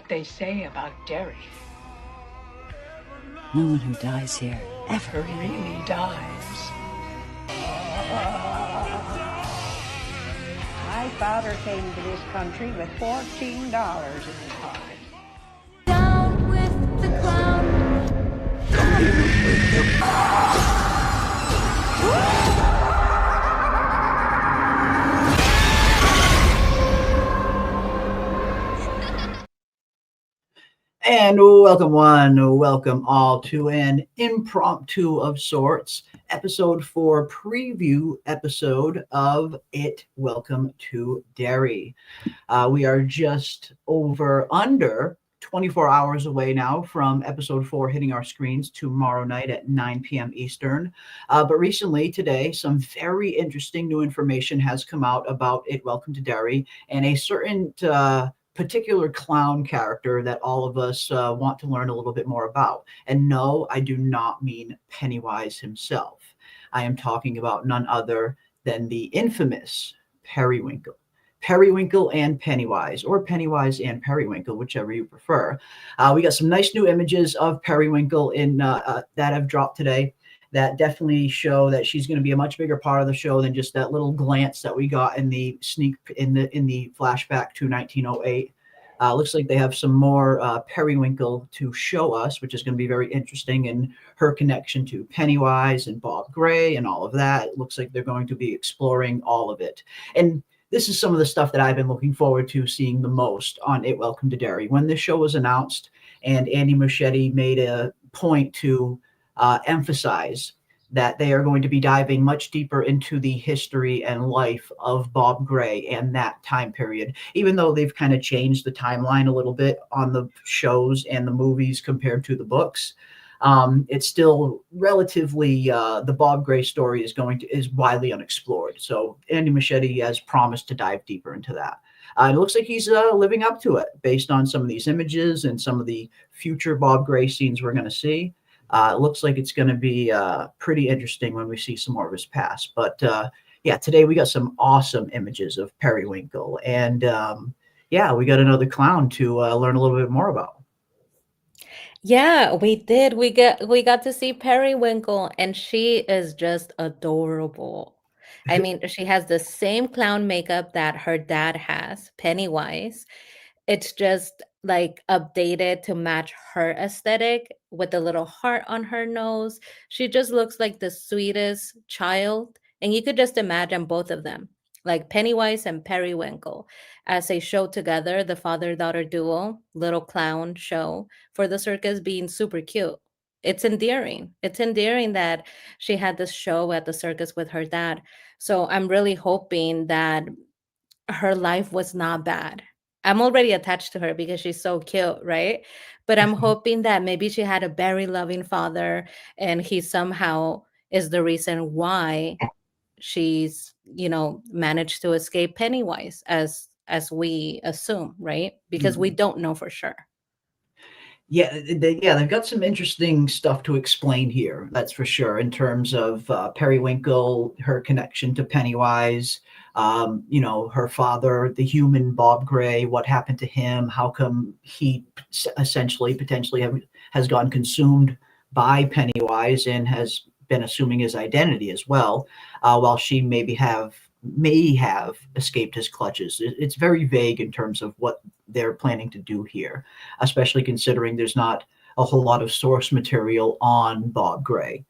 they say about Derry. No one who dies here ever Really dies. My father came to this country with $14 in his pocket. Down with the clown. And welcome all to an impromptu of sorts, episode 4 preview episode of It Welcome to Derry. We are just under 24 hours away now from episode 4 hitting our screens tomorrow night at 9 p.m. Eastern. But recently, today, some very interesting new information has come out about It Welcome to Derry and a certain particular clown character that all of us want to learn a little bit more about. And no, I do not mean Pennywise himself. I am talking about none other than the infamous Periwinkle. Periwinkle and Pennywise, or Pennywise and Periwinkle, whichever you prefer. We got some nice new images of Periwinkle that have dropped today that definitely show that she's going to be a much bigger part of the show than just that little glance that we got in the flashback to 1908. Looks like they have some more Periwinkle to show us, which is going to be very interesting, and her connection to Pennywise and Bob Gray and all of that. It looks like they're going to be exploring all of it. And this is some of the stuff that I've been looking forward to seeing the most on It Welcome to Derry. When this show was announced and Andy Muschietti made a point to emphasize that they are going to be diving much deeper into the history and life of Bob Gray and that time period, even though they've kind of changed the timeline a little bit on the shows and the movies compared to the books. It's still relatively the Bob Gray story is widely unexplored. So Andy Muschietti has promised to dive deeper into that. It looks like he's living up to it based on some of these images and some of the future Bob Gray scenes we're going to see. It looks like it's going to be pretty interesting when we see some more of his past. But yeah, today we got some awesome images of Periwinkle, and yeah, we got another clown to learn a little bit more about. Yeah, we did. We got to see Periwinkle, and she is just adorable. I mean, she has the same clown makeup that her dad has, Pennywise. It's just like updated to match her aesthetic with a little heart on her nose. She just looks like the sweetest child, and you could just imagine both of them, like Pennywise and Periwinkle, as they show together, the father-daughter duo, little clown show for the circus, being super cute. It's endearing. It's endearing that she had this show at the circus with her dad. So I'm really hoping that her life was not bad. I'm already attached to her because she's so cute, right? But I'm hoping that maybe she had a very loving father and he somehow is the reason why she's, managed to escape Pennywise, as we assume, right? Because we don't know for sure. Yeah, they've got some interesting stuff to explain here. That's for sure. In terms of Periwinkle, her connection to Pennywise, her father, the human Bob Gray, what happened to him? How come he essentially potentially has gone consumed by Pennywise and has been assuming his identity as well, while she may have escaped his clutches. It's very vague in terms of what they're planning to do here, especially considering there's not a whole lot of source material on Bob Gray.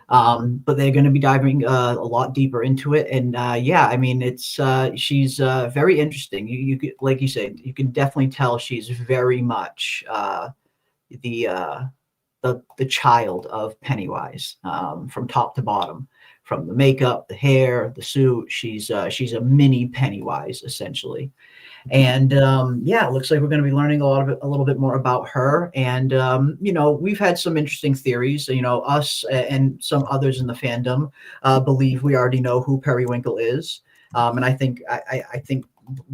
But they're going to be diving a lot deeper into it, and yeah, I mean, she's very interesting. You could, like you said, you can definitely tell she's very much the the child of Pennywise, from top to bottom, from the makeup, the hair, the suit. She's a mini Pennywise essentially. And yeah, it looks like we're going to be learning a little bit more about her. And we've had some interesting theories. Us and some others in the fandom believe we already know who Periwinkle is, and I think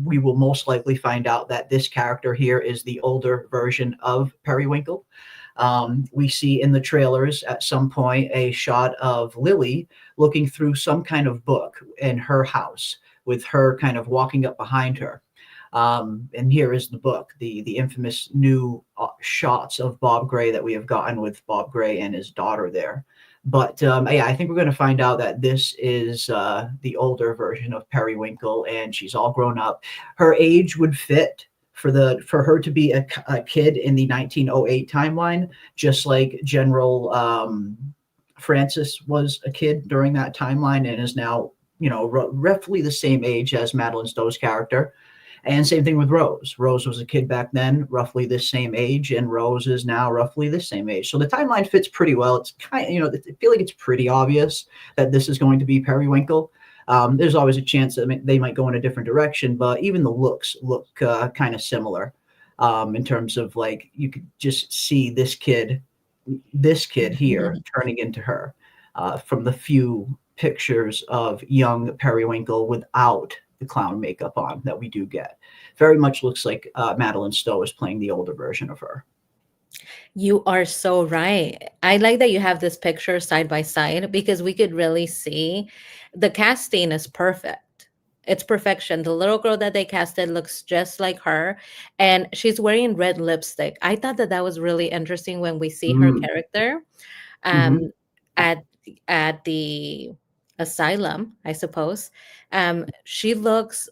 we will most likely find out that this character here is the older version of Periwinkle. We see in the trailers at some point a shot of Lily looking through some kind of book in her house with her kind of walking up behind her. And here is the book, the infamous new shots of Bob Gray that we have gotten with Bob Gray and his daughter there. But yeah, I think we're going to find out that this is the older version of Periwinkle, and she's all grown up. Her age would fit for her to be a kid in the 1908 timeline, just like General Francis was a kid during that timeline and is now, roughly the same age as Madeline Stowe's character. And same thing with Rose. Rose was a kid back then, roughly the same age, and Rose is now roughly the same age. So the timeline fits pretty well. It's kind of, I feel like it's pretty obvious that this is going to be Periwinkle. There's always a chance that they might go in a different direction, but even the looks look kind of similar in terms of, like, you could just see this kid here turning into her from the few pictures of young Periwinkle without the clown makeup on that we do get. Very much looks like Madeline Stowe is playing the older version of her. You are so right. I like that you have this picture side by side because we could really see the casting is perfect. It's perfection. The little girl that they casted looks just like her, and she's wearing red lipstick. I thought that was really interesting when we see her character Mhm. at the asylum, I suppose. She looks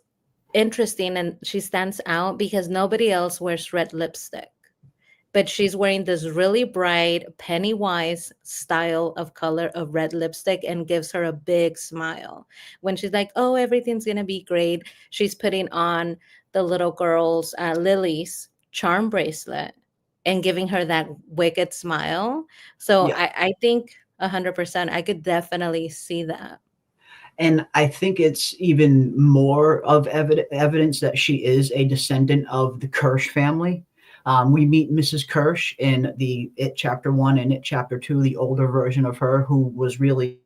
interesting and she stands out because nobody else wears red lipstick. But she's wearing this really bright Pennywise style of color of red lipstick and gives her a big smile. When she's like, oh, everything's going to be great, she's putting on the little girl's, Lily's charm bracelet and giving her that wicked smile. So Yeah. I think 100%, I could definitely see that. And I think it's even more of evidence that she is a descendant of the Kirsch family. We meet Mrs. Kirsch in the It Chapter 1 and It Chapter 2, the older version of her, who was really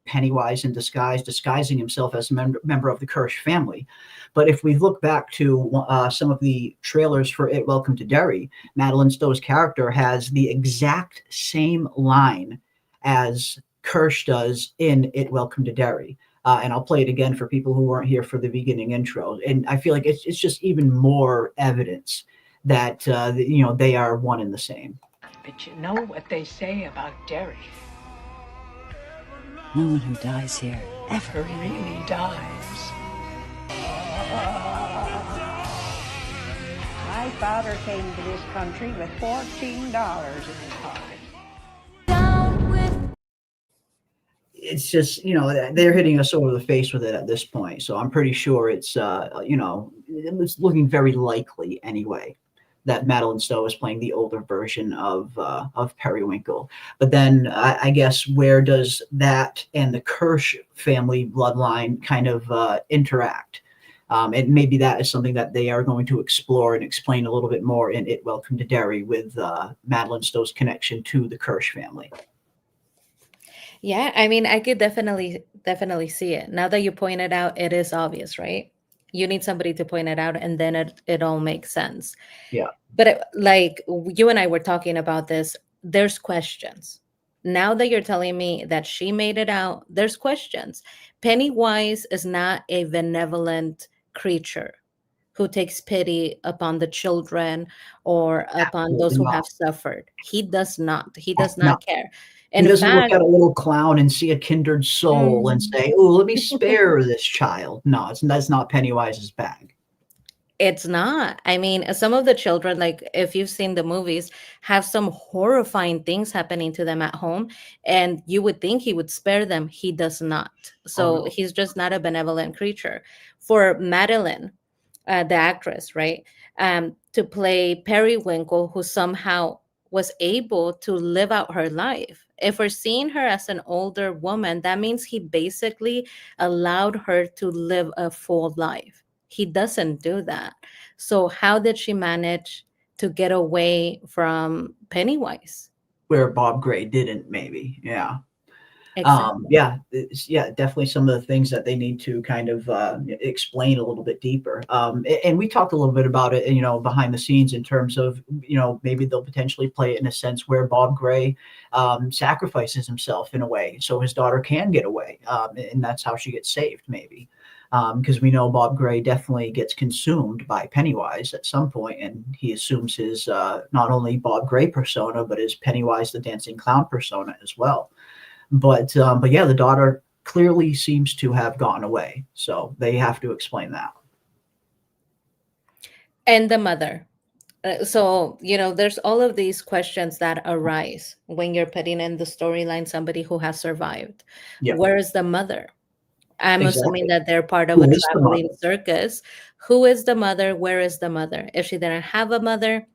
Pennywise in disguise, disguising himself as a member of the Kirsch family. But if we look back to some of the trailers for It Welcome to Derry, Madeline Stowe's character has the exact same line as Kirsch does in It Welcome to Derry. And I'll play it again for people who weren't here for the beginning intro. And I feel like it's just even more evidence that they are one and the same. But you know what they say about Derry. No one who dies here Ever really dies. My father came to this country with $14 in his pocket. Down with It's just, they're hitting us over the face with it at this point. So I'm pretty sure it's it's looking very likely anyway that Madeline Stowe is playing the older version of Periwinkle. But then I guess, where does that and the Kirsch family bloodline kind of interact? And maybe that is something that they are going to explore and explain a little bit more in It Welcome to Derry, with Madeline Stowe's connection to the Kirsch family. Yeah, I mean, I could definitely see it. Now that you point it out, it is obvious, right? You need somebody to point it out, and then it all makes sense. Yeah. But like you and I were talking about this, there's questions. Now that you're telling me that she made it out, there's questions. Pennywise is not a benevolent creature who takes pity upon the children or upon those Absolutely who not. have suffered. He does not. He does No. not care. He In doesn't look fact, at a little clown and see a kindred soul and say, "Oh, let me spare this child." No, that's not Pennywise's bag. it's not. I mean, some of the children, like if you've seen the movies, have some horrifying things happening to them at home, and you would think he would spare them. He does not. Oh So no. he's just not a benevolent creature. For Madeline, the actress, right, to play Periwinkle, who somehow was able to live out her life. If we're seeing her as an older woman, that means he basically allowed her to live a full life. He doesn't do that. So how did she manage to get away from Pennywise? Where Bob Gray didn't, maybe. Yeah. Exactly. Yeah, definitely some of the things that they need to kind of explain a little bit deeper. And we talked a little bit about it, behind the scenes, in terms of, maybe they'll potentially play it in a sense where Bob Gray sacrifices himself in a way so his daughter can get away, and that's how she gets saved, maybe. because we know Bob Gray definitely gets consumed by Pennywise at some point, and he assumes his not only Bob Gray persona, but his Pennywise the Dancing Clown persona as well. But yeah, the daughter clearly seems to have gotten away, so they have to explain that. And the mother. So, there's all of these questions that arise when you're putting in the storyline somebody who has survived. Yeah, Where is the mother? I'm assuming exactly. that they're part of a Who is the traveling mother? circus. Who is the mother? Where is the mother? If she didn't have a mother,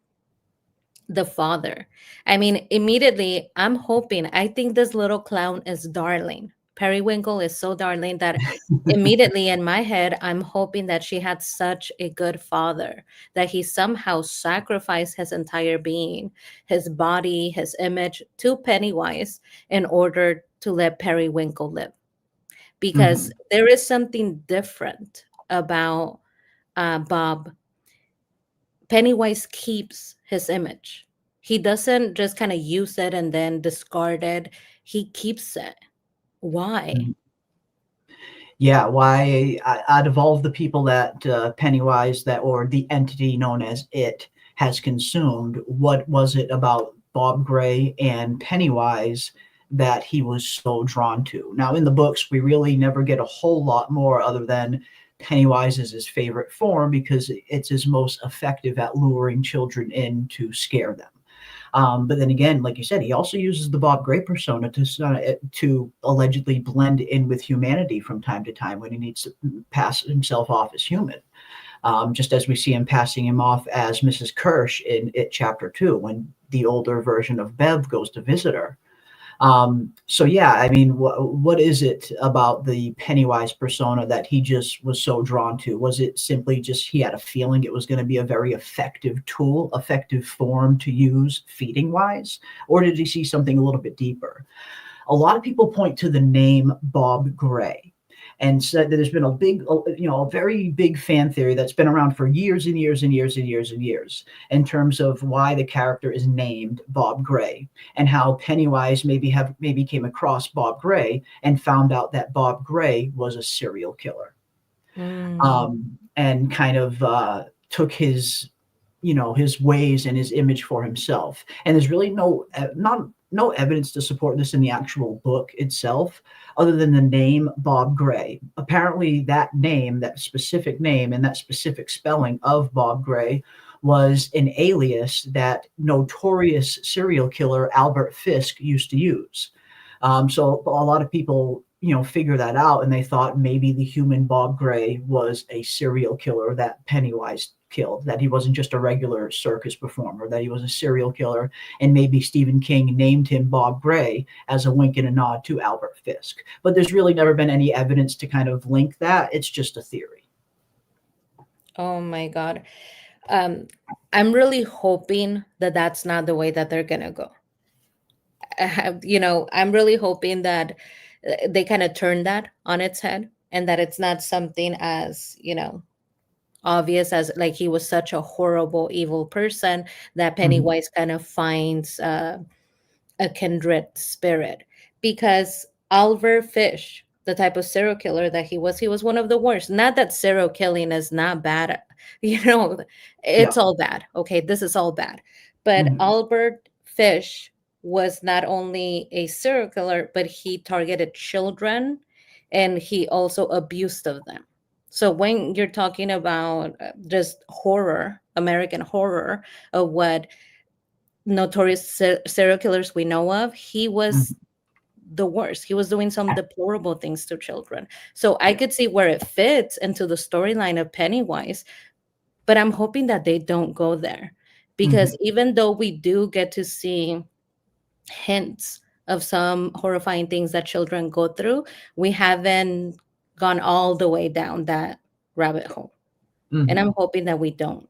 the father. I mean, immediately, I think this little clown is darling. Periwinkle is so darling that immediately in my head, I'm hoping that she had such a good father, that he somehow sacrificed his entire being, his body, his image to Pennywise in order to let Periwinkle live. Because Mhm. there is something different about Bob. Pennywise keeps his image. He doesn't just kind of use it and then discard it. He keeps it. Why? Mhm. Yeah, why out of all the people that Pennywise, that or the entity known as it, has consumed, what was it about Bob Gray and Pennywise that he was so drawn to? Now, in the books, we really never get a whole lot more other than Pennywise is his favorite form because it's his most effective at luring children in to scare them. But then again, like you said, he also uses the Bob Gray persona to allegedly blend in with humanity from time to time when he needs to pass himself off as human. Just as we see him passing him off as Mrs. Kirsch in It Chapter 2 when the older version of Bev goes to visit her. So yeah, I mean, what is it about the Pennywise persona that he just was so drawn to? Was it simply just he had a feeling it was going to be a very effective tool, effective form to use feeding wise, or did he see something a little bit deeper? A lot of people point to the name Bob Gray and said that there's been a very big fan theory that's been around for years and years and years and years and years in terms of why the character is named Bob Gray and how Pennywise maybe came across Bob Gray and found out that Bob Gray was a serial killer, Mm. and kind of took his ways and his image for himself. And there's really no evidence to support this in the actual book itself, other than the name Bob Gray. Apparently, that specific name and that specific spelling of Bob Gray was an alias that notorious serial killer Albert Fisk used to use. So a lot of people, figure that out, and they thought maybe the human Bob Gray was a serial killer that Pennywise killed, that he wasn't just a regular circus performer, that he was a serial killer, and maybe Stephen King named him Bob Gray as a wink and a nod to Albert Fisk. But there's really never been any evidence to kind of link that. It's just a theory. Oh my God. Um, I'm really hoping that that's not the way that they're going to go. I'm really hoping that they kind of turn that on its head and that it's not something as, obvious as like he was such a horrible, evil person that Mhm. Pennywise kind of finds a kindred spirit. Because Oliver Fish, the type of serial killer that he was one of the worst. Not that serial killing is not bad, you know, Yeah. it's all bad. Okay, this is all bad. But Mhm. Albert Fish was not only a serial killer, but he targeted children and he also abused of them. So when you're talking about just horror, American horror of what notorious serial killers we know of, he was Mhm. the worst. He was doing some deplorable things to children. So I Yeah. could see where it fits into the storyline of Pennywise, but I'm hoping that they don't go there. Because Mhm. even though we do get to see hints of some horrifying things that children go through, we haven't gone all the way down that rabbit hole. And I'm Mhm. hoping that we don't.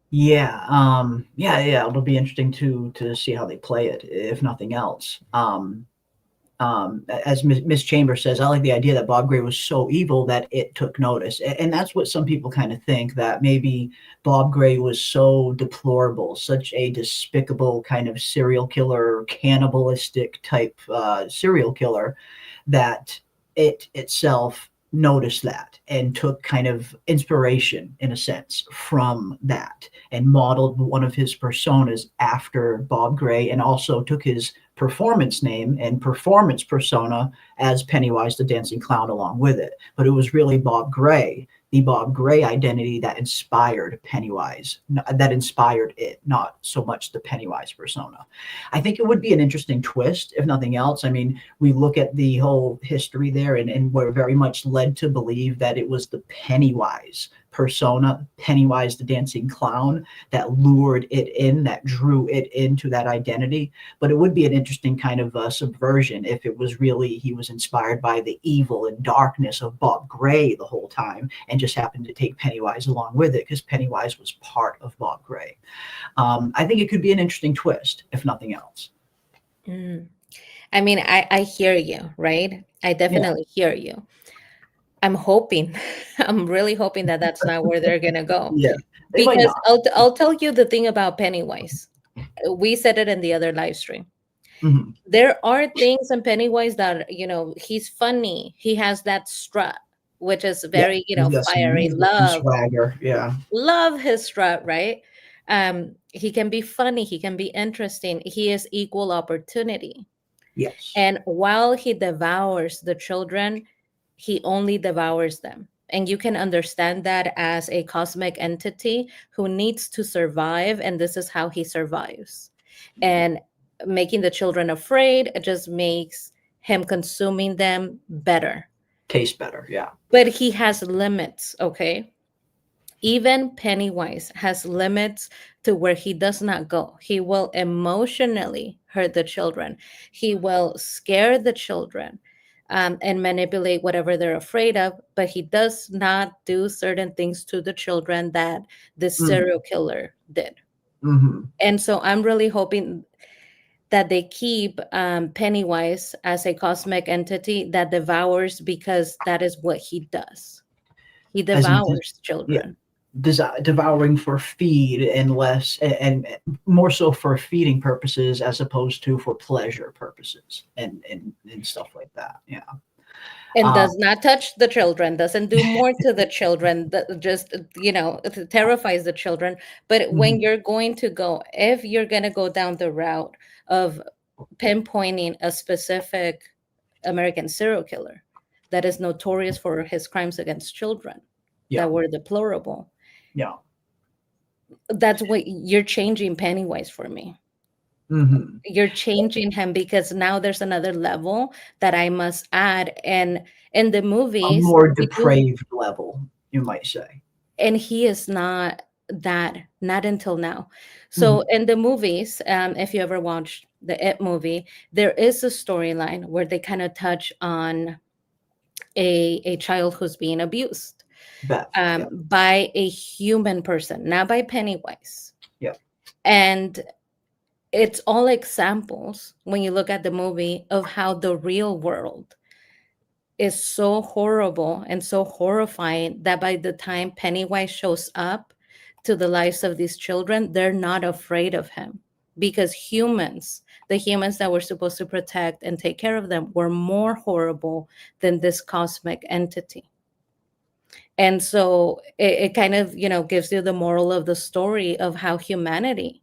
Yeah, yeah. It'll be interesting to see how they play it, if nothing else. As Miss Chambers says, I like the idea that Bob Gray was so evil that it took notice, and that's what some people kind of think, that maybe Bob Gray was so deplorable, such a despicable kind of serial killer, cannibalistic type serial killer, that it itself noticed that and took kind of inspiration in a sense from that and modeled one of his personas after Bob Gray, and also took his performance name and performance persona as Pennywise the Dancing Clown along with it. But it was really Bob Gray, the Bob Gray identity, that inspired Pennywise, that inspired it, not so much the Pennywise persona. I think it would be an interesting twist, if nothing else. I mean, we look at the whole history there, and we're very much led to believe that it was the Pennywise persona, Pennywise the Dancing Clown, that lured it in, that drew it into that identity. But it would be an interesting kind of subversion if it was really he was inspired by the evil and darkness of Bob Gray the whole time and just happened to take Pennywise along with it because Pennywise was part of Bob Gray. I think it could be an interesting twist, if nothing else. Mm. I mean, I hear you, right? I definitely hear you. I'm hoping, I'm really hoping that that's not where they're gonna go. Yeah, they might Because not. I'll tell you the thing about Pennywise. We said it in the other live stream. Mhm. There are things in Pennywise that, he's funny. He has that strut, which is Yeah, very, fiery. he's got some swagger. Yeah. Love his strut, right? He can be funny. He can be interesting. He is equal opportunity. Yes. And while he devours the children, he only devours them. And you can understand that as a cosmic entity who needs to survive. And this is how he survives. And making the children afraid, it just makes him consuming them better. Taste better. Yeah. But he has limits, okay? Even Pennywise has limits to where he does not go. He will emotionally hurt the children. He will scare the children and manipulate whatever they're afraid of, but he does not do certain things to the children that this serial killer did. Mm-hmm. And so I'm really hoping that they keep Pennywise as a cosmic entity that devours, because that is what he does. He As in devours children. devouring for feed and less, and more so for feeding purposes as opposed to for pleasure purposes and stuff like that. Yeah. And does not touch the children, doesn't do more to the children, that just, it terrifies the children. But when you're going to go, if you're going to go down the route of pinpointing a specific American serial killer that is notorious for his crimes against children that were deplorable, that's what you're changing Pennywise for me. Mm-hmm. You're changing him because now there's another level that I must add. And in the movies, A more depraved level, you might say. And he is not that, not until now. So in the movies, if you ever watched the It movie, there is a storyline where they kind of touch on a child who's being abused by a human person, not by Pennywise. Yeah. And it's all examples when you look at the movie of how the real world is so horrible and so horrifying that by the time Pennywise shows up to the lives of these children, they're not afraid of him, because the humans that were supposed to protect and take care of them, were more horrible than this cosmic entity. And so it kind of, gives you the moral of the story of how humanity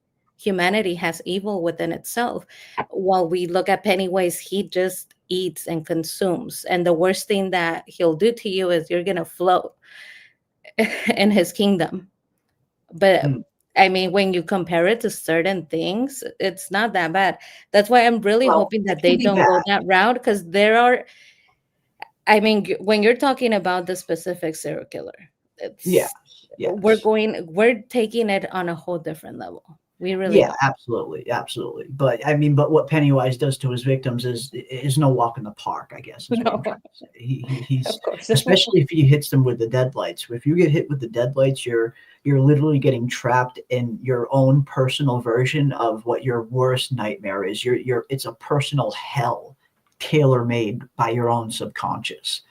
has evil within itself. While we look at Pennywise, he just eats and consumes. And the worst thing that he'll do to you is you're going to float in his kingdom. But I mean, when you compare it to certain things, it's not that bad. That's why I'm really hoping that they don't go that route, because there are, I mean, when you're talking about the specific serial killer, we're taking it on a whole different level. We really are. Absolutely. But I mean, what Pennywise does to his victims is no walk in the park, I guess. Is what I'm trying to say. He's Of course. especially if he hits them with the deadlights. If you get hit with the deadlights, you're literally getting trapped in your own personal version of what your worst nightmare is. It's a personal hell, tailor-made by your own subconscious.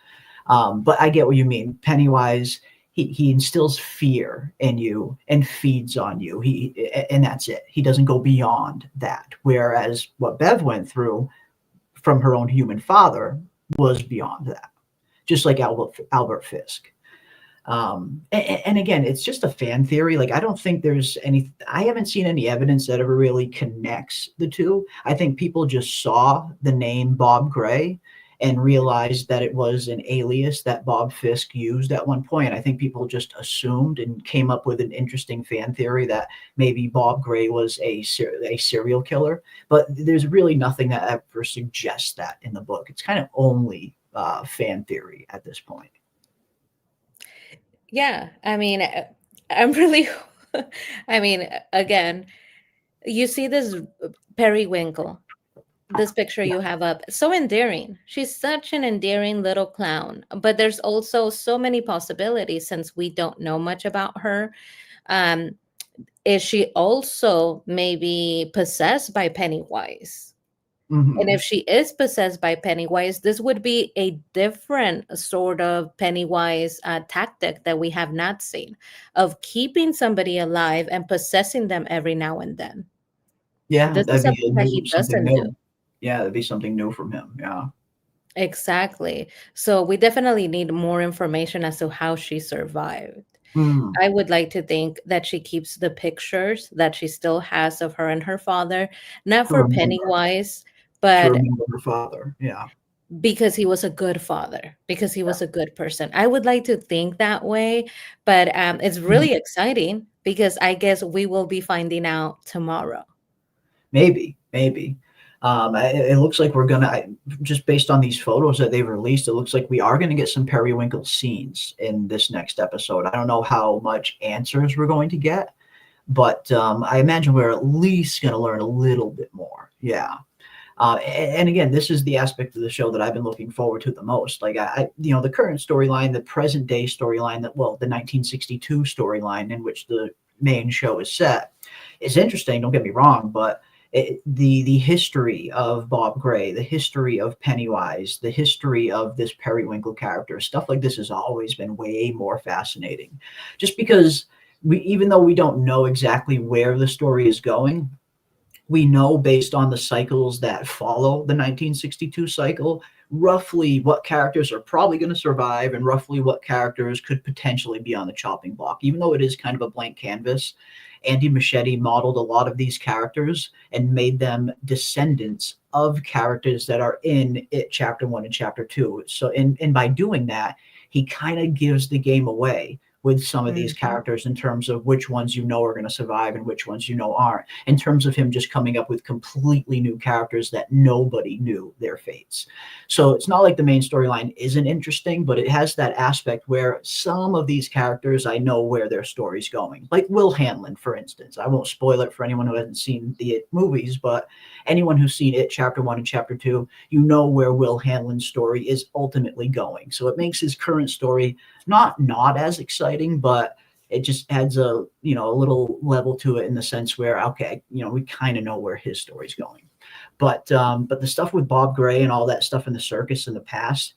But I get what you mean. Pennywise, he instills fear in you and feeds on you. And that's it. He doesn't go beyond that. Whereas what Bev went through from her own human father was beyond that. just like Albert Fisk. And again, it's just a fan theory. Like, I don't think I haven't seen any evidence that ever really connects the two. I think people just saw the name Bob Gray and realized that it was an alias that Bob Fisk used at one point. I think people just assumed and came up with an interesting fan theory that maybe Bob Gray was a serial killer, but there's really nothing that ever suggests that in the book. It's kind of only fan theory at this point. Yeah, I mean, I'm really, I mean, again, you see this periwinkle, this picture you have up, so endearing. She's such an endearing little clown, but there's also so many possibilities since we don't know much about her. Um, is she also maybe possessed by Pennywise? And Hmm. if she is possessed by Pennywise, this would be a different sort of Pennywise tactic that we have not seen of keeping somebody alive and possessing them every now and then. Yeah, This is that'd be something that he something doesn't do. new. Yeah, that'd be something new from him. Yeah. Exactly. So we definitely need more information as to how she survived. Mm, I would like to think that she keeps the pictures that she still has of her and her father, not to for remember Pennywise, to but remember her father. Yeah. because he was a good father, because he was a good person. I would like to think that way, but it's Mhm. really exciting because I guess we will be finding out tomorrow. Maybe, maybe. It looks like we're gonna just based on these photos that they've released. It looks like we are gonna get some Periwinkle scenes in this next episode. I don't know how much answers we're going to get, but I imagine we're at least gonna learn a little bit more. Yeah. And again, this is the aspect of the show that I've been looking forward to the most. Like the current storyline, the present day storyline, the 1962 storyline in which the main show is set, is interesting. Don't get me wrong, but the history of Bob Gray, the history of Pennywise, the history of this Periwinkle character, stuff like this has always been way more fascinating. Just because even though we don't know exactly where the story is going, we know based on the cycles that follow the 1962 cycle roughly what characters are probably going to survive and roughly what characters could potentially be on the chopping block. Even though it is kind of a blank canvas, Andy Machete modeled a lot of these characters and made them descendants of characters that are in it chapter 1 and chapter 2. So and by doing that, he kind of gives the game away with some of these Mhm. characters in terms of which ones are going to survive and which ones aren't, in terms of him just coming up with completely new characters that nobody knew their fates. So it's not like the main storyline isn't interesting, but it has that aspect where some of these characters I know where their story's going. Like Will Hanlon, for instance. I won't spoil it for anyone who hasn't seen the It movies, but anyone who's seen It chapter 1 and chapter 2, you know where Will Hanlon's story is ultimately going. So it makes his current story not as exciting, but it just adds a little level to it in the sense where, okay, we kind of know where his story's going. But the stuff with Bob Gray and all that stuff in the circus in the past,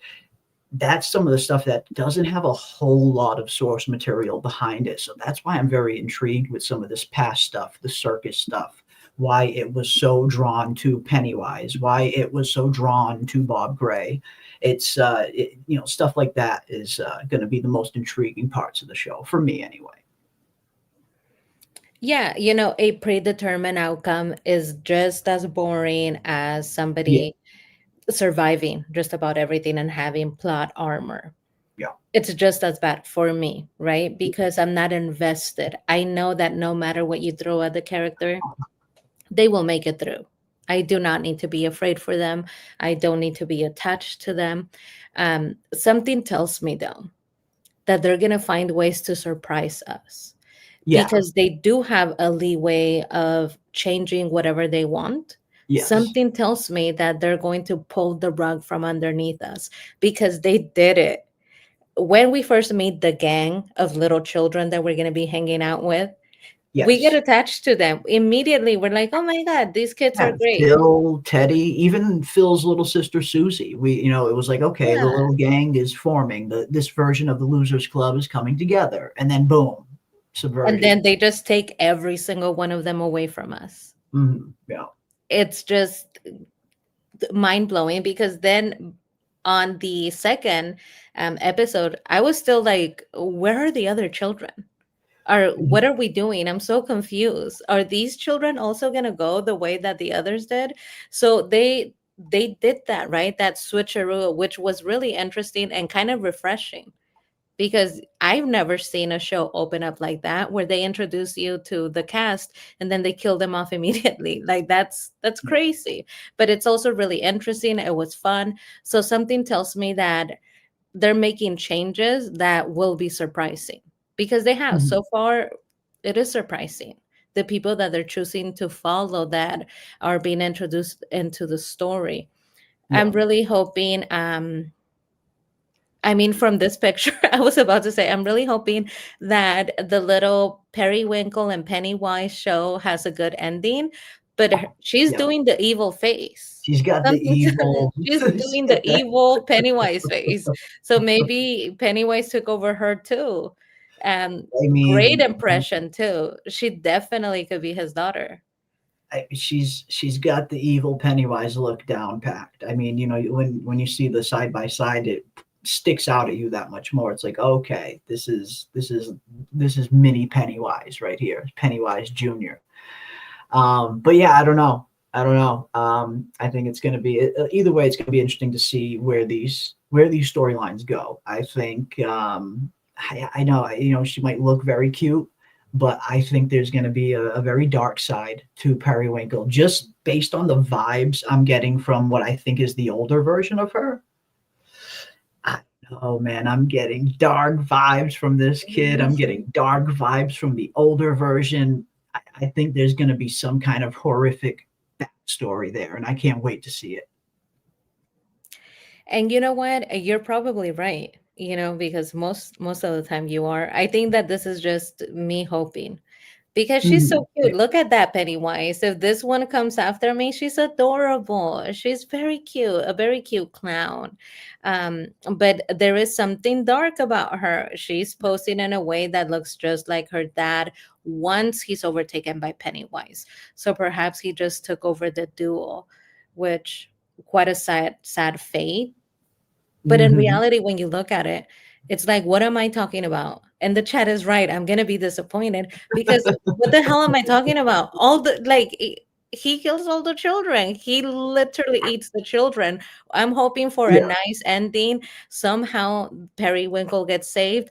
that's some of the stuff that doesn't have a whole lot of source material behind it. So that's why I'm very intrigued with some of this past stuff, the circus stuff, why it was so drawn to Pennywise, why it was so drawn to Bob Gray. It's stuff like that is going to be the most intriguing parts of the show for me anyway. Yeah, a predetermined outcome is just as boring as Yeah, somebody surviving just about everything and having plot armor. yeah, It's just as bad for me, right? Because I'm not invested. I know that no matter what you throw at the character, they will make it through. I do not need to be afraid for them. I don't need to be attached to them. Something tells me, though, that they're going to find ways to surprise us yeah, because they do have a leeway of changing whatever they want. yes. Something tells me that they're going to pull the rug from underneath us because they did it. When we first meet the gang of little children that we're going to be hanging out with, we get Yes. attached to them. Immediately, we're like, oh my God, these kids Yeah, are great. Phil, Teddy, even Phil's little sister Susie. It was like, okay, the Yeah. little gang is forming. This version of the Losers Club is coming together, and then boom, And subversion. then they just take every single one of them away from us. Mhm, yeah, It's just mind blowing because then on the second episode, I was still like, where are the other children? Or what are we doing? I'm so confused. Are these children also gonna go the way that the others did? So they did that, right? That switcheroo, which was really interesting and kind of refreshing because I've never seen a show open up like that where they introduce you to the cast and then they kill them off immediately. Like that's crazy. But it's also really interesting. It was fun. So something tells me that they're making changes that will be surprising because they have Mhm. so far. It is surprising the people that they're choosing to follow that are being introduced into the story. I'm Yeah. really hoping I mean, from this picture, I was about to say, I'm really hoping that the little Periwinkle and Pennywise show has a good ending, but she's Yeah. doing the evil face. She's got the Something evil. she's doing the evil Pennywise face. So maybe Pennywise took over her too. I Great mean, impression too. She definitely could be his daughter. she's got the evil Pennywise look down packed. I mean, when you see the side by side, it sticks out at you that much more. It's like, okay, this is mini Pennywise right here, Pennywise Junior. But yeah, I don't know. I think it's going to be either way. It's going to be interesting to see where these storylines go. I think I know she might look very cute, but I think there's going to be a very dark side to Periwinkle, just based on the vibes I'm getting from what I think is the older version of her. Oh man, I'm getting dark vibes from this kid. I'm getting dark vibes from the older version. I think there's going to be some kind of horrific backstory there, and I can't wait to see it. And you know what? You're probably right, because most of the time you are. I think that this is just me hoping because she's Mhm. so cute. Look at that Pennywise. If this one comes after me, she's adorable. She's very cute, a very cute clown. But there is something dark about her. She's posing in a way that looks just like her dad once he's overtaken by Pennywise. So perhaps he just took over the duel, which quite a sad fate. But in Mhm. reality, when you look at it, it's like, what am I talking about? And the chat is right. I'm gonna be disappointed because what the hell am I talking about? All the like he kills all the children. He literally eats the children. I'm hoping for a Yeah. nice ending. Somehow Periwinkle gets saved.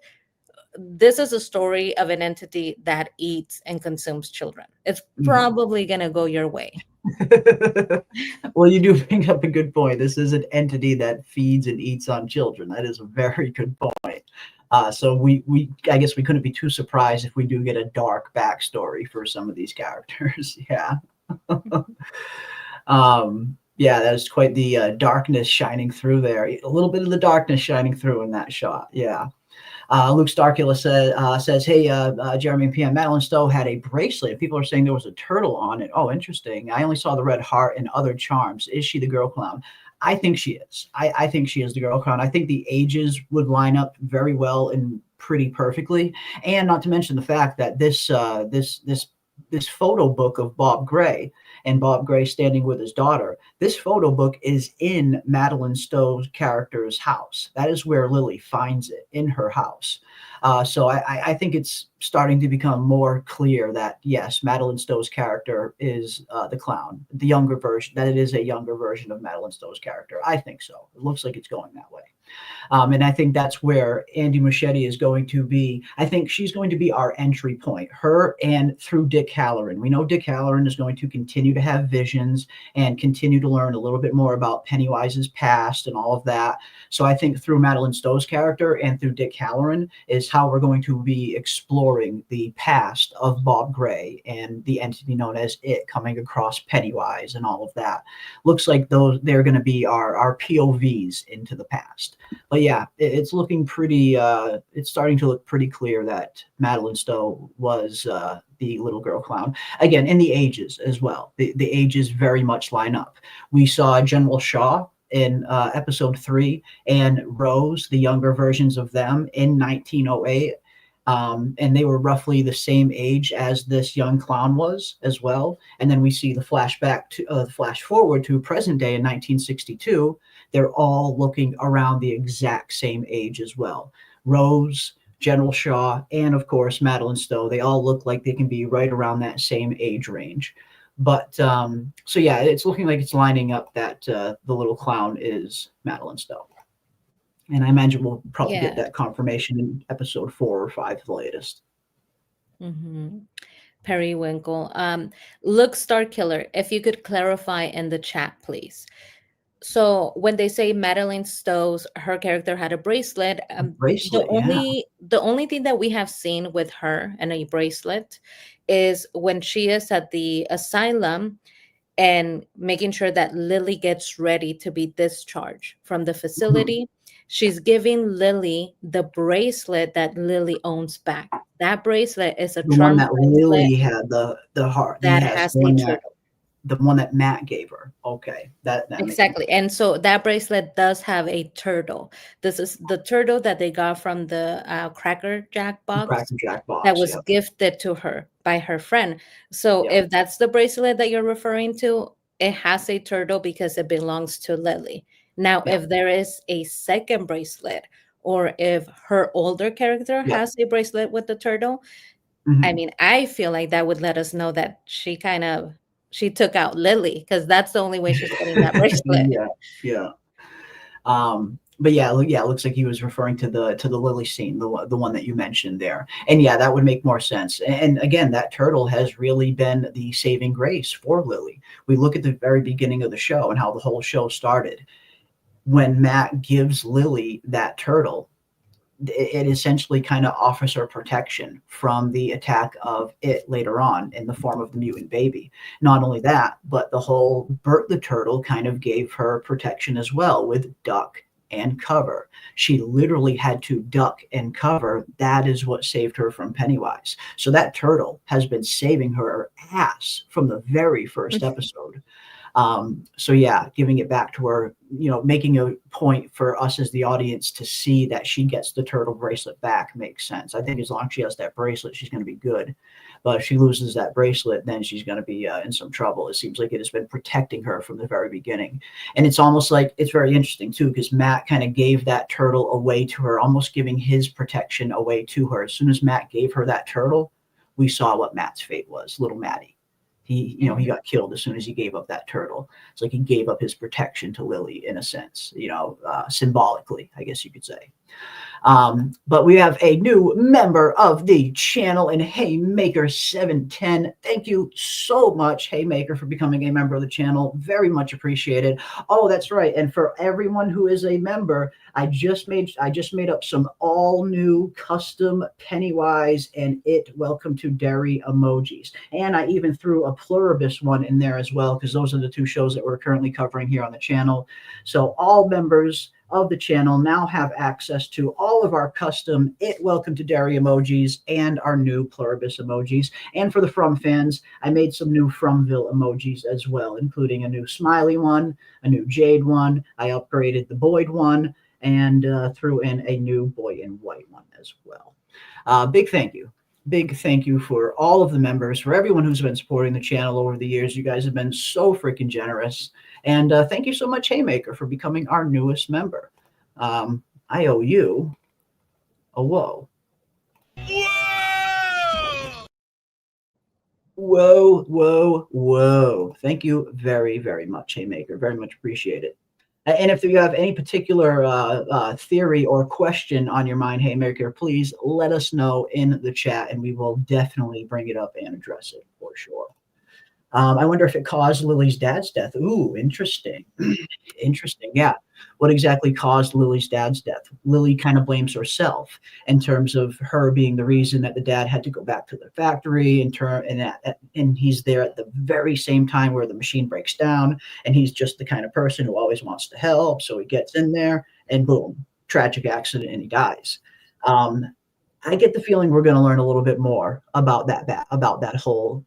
This is a story of an entity that eats and consumes children. It's Mhm. probably gonna go your way. Well, you do bring up a good point. This is an entity that feeds and eats on children. That is a very good point. So we I guess we couldn't be too surprised if we do get a dark backstory for some of these characters. Yeah. Yeah, that is quite the darkness shining through there. A little bit of the darkness shining through in that shot. Yeah. Luke Starkula says, "Hey, Jeremy and PM, Madeline Stowe had a bracelet. People are saying there was a turtle on it. Oh, interesting. I only saw the red heart and other charms. Is she the girl clown? I think she is. I think she is the girl clown. I think the ages would line up very well and pretty perfectly, and not to mention the fact that this photo book of Bob Gray and Bob Gray standing with his daughter. This photo book is in Madeline Stowe's character's house. That is where Lily finds it, in her house. So I think it's starting to become more clear that yes, Madeline Stowe's character is the clown, the younger version. That it is a younger version of Madeline Stowe's character. I think so. It looks like it's going that way. And I think that's where Andy Muschietti is going to be. I think she's going to be our entry point, her and through Dick Halloran. We know Dick Halloran is going to continue to have visions and continue to learn a little bit more about Pennywise's past and all of that. So I think through Madeline Stowe's character and through Dick Halloran is how we're going to be exploring the past of Bob Gray and the entity known as It coming across Pennywise and all of that. Looks like they're going to be our POVs into the past. But yeah, it's looking pretty. It's starting to look pretty clear that Madeline Stowe was the little girl clown. Again, in the ages as well. The ages very much line up. We saw General Shaw in episode 3 and Rose, the younger versions of them, in 1908. And they were roughly the same age as this young clown was as well. And then we see the flashback to flash forward to present day in 1962. They're all looking around the exact same age as well. Rose, General Shaw, and of course Madeline Stowe. They all look like they can be right around that same age range. But so yeah, it's looking like it's lining up that the little clown is Madeline Stowe. And I imagine we'll probably get Yeah. that confirmation in episode 4 or 5 at the latest. Hmm. Periwinkle. Look, Star Killer, if you could clarify in the chat, please. So when they say Madeline Stowe's her character had a bracelet, Bracelet, yeah. the only thing that we have seen with her and a bracelet is when she is at the asylum and making sure that Lily gets ready to be discharged from the Mhm. facility. She's giving Lily the bracelet that Lily owns back. That bracelet is a The one charm that bracelet Lily had, the heart. that Yes, has a turtle. the one that Matt gave her. Okay, that makes Exactly. And so that bracelet does have a turtle. This is the turtle that they got from the Cracker Jack the box Cracker Jack that box. was Yep, gifted to her by her friend. So yep, if that's the bracelet that you're referring to, it has a turtle because it belongs to Lily. Now, yep, if there is a second bracelet, or if her older character yep. has a bracelet with the turtle, I Mhm. mean, I feel like that would let us know that she took out Lily because that's the only way she's getting that bracelet. Yeah, yeah. But yeah, yeah, it looks like he was referring to the Lily scene, the one that you mentioned there. And yeah, that would make more sense. And again, that turtle has really been the saving grace for Lily. We look at the very beginning of the show and how the whole show started. When Matt gives Lily that turtle, it essentially kind of offers her protection from the attack of it later on in the form of the mutant baby. Not only that, but the whole Bert the turtle kind of gave her protection as well with duck and cover. She literally had to duck and cover. That is what saved her from Pennywise. So that turtle has been saving her ass from the very first episode. So yeah, giving it back to her, making a point for us as the audience to see that she gets the turtle bracelet back makes sense. I think as long as she has that bracelet, she's going to be good. But if she loses that bracelet, then she's going to be in some trouble. It seems like it has been protecting her from the very beginning. And it's almost like it's very interesting too, because Matt kind of gave that turtle away to her, almost giving his protection away to her. As soon as Matt gave her that turtle, we saw what Matt's fate was, little Matty. He got killed as soon as he gave up that turtle. It's like he gave up his protection to Lily in a sense, symbolically, I guess you could say. But we have a new member of the channel in Haymaker 710. Thank you so much, Haymaker, for becoming a member of the channel. Very much appreciated. Oh, that's right. And for everyone who is a member, I just made up some all new custom Pennywise and It Welcome to Derry emojis. And I even threw a Pluribus one in there as well, because those are the two shows that we're currently covering here on the channel. So all members of the channel now have access to all of our custom It Welcome to Derry emojis and our new Pluribus emojis. And for the From fans, I made some new Fromville emojis as well, including a new smiley one, a new jade one. I upgraded the Boyd one and threw in a new boy in white one as well. Big thank you. Big thank you for all of the members, for everyone who's been supporting the channel over the years. You guys have been so freaking generous. And thank you so much, Haymaker, for becoming our newest member. I owe you a whoa. Whoa, whoa, whoa. Thank you very, very much, Haymaker. Very much appreciate it. And if you have any particular theory or question on your mind, Haymaker, please let us know in the chat, and we will definitely bring it up and address it for sure. I wonder if it caused Lily's dad's death. Ooh, interesting. Interesting. Yeah. What exactly caused Lily's dad's death? Lily kind of blames herself in terms of her being the reason that the dad had to go back to the factory and he's there at the very same time where the machine breaks down, and he's just the kind of person who always wants to help. So he gets in there and boom, tragic accident, and he dies. I get the feeling we're going to learn a little bit more about that whole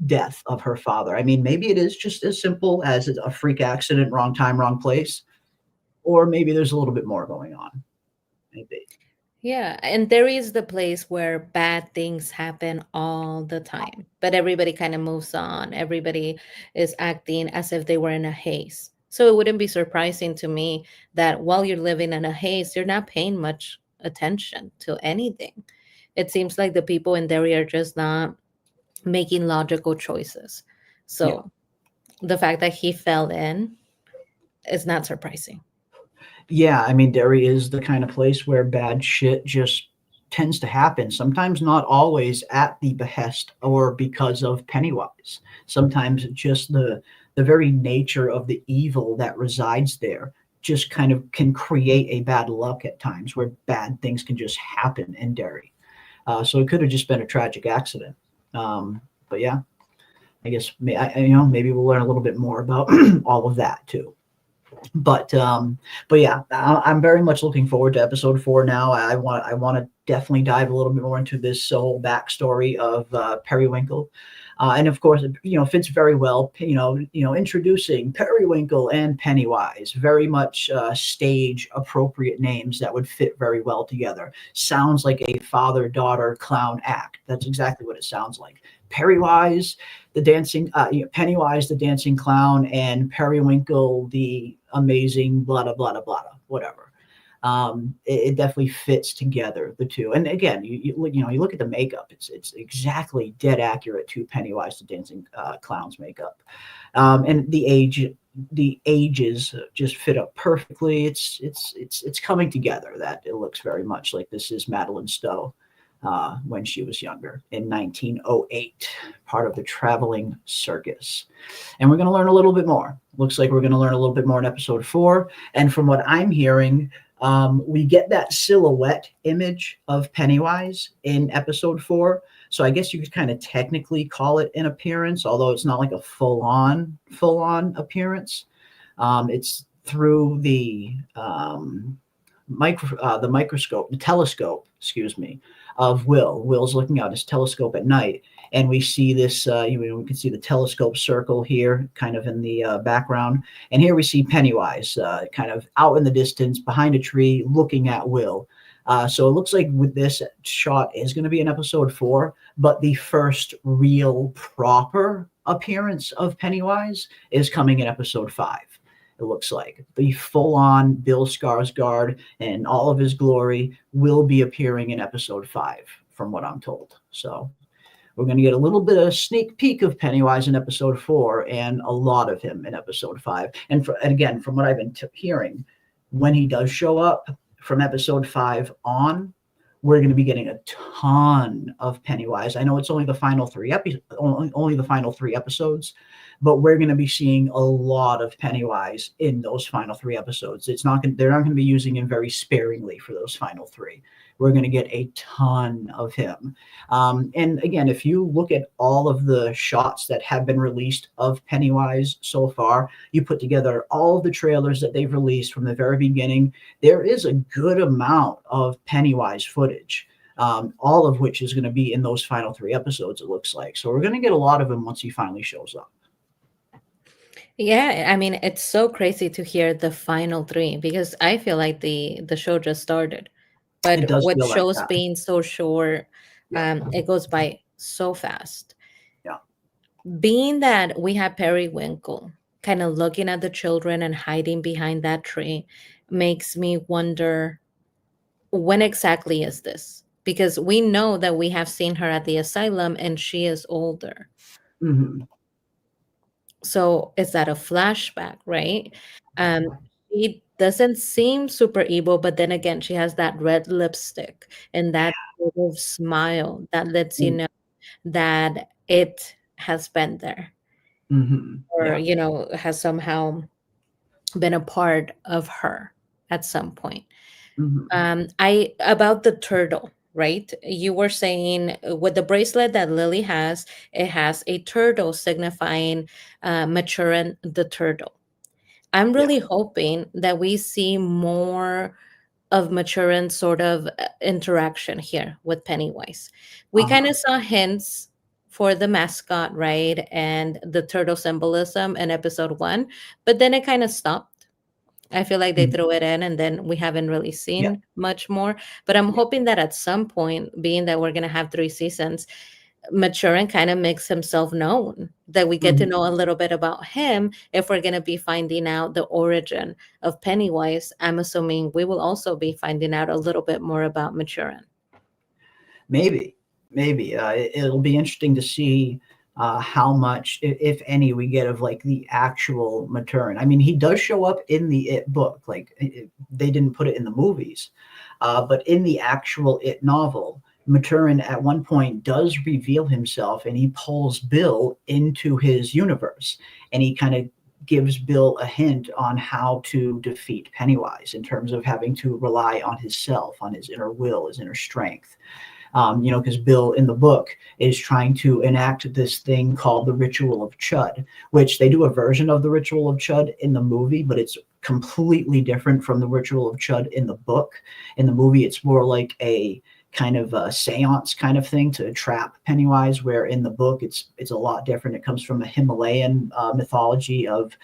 death of her father. I mean, maybe it is just as simple as a freak accident, wrong time, wrong place, or maybe there's a little bit more going on. Maybe. Yeah, and there is the place where bad things happen all the time, but everybody kind of moves on. Everybody is acting as if they were in a haze. So it wouldn't be surprising to me that while you're living in a haze, you're not paying much attention to anything. It seems like the people in Derry are just not making logical choices. Yeah. So the fact that he fell in is not surprising. Yeah, I mean, Derry is the kind of place where bad shit just tends to happen. Sometimes not always at the behest or because of Pennywise. Sometimes just the very nature of the evil that resides there just kind of can create a bad luck at times where bad things can just happen in Derry. So it could have just been a tragic accident. But yeah, I guess maybe we'll learn a little bit more about all of that too. But yeah, I'm very much looking forward to episode 4 now. I want to definitely dive a little bit more into this whole backstory of Periwinkle. And of course, fits very well. Introducing Periwinkle and Pennywise, very much stage appropriate names that would fit very well together. Sounds like a father-daughter clown act. That's exactly what it sounds like. Pennywise, Pennywise, the dancing clown, and Periwinkle, the amazing blah blah blah blah whatever. It definitely fits together, the two. And again, you look at the makeup; it's exactly dead accurate to Pennywise, the dancing clown's makeup, and the ages just fit up perfectly. It's coming together. That it looks very much like this is Madeline Stowe when she was younger in 1908, part of the traveling circus. And we're going to learn a little bit more. Looks like we're going to learn a little bit more in episode 4. And from what I'm hearing, we get that silhouette image of Pennywise in episode 4. So I guess you could kind of technically call it an appearance, although it's not like a full-on appearance. It's through the the telescope, excuse me, of Will. Will's looking out his telescope at night, and we see this. We can see the telescope circle here, kind of in the background, and here we see Pennywise, kind of out in the distance behind a tree, looking at Will. So it looks like with this shot is going to be in episode 4, but the first real proper appearance of Pennywise is coming in episode 5. It looks like the full-on Bill Skarsgård and all of his glory will be appearing in episode 5, from what I'm told. So we're going to get a little bit of sneak peek of Pennywise in episode 4 and a lot of him in episode 5. And again, from what I've been hearing, when he does show up from episode 5 on, we're going to be getting a ton of Pennywise. I know it's only the final 3 only the final 3 episodes, but we're going to be seeing a lot of Pennywise in those final 3 episodes. They're not going to be using him very sparingly for those final 3. We're going to get a ton of him. And again, if you look at all of the shots that have been released of Pennywise so far, you put together all of the trailers that they've released from the very beginning, there is a good amount of Pennywise footage. All of which is going to be in those final 3 episodes, it looks like. So we're going to get a lot of him once he finally shows up. Yeah, I mean, it's so crazy to hear the final 3 because I feel like the show just started. It But does with feel like shows that. being so short, Yeah. it goes by so fast. Yeah. Being that we have Periwinkle kind of looking at the children and hiding behind that tree makes me wonder, when exactly is this? Because we know that we have seen her at the asylum and she is older. Mm-hmm. So is that a flashback, right? Um, she doesn't seem super evil, but then again, she has that red lipstick and that sort of smile that lets you know that it has been there, Mm-hmm. or Yeah. has somehow been a part of her at some point. Mm-hmm. I about the turtle, right? You were saying with the bracelet that Lily has, it has a turtle signifying maturing the turtle. I'm Yeah. really hoping that we see more of Maturin's sort of interaction here with Pennywise. We kind Uh-huh. of saw hints for the mascot, right? And the turtle symbolism in episode 1, but then it kind of stopped. I feel like they Mhm. threw it in and then we haven't really Yeah, seen much more. But I'm yeah. hoping that at some point, being that we're going to have 3 seasons, Maturin kind of makes himself known, that we get to Mhm. know a little bit about him. If we're going to be finding out the origin of Pennywise, I'm assuming we will also be finding out a little bit more about Maturin. Maybe, maybe it'll be interesting to see how much, if any, we get of like the actual Maturin. I mean, he does show up in the It book. Like they didn't put it in the movies, but in the actual It novel, Maturin at one point does reveal himself, and he pulls Bill into his universe, and he kind of gives Bill a hint on how to defeat Pennywise in terms of having to rely on his self, on his inner will, his inner strength. Because Bill in the book is trying to enact this thing called the Ritual of Chud, which they do a version of the Ritual of Chud in the movie, but it's completely different from the Ritual of Chud in the book. In the movie, it's more like a kind of a seance kind of thing to trap Pennywise, where in the book it's a lot different. It comes from a Himalayan mythology of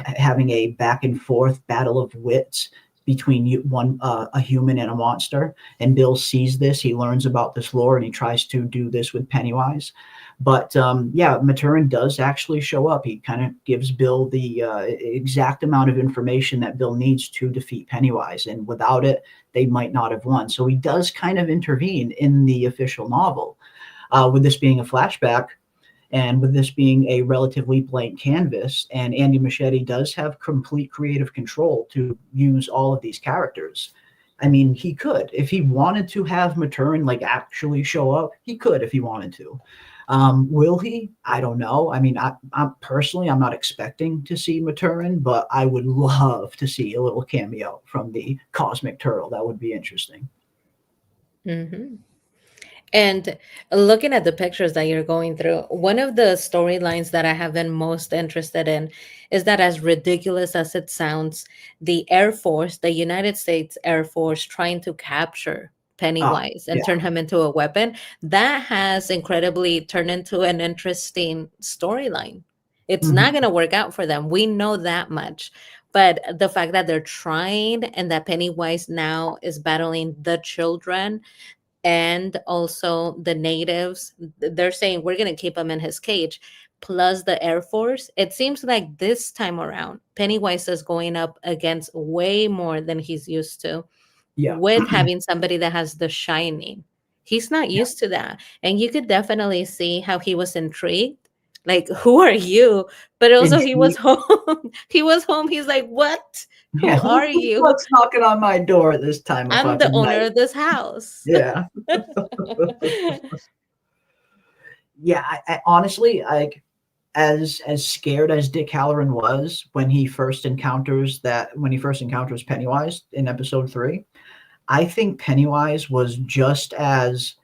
having a back and forth battle of wits between a human and a monster. And Bill sees this. He learns about this lore, and he tries to do this with Pennywise. But yeah, Maturin does actually show up. He kind of gives Bill the exact amount of information that Bill needs to defeat Pennywise, and without it, they might not have won. So he does kind of intervene in the official novel. With this being a flashback, and with this being a relatively blank canvas, and Andy Muschietti does have complete creative control to use all of these characters. I mean, he could, if he wanted to have Maturin like actually show up, he could if he wanted to. Will he? I don't know. I mean, I'm personally, I'm not expecting to see Maturin, but I would love to see a little cameo from the Cosmic Turtle. That would be interesting. Hmm. And looking at the pictures that you're going through, one of the storylines that I have been most interested in is that, as ridiculous as it sounds, the Air Force, the United States Air Force, trying to capture Oh, Pennywise and yeah. turn him into a weapon, that has incredibly turned into an interesting storyline. It's not Mhm. going to work out for them. We know that much. But the fact that they're trying and that Pennywise now is battling the children and also the natives, they're saying we're going to keep him in his cage, plus the Air Force. It seems like this time around Pennywise is going up against way more than he's used to, Yeah. with having somebody that has the shining. He's not Yeah. used to that, and you could definitely see how he was intrigued, like, who are you? But also he was Intrigue. home. He was home. He's like, what? Yeah. Who are you? What's knocking on my door at this time of I'm the fucking owner night? of this house. Yeah. Yeah. I honestly, like, as scared as Dick Halloran was when he first encounters Pennywise in episode 3, I think Pennywise was just as,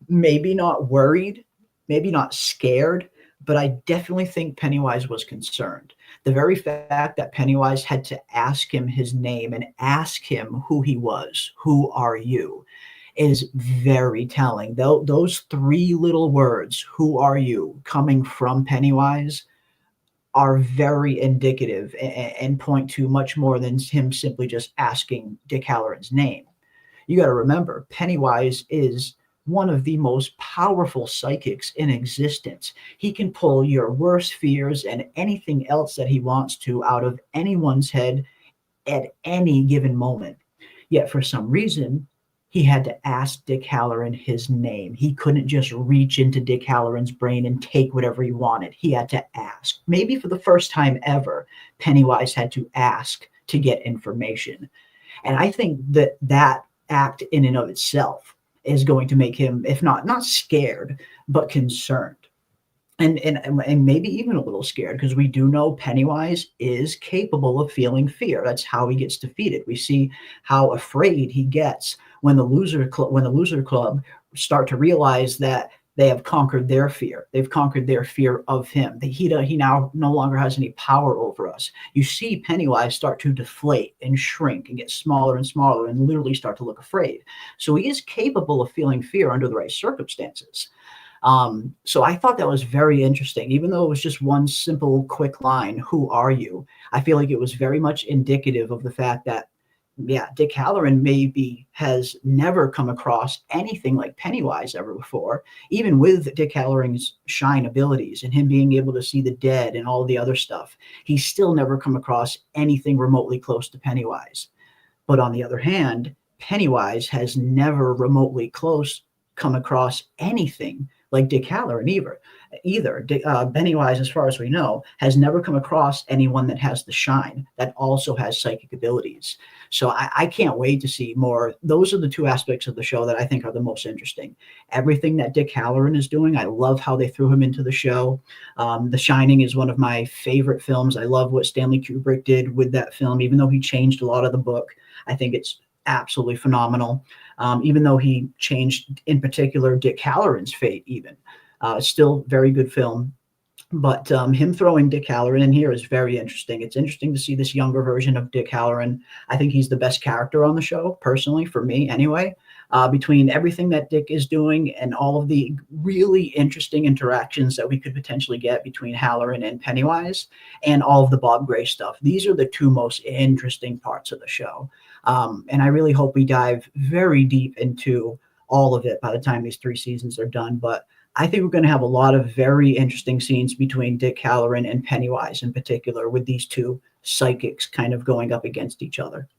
maybe not worried, maybe not scared, but I definitely think Pennywise was concerned. The very fact that Pennywise had to ask him his name and ask him who he was, who are you, is very telling. Those three little words, who are you, coming from Pennywise, are very indicative and point to much more than him simply just asking Dick Halloran's name. You got to remember, Pennywise is one of the most powerful psychics in existence. He can pull your worst fears and anything else that he wants to out of anyone's head at any given moment. Yet for some reason, he had to ask Dick Halloran his name. He couldn't just reach into Dick Halloran's brain and take whatever he wanted. He had to ask. Maybe for the first time ever, Pennywise had to ask to get information. And I think that that act in and of itself is going to make him, if not scared, but concerned. And maybe even a little scared, because we do know Pennywise is capable of feeling fear. That's how he gets defeated. We see how afraid he gets when the loser club start to realize that they have conquered their fear. They've conquered their fear of him. That he now no longer has any power over us. You see Pennywise start to deflate and shrink and get smaller and smaller and literally start to look afraid. So he is capable of feeling fear under the right circumstances. So I thought that was very interesting, even though it was just one simple, quick line, "Who are you?" I feel like it was very much indicative of the fact that, yeah, Dick Halloran maybe has never come across anything like Pennywise ever before, even with Dick Halloran's shine abilities and him being able to see the dead and all the other stuff. He's still never come across anything remotely close to Pennywise. But on the other hand, Pennywise has never remotely close come across anything like Dick Halloran either. Pennywise, as far as we know, has never come across anyone that has the shine, that also has psychic abilities. So I can't wait to see more. Those are the two aspects of the show that I think are the most interesting. Everything that Dick Halloran is doing, I love how they threw him into the show. The Shining is one of my favorite films. I love what Stanley Kubrick did with that film, even though he changed a lot of the book. I think it's absolutely phenomenal. Even though he changed, in particular, Dick Halloran's fate, even. Still very good film. But him throwing Dick Halloran in here is very interesting. It's interesting to see this younger version of Dick Halloran. I think he's the best character on the show, personally, for me anyway. Between everything that Dick is doing and all of the really interesting interactions that we could potentially get between Halloran and Pennywise and all of the Bob Gray stuff. These are the two most interesting parts of the show. And I really hope we dive very deep into all of it by the time these 3 seasons are done. But I think we're going to have a lot of very interesting scenes between Dick Halloran and Pennywise in particular, with these two psychics kind of going up against each other.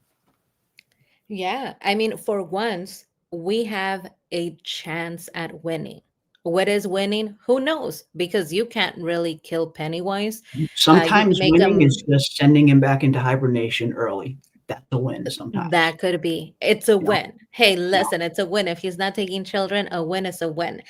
Yeah, I mean, for once, we have a chance at winning. What is winning? Who knows? Because you can't really kill Pennywise. You can Sometimes make winning is him. just sending him back into hibernation early. That's a win sometimes. That could be. It's a Yeah, win. Hey, yeah, listen, it's a win. If he's not taking children, a win is a win.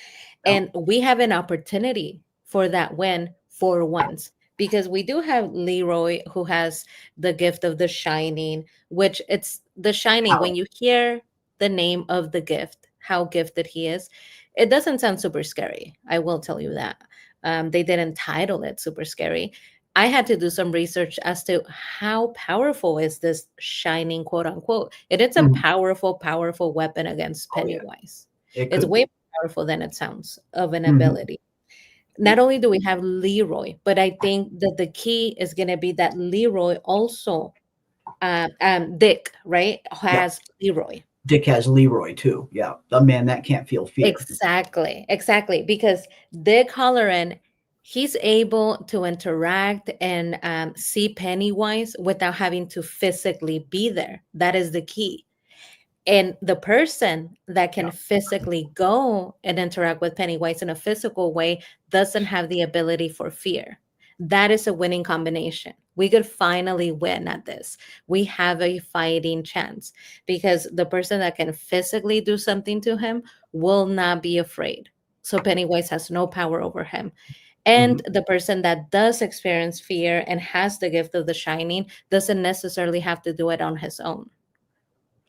yeah. And we have an opportunity for that win for once, because we do have Leroy who has the gift of the shining, which it's the shining. How? When you hear the name of the gift, how gifted he is, it doesn't sound super scary. I will tell you that. They didn't title it super scary. I had to do some research as to how powerful is this shining, quote unquote. It is a Mhm. powerful, powerful weapon against Oh, yeah, Pennywise. it It's could way be. more powerful than it sounds of an Mhm. ability. Not only do we have Leroy, but I think that the key is going to be that Leroy also, Dick, right, Yeah, has Leroy. Dick has Leroy too. Yeah, a man that can't feel fear. Exactly, exactly. Because Dick Halloran, he's able to interact and see Pennywise without having to physically be there. That is the key. And the person that Yeah. can physically go and interact with Pennywise in a physical way doesn't have the ability for fear. That is a winning combination. We could finally win at this. We have a fighting chance because the person that can physically do something to him will not be afraid. So Pennywise has no power over him. Mhm. And the person that does experience fear and has the gift of the shining doesn't necessarily have to do it on his own.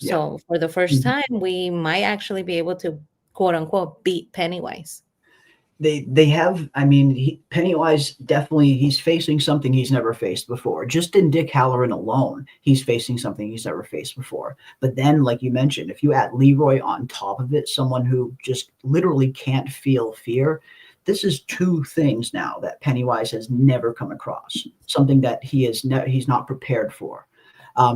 Yeah. So for the first Mhm. time, we might actually be able to quote unquote beat Pennywise. They have, I mean, Pennywise definitely, he's facing something he's never faced before. Just in Dick Halloran alone, he's facing something he's never faced before. But then, like you mentioned, if you add Leroy on top of it, someone who just literally can't feel fear, this is two things now that Pennywise has never come across. Something that he's not prepared for.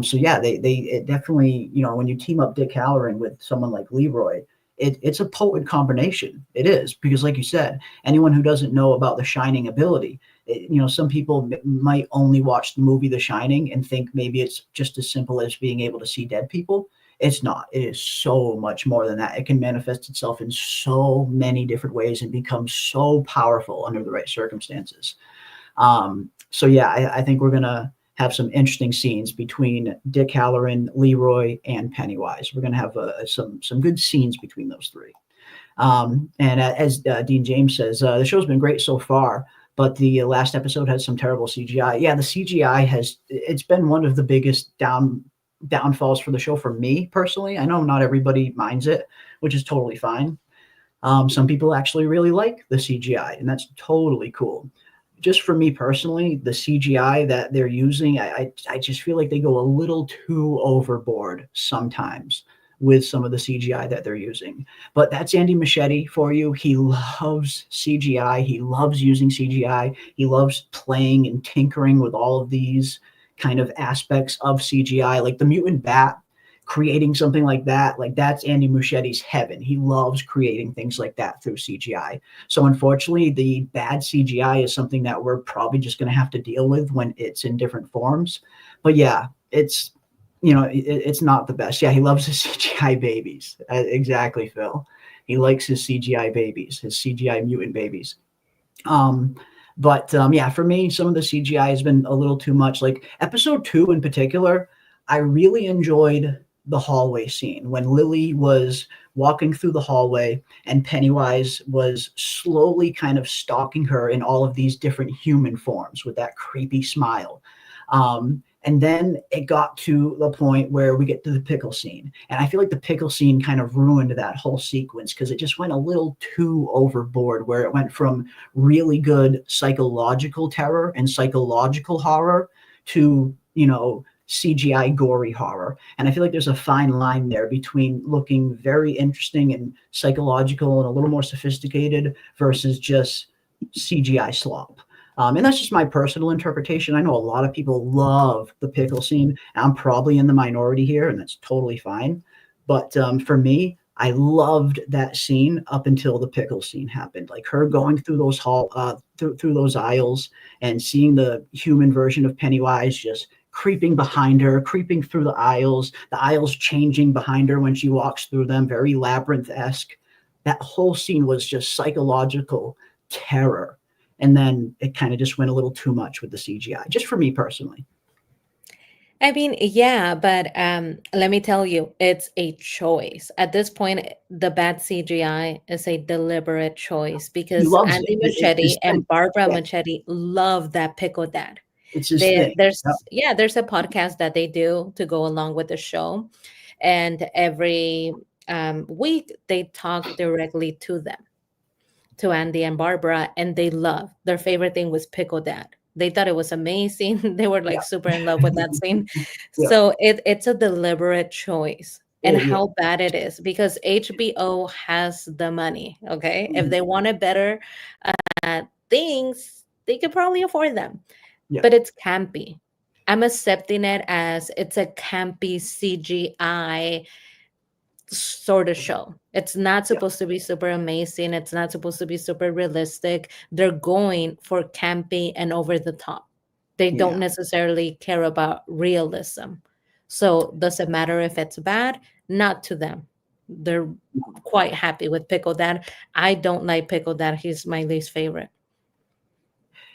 So yeah, they it definitely, when you team up Dick Halloran with someone like Leroy, it's a potent combination. It is, because like you said, anyone who doesn't know about the Shining ability, some people might only watch the movie The Shining and think maybe it's just as simple as being able to see dead people. It's not. It is so much more than that. It can manifest itself in so many different ways and become so powerful under the right circumstances. So yeah, I think we're gonna have some interesting scenes between Dick Halloran, Leroy, and Pennywise. We're gonna have some good scenes between those three. And as Dean James says, the show's been great so far, but the last episode had some terrible CGI. Yeah, the CGI it's been one of the biggest downfalls for the show for me personally. I know not everybody minds it, which is totally fine. Some people actually really like the CGI, and that's totally cool. Just for me personally, the CGI that they're using, I just feel like they go a little too overboard sometimes with some of the CGI that they're using. But that's Andy Machete for you. He loves CGI. He loves using CGI. He loves playing and tinkering with all of these kind of aspects of CGI, like the mutant bat, creating something like that's Andy Muschietti's heaven. He loves creating things like that through CGI. So unfortunately, the bad CGI is something that we're probably just going to have to deal with when it's in different forms. But yeah, it's it's not the best. Yeah, he loves his CGI babies. Exactly, Phil. He likes his CGI babies, his CGI mutant babies. Um, but yeah, for me, some of the CGI has been a little too much. Like episode 2 in particular, I really enjoyed the hallway scene when Lily was walking through the hallway and Pennywise was slowly kind of stalking her in all of these different human forms with that creepy smile. And then it got to the point where we get to the pickle scene. And I feel like the pickle scene kind of ruined that whole sequence because it just went a little too overboard, where it went from really good psychological terror and psychological horror to, CGI gory horror. And I feel like there's a fine line there between looking very interesting and psychological and a little more sophisticated versus just CGI slop. And that's just my personal interpretation. I know a lot of people love the pickle scene. I'm probably in the minority here, and that's totally fine. But for me, I loved that scene up until the pickle scene happened. Like her going through those through those aisles and seeing the human version of Pennywise just creeping behind her, creeping through the aisles changing behind her when she walks through them, very labyrinth-esque. That whole scene was just psychological terror. And then it kind of just went a little too much with the CGI, just for me personally. I mean, yeah, but let me tell you, it's a choice. At this point, the bad CGI is a deliberate choice He because loves it. Andy It's Machete his thing. and Barbara Yeah, Machete love that pickle dad. it's his thing. Yep. There's a podcast that they do to go along with the show, and every week they talk directly to them, to Andy and Barbara, and they love their favorite thing was Pickle Dad. They thought it was amazing. They were like super in love with that scene. Yeah. So it's a deliberate choice and Yeah. how bad it is because HBO has the money. Okay. If Mhm. they wanted better things, they could probably afford them. Yeah. But it's campy. I'm accepting it as it's a campy CGI sort of show. It's not Yeah. supposed to be super amazing. It's not supposed to be super realistic. They're going for campy and over the top. They don't Yeah. necessarily care about realism. So does it matter if it's bad? Not to them. They're quite happy with Pickle Dad. I don't like Pickle Dad. He's my least favorite.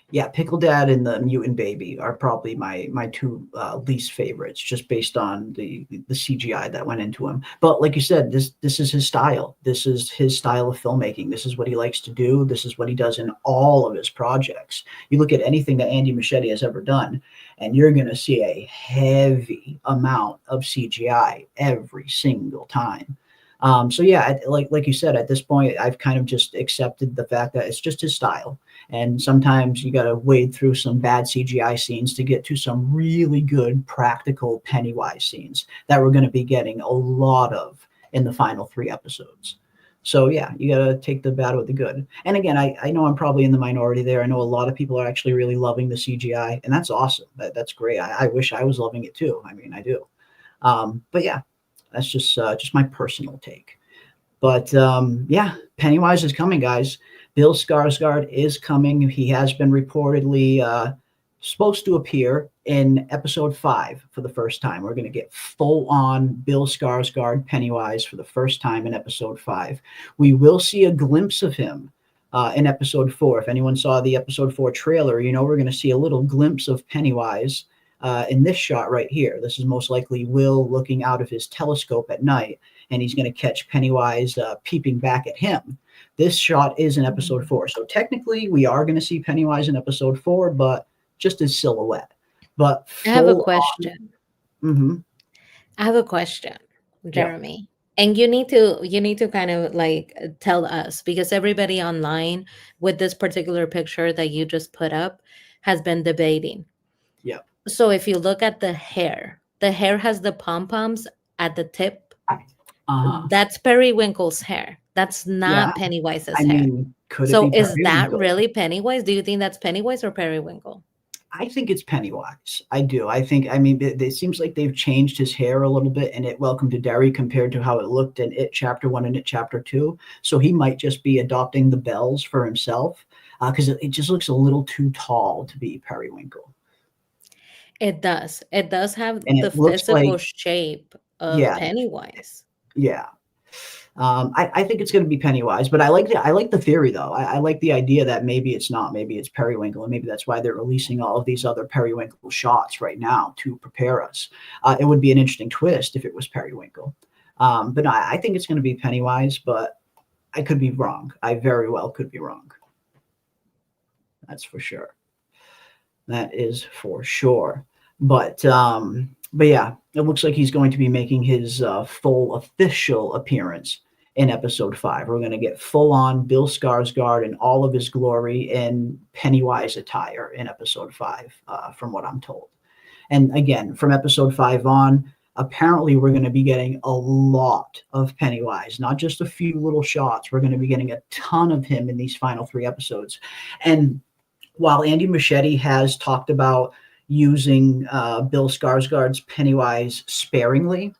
Yeah, Pickle Dad and the Mutant Baby are probably my two least favorites, just based on the CGI that went into him. But like you said, this is his style. This is his style of filmmaking. This is what he likes to do. This is what he does in all of his projects. You look at anything that Andy Machete has ever done, and you're going to see a heavy amount of CGI every single time. So yeah, like you said, at this point, I've kind of just accepted the fact that it's just his style. And sometimes you got to wade through some bad CGI scenes to get to some really good practical Pennywise scenes that we're going to be getting a lot of in the final 3 episodes. So yeah, you got to take the bad with the good. And again, I know I'm probably in the minority there. I know a lot of people are actually really loving the CGI, and that's awesome. That's great. I wish I was loving it too. I mean, I do. But yeah, that's just my personal take. But yeah, Pennywise is coming, guys. Bill Skarsgård is coming. He has been reportedly supposed to appear in episode 5 for the first time. We're going to get full-on Bill Skarsgård Pennywise for the first time in episode 5. We will see a glimpse of him in episode 4. If anyone saw the episode 4 trailer, we're going to see a little glimpse of Pennywise in this shot right here. This is most likely Will looking out of his telescope at night, and he's going to catch Pennywise peeping back at him. This shot is in episode 4. So technically we are going to see Pennywise in episode 4, but just his silhouette. But I have a full question. on, I have a question, yeah, Jeremy. And you need to kind of like tell us because everybody online with this particular picture that you just put up has been debating. yeah. So if you look at the hair has the pom-poms at the tip. Uh-huh. That's Periwinkle's hair. That's Yeah. not Pennywise's I hair. mean, could it So be is that Periwinkle? really Pennywise? Do you think that's Pennywise or Periwinkle? I think it's Pennywise. I do. I mean, it seems like they've changed his hair a little bit in It Welcome to Derry compared to how it looked in It Chapter 1 and It Chapter 2. So he might just be adopting the bells for himself because it just looks a little too tall to be Periwinkle. It does. It does have And the it looks like, physical shape of yeah, Pennywise. yeah. I think it's going to be Pennywise, but I like the theory though. I like the idea that maybe it's not, maybe it's Periwinkle, and maybe that's why they're releasing all of these other Periwinkle shots right now to prepare us. It would be an interesting twist if it was Periwinkle, but no, I think it's going to be Pennywise, but I could be wrong. I very well could be wrong. That's for sure. That is for sure. But yeah, it looks like he's going to be making his full official appearance in episode 5. We're going to get full on Bill Skarsgård in all of his glory in Pennywise attire in episode 5, from what I'm told. And again, from episode 5 on, apparently we're going to be getting a lot of Pennywise, not just a few little shots. We're going to be getting a ton of him in these final 3 episodes. And while Andy Muschietti has talked about using Bill Skarsgård's Pennywise sparingly,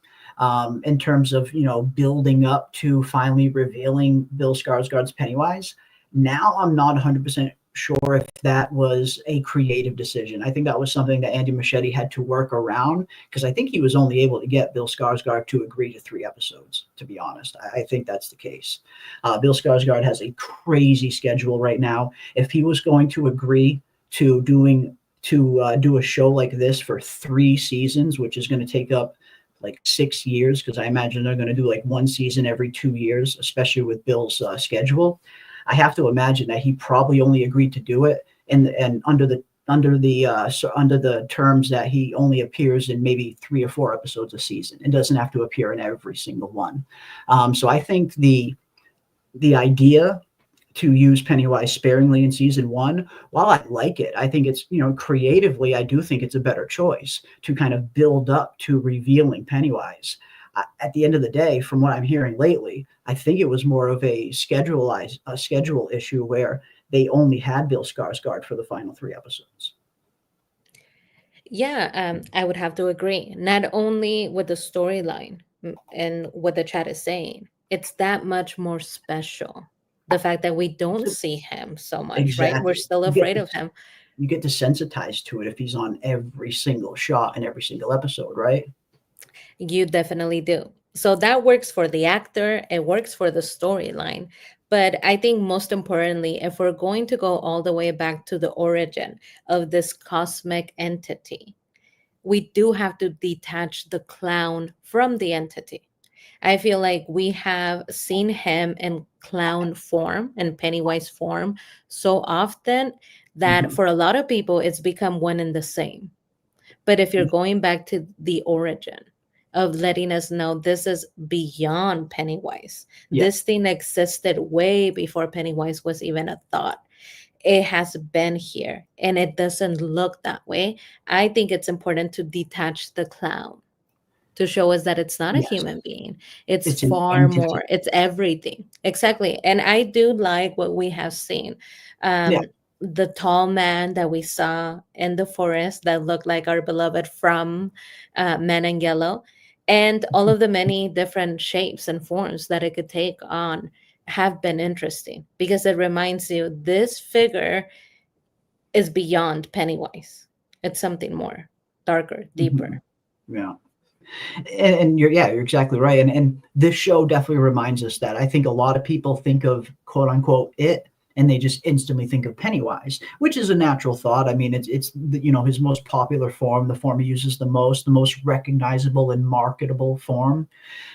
in terms of, building up to finally revealing Bill Skarsgård's Pennywise. Now I'm not 100% sure if that was a creative decision. I think that was something that Andy Muschietti had to work around because I think he was only able to get Bill Skarsgård to agree to 3 episodes, to be honest. I think that's the case. Bill Skarsgård has a crazy schedule right now. If he was going to agree to do a show like this for 3 seasons, which is going to take up like 6 years, because I imagine they're going to do like 1 season every 2 years, especially with Bill's schedule. I have to imagine that he probably only agreed to do it and under the terms that he only appears in maybe 3 or 4 episodes a season and doesn't have to appear in every single one. So I think the idea to use Pennywise sparingly in season 1, while I like it, I think it's, creatively, I do think it's a better choice to kind of build up to revealing Pennywise. At the end of the day, from what I'm hearing lately, I think it was more of a schedule issue where they only had Bill Skarsgård for the final 3 episodes. Yeah, I would have to agree. Not only with the storyline and what the chat is saying, it's that much more special. The fact that we don't see him so much, right? We're Exactly. still afraid of him. You get desensitized to it if he's on every single shot in every single episode, right? You definitely do. So that works for the actor, it works for the storyline. But I think most importantly, if we're going to go all the way back to the origin of this cosmic entity, we do have to detach the clown from the entity. I feel like we have seen him in clown form and Pennywise form so often that for a lot of people, it's become one and the same. But if you're going back to the origin of letting us know this is beyond Pennywise, Yeah. this thing existed way before Pennywise was even a thought. It has been here and it doesn't look that way. I think it's important to detach the clown to show us that it's not a Yes. human being. It's It's an far entity. more. It's everything. Exactly. And I do like what we have seen. Yeah. The tall man that we saw in the forest that looked like our beloved from Men in Yellow, and all of the many different shapes and forms that it could take on have been interesting because it reminds you this figure is beyond Pennywise. It's something more darker, deeper. Yeah. And you're exactly right. And this show definitely reminds us that. I think a lot of people think of quote unquote it and they just instantly think of Pennywise, which is a natural thought. I mean, it's his most popular form, the form he uses the most recognizable and marketable form.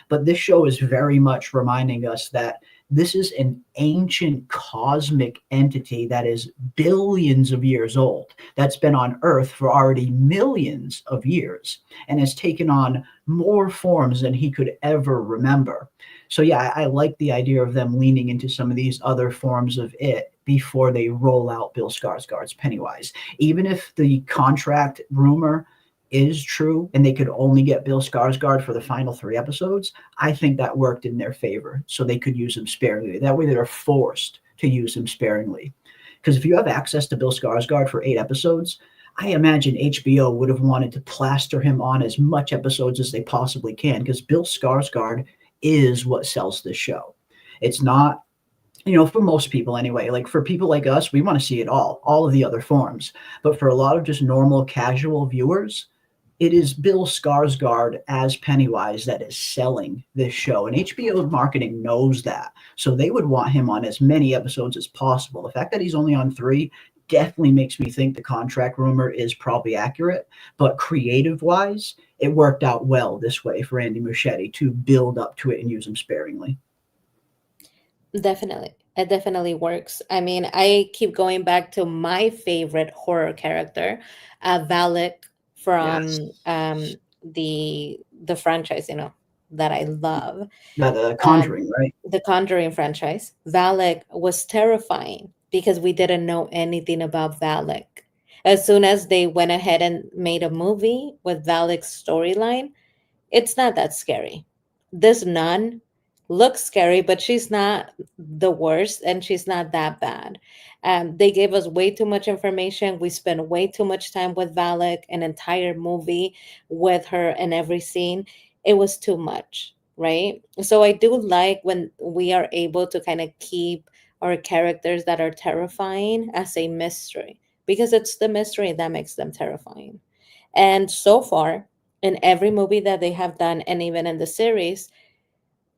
But this show is very much reminding us that this is an ancient cosmic entity that is billions of years old, that's been on Earth for already millions of years and has taken on more forms than he could ever remember. So yeah, I like the idea of them leaning into some of these other forms of it before they roll out Bill Skarsgård's Pennywise. Even if the contract rumor is true and they could only get Bill Skarsgård for the final 3 episodes, I think that worked in their favor. So they could use him sparingly. That way they're forced to use him sparingly. Because if you have access to Bill Skarsgård for 8 episodes, I imagine HBO would have wanted to plaster him on as much episodes as they possibly can, because Bill Skarsgård is what sells this show. It's not, for most people anyway, like for people like us, we want to see it all of the other forms. But for a lot of just normal casual viewers, it is Bill Skarsgård as Pennywise that is selling this show. And HBO marketing knows that. So they would want him on as many episodes as possible. The fact that he's only on 3 definitely makes me think the contract rumor is probably accurate. But creative-wise, it worked out well this way for Andy Muschietti to build up to it and use him sparingly. Definitely. It definitely works. I mean, I keep going back to my favorite horror character, Valak from the franchise, that I love. The Conjuring, right? The Conjuring franchise. Valak was terrifying because we didn't know anything about Valak. As soon as they went ahead and made a movie with Valak's storyline, it's not that scary. This nun looks scary, but she's not the worst and she's not that bad. They gave us way too much information. We spent way too much time with Valak, an entire movie with her in every scene. It was too much, right? So I do like when we are able to kind of keep our characters that are terrifying as a mystery, because it's the mystery that makes them terrifying. And so far, in every movie that they have done, and even in the series,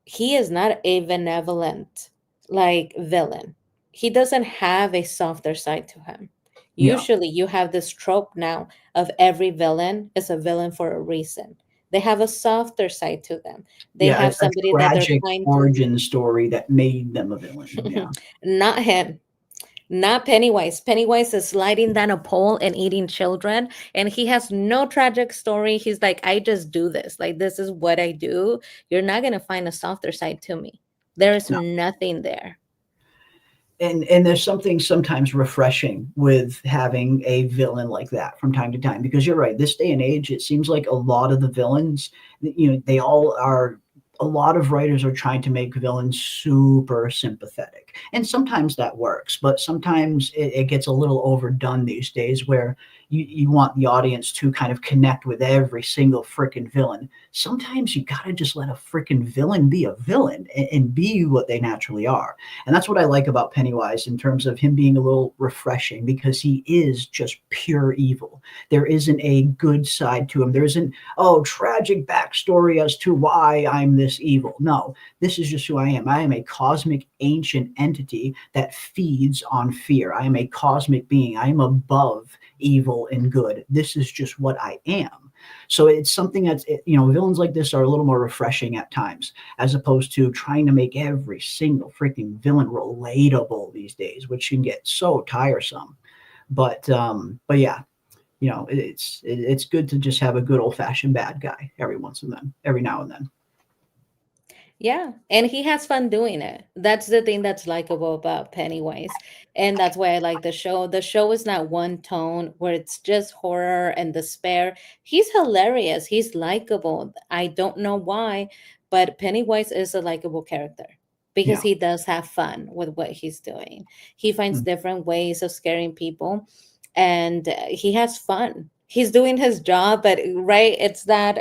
he is not a benevolent villain. He doesn't have a softer side to him. Yeah. Usually you have this trope now of every villain is a villain for a reason. They have a softer side to them. They have somebody a that they're tragic trying to. origin story that made them a villain. Yeah. Not him. Not Pennywise. Pennywise is sliding down a pole and eating children, and he has no tragic story. He's like, I just do this. Like, this is what I do. You're not going to find a softer side to me. There is nothing there. And there's something sometimes refreshing with having a villain like that from time to time, because you're right. This day and age, it seems like a lot of the villains, they all are. A lot of writers are trying to make villains super sympathetic, and sometimes that works, but sometimes it gets a little overdone these days, where you want the audience to kind of connect with every single freaking villain. Sometimes you gotta just let a freaking villain be a villain and be what they naturally are. And that's what I like about Pennywise, in terms of him being a little refreshing, because he is just pure evil. There isn't a good side to him. There isn't, tragic backstory as to why I'm this evil. No, this is just who I am. I am a cosmic ancient entity that feeds on fear. I am a cosmic being. I am above evil and good. This is just what I am. So it's something that's, villains like this are a little more refreshing at times, as opposed to trying to make every single freaking villain relatable these days, which can get so tiresome. But yeah, it's good to just have a good old fashioned bad guy every now and then. Yeah, and he has fun doing it. That's the thing that's likable about Pennywise. And that's why I like the show. The show is not one tone where it's just horror and despair. He's hilarious. He's likable. I don't know why, but Pennywise is a likable character because he does have fun with what he's doing. He finds different ways of scaring people, and he has fun. He's doing his job, but right, it's that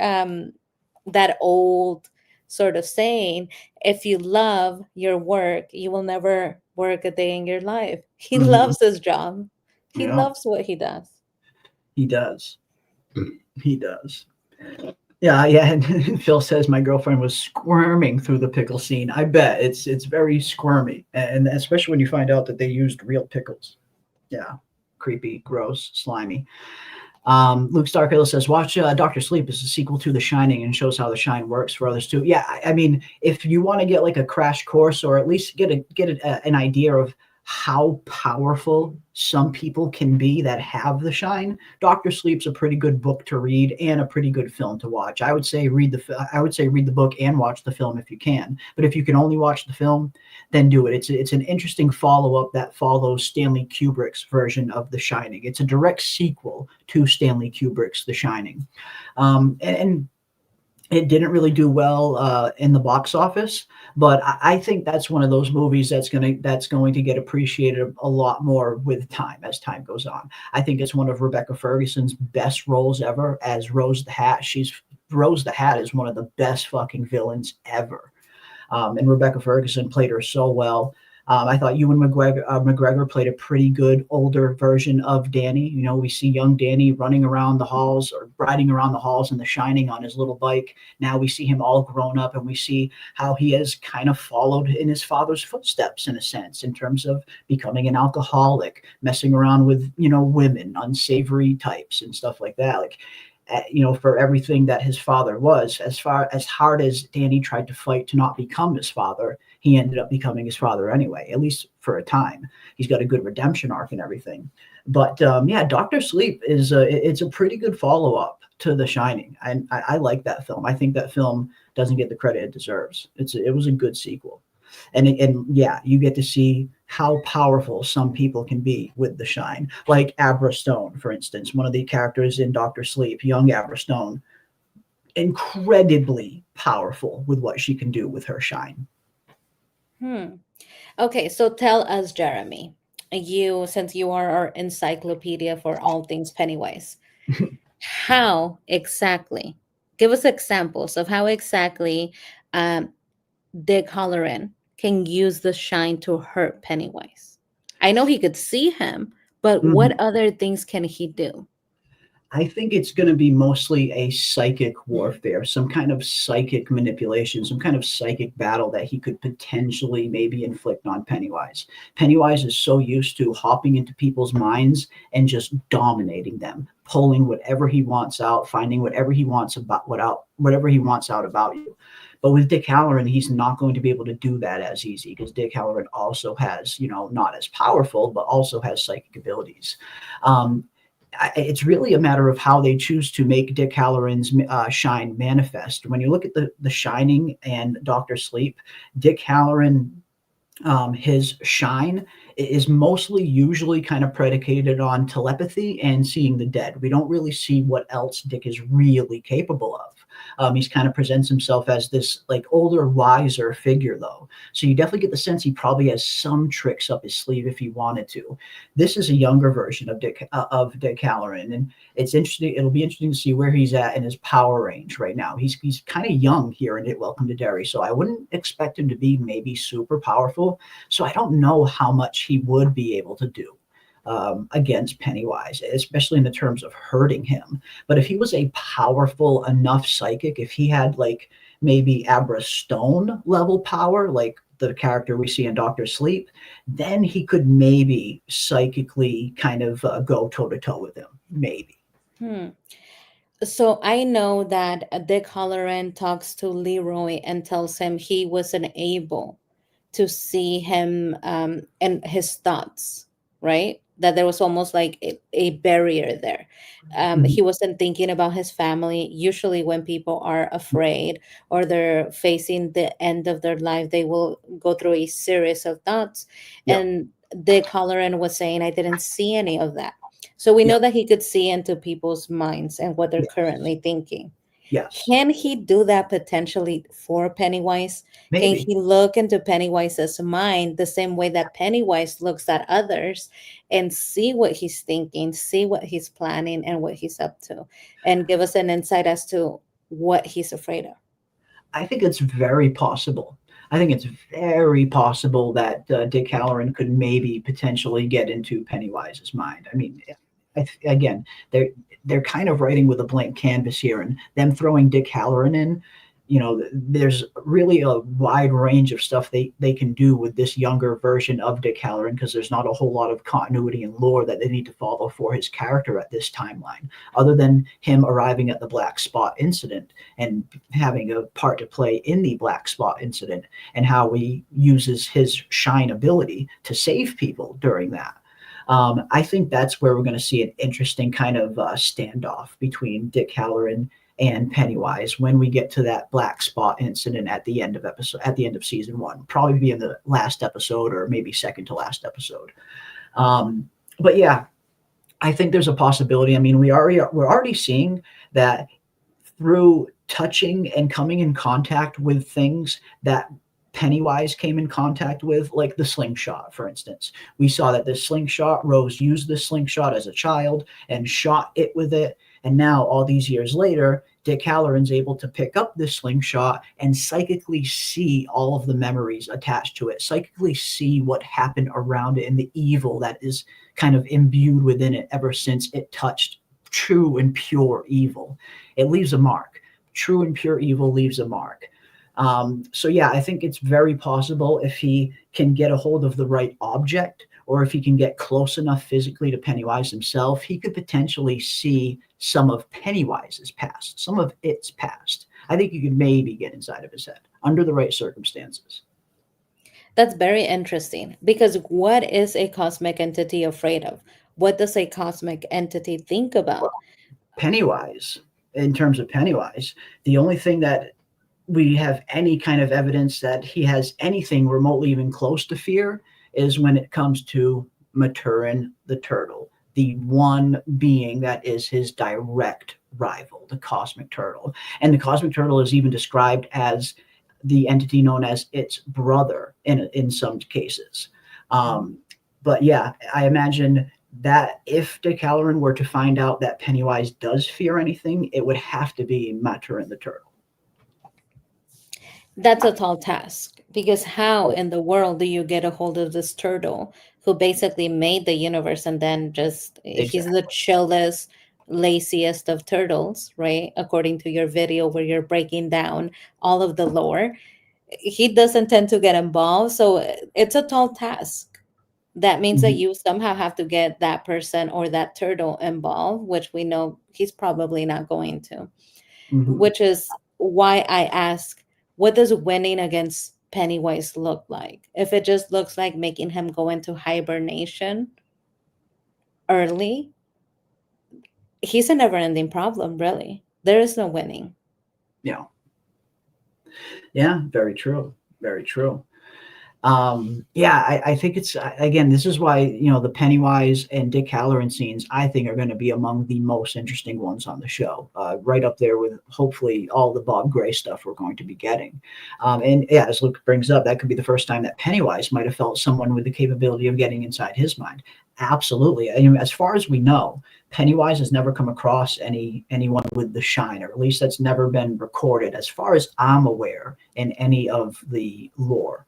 old sort of saying, if you love your work, you will never work a day in your life. He loves his job. He loves what he does. He does. He does. Yeah. And Phil says my girlfriend was squirming through the pickle scene. I bet it's very squirmy, and especially when you find out that they used real pickles. Yeah, creepy, gross, slimy. Luke Starkhill says, watch Dr. Sleep is a sequel to The Shining and shows how The Shine works for others too. Yeah, I mean, if you want to get like a crash course, or at least get an idea of how powerful some people can be that have the shine, Doctor Sleep's a pretty good book to read and a pretty good film to watch. I would say read the book and watch the film if you can. But if you can only watch the film, then do it. It's an interesting follow-up that follows Stanley Kubrick's version of The Shining. It's a direct sequel to Stanley Kubrick's The Shining. And it didn't really do well in the box office, but I think that's one of those movies that's going to get appreciated a lot more with time as time goes on. I think it's one of Rebecca Ferguson's best roles ever as Rose the Hat. Rose the Hat is one of the best fucking villains ever, and Rebecca Ferguson played her so well. I thought Ewan McGregor played a pretty good older version of Danny. You know, we see young Danny running around the halls or riding around the halls in The Shining on his little bike. Now we see him all grown up, and we see how he has kind of followed in his father's footsteps in a sense, in terms of becoming an alcoholic, messing around with, women, unsavory types and stuff like that. Like, for everything that his father was, as hard as Danny tried to fight to not become his father, he ended up becoming his father anyway, at least for a time. He's got a good redemption arc and everything. But Dr. Sleep it's a pretty good follow-up to The Shining. I like that film. I think that film doesn't get the credit it deserves. It was a good sequel. And you get to see how powerful some people can be with the shine. Like Abra Stone, for instance, one of the characters in Dr. Sleep, young Abra Stone, incredibly powerful with what she can do with her shine. Okay, so tell us, Jeremy, since you are our encyclopedia for all things Pennywise, how exactly, give us examples of how exactly Dick Halloran can use the shine to hurt Pennywise. I know he could see him, but what other things can he do? I think it's going to be mostly a psychic warfare, some kind of psychic manipulation, some kind of psychic battle that he could potentially maybe inflict on Pennywise. Pennywise is so used to hopping into people's minds and just dominating them, pulling whatever he wants out, finding whatever he wants out about you. But with Dick Halloran, he's not going to be able to do that as easy, because Dick Halloran also has, not as powerful, but also has psychic abilities. It's really a matter of how they choose to make Dick Halloran's shine manifest. When you look at the Shining and Dr. Sleep, Dick Halloran, his shine is mostly usually kind of predicated on telepathy and seeing the dead. We don't really see what else Dick is really capable of. He's kind of presents himself as this like older, wiser figure, though. So you definitely get the sense he probably has some tricks up his sleeve if he wanted to. This is a younger version of Dick Halloran, and it's interesting. It'll be interesting to see where he's at in his power range right now. He's kind of young here in Welcome to Derry, so I wouldn't expect him to be maybe super powerful. So I don't know how much he would be able to do against Pennywise, especially in the terms of hurting him. But if he was a powerful enough psychic, if he had like maybe Abra Stone level power, like the character we see in Dr. Sleep, then he could maybe psychically kind of go toe to toe with him, maybe. So I know that Dick Halloran talks to Leroy and tells him he wasn't able to see him and his thoughts, right? That there was almost like a barrier there. He wasn't thinking about his family. Usually when people are afraid or they're facing the end of their life, they will go through a series of thoughts. Yep. And Dick Halloran was saying, I didn't see any of that. So we know that he could see into people's minds and what they're currently thinking. Yes. Can he do that potentially for Pennywise? Maybe. Can he look into Pennywise's mind the same way that Pennywise looks at others and see what he's thinking, see what he's planning and what he's up to, and give us an insight as to what he's afraid of? I think it's very possible. I think it's very possible that Dick Halloran could maybe potentially get into Pennywise's mind. I mean, again, they're kind of writing with a blank canvas here, and them throwing Dick Halloran in, there's really a wide range of stuff they can do with this younger version of Dick Halloran, because there's not a whole lot of continuity and lore that they need to follow for his character at this timeline, other than him arriving at the Black Spot incident and having a part to play in the Black Spot incident, and how he uses his shine ability to save people during that. I think that's where we're going to see an interesting kind of standoff between Dick Halloran and Pennywise when we get to that Black Spot incident at the end of season 1, probably be in the last episode or maybe second to last episode. But yeah, I think there's a possibility. I mean, we're already seeing that through touching and coming in contact with things that Pennywise came in contact with, like the slingshot, for instance. We saw that the slingshot, Rose used the slingshot as a child and shot it with it. And now, all these years later, Dick Halloran's able to pick up this slingshot and psychically see all of the memories attached to it, psychically see what happened around it and the evil that is kind of imbued within it ever since it touched true and pure evil. It leaves a mark. True and pure evil leaves a mark. So yeah, I think it's very possible, if he can get a hold of the right object, or if he can get close enough physically to Pennywise himself, he could potentially see some of Pennywise's past, some of its past. I think you could maybe get inside of his head under the right circumstances. That's very interesting, because what is a cosmic entity afraid of? What does a cosmic entity think about? Pennywise, in terms of Pennywise, the only thing that we have any kind of evidence that he has anything remotely even close to fear is when it comes to Maturin the turtle, the one being that is his direct rival, the Cosmic Turtle. And the Cosmic Turtle is even described as the entity known as its brother in some cases. But yeah, I imagine that if Dick Halloran were to find out that Pennywise does fear anything, it would have to be Maturin the turtle. That's a tall task, because how in the world do you get a hold of this turtle who basically made the universe, and then just he's the chillest, laziest of turtles, right? According to your video where you're breaking down all of the lore, he doesn't tend to get involved. So it's a tall task. That means that you somehow have to get that person or that turtle involved, which we know he's probably not going to, which is why I ask, what does winning against Pennywise look like? If it just looks like making him go into hibernation early, he's a never-ending problem, really. There is no winning. Yeah. Yeah, very true. Very true. I think it's, again, this is why, the Pennywise and Dick Halloran scenes, I think, are going to be among the most interesting ones on the show, right up there with hopefully all the Bob Gray stuff we're going to be getting. And yeah, as Luke brings up, that could be the first time that Pennywise might have felt someone with the capability of getting inside his mind. Absolutely. As far as we know, Pennywise has never come across anyone with the shine, or at least that's never been recorded, as far as I'm aware, in any of the lore.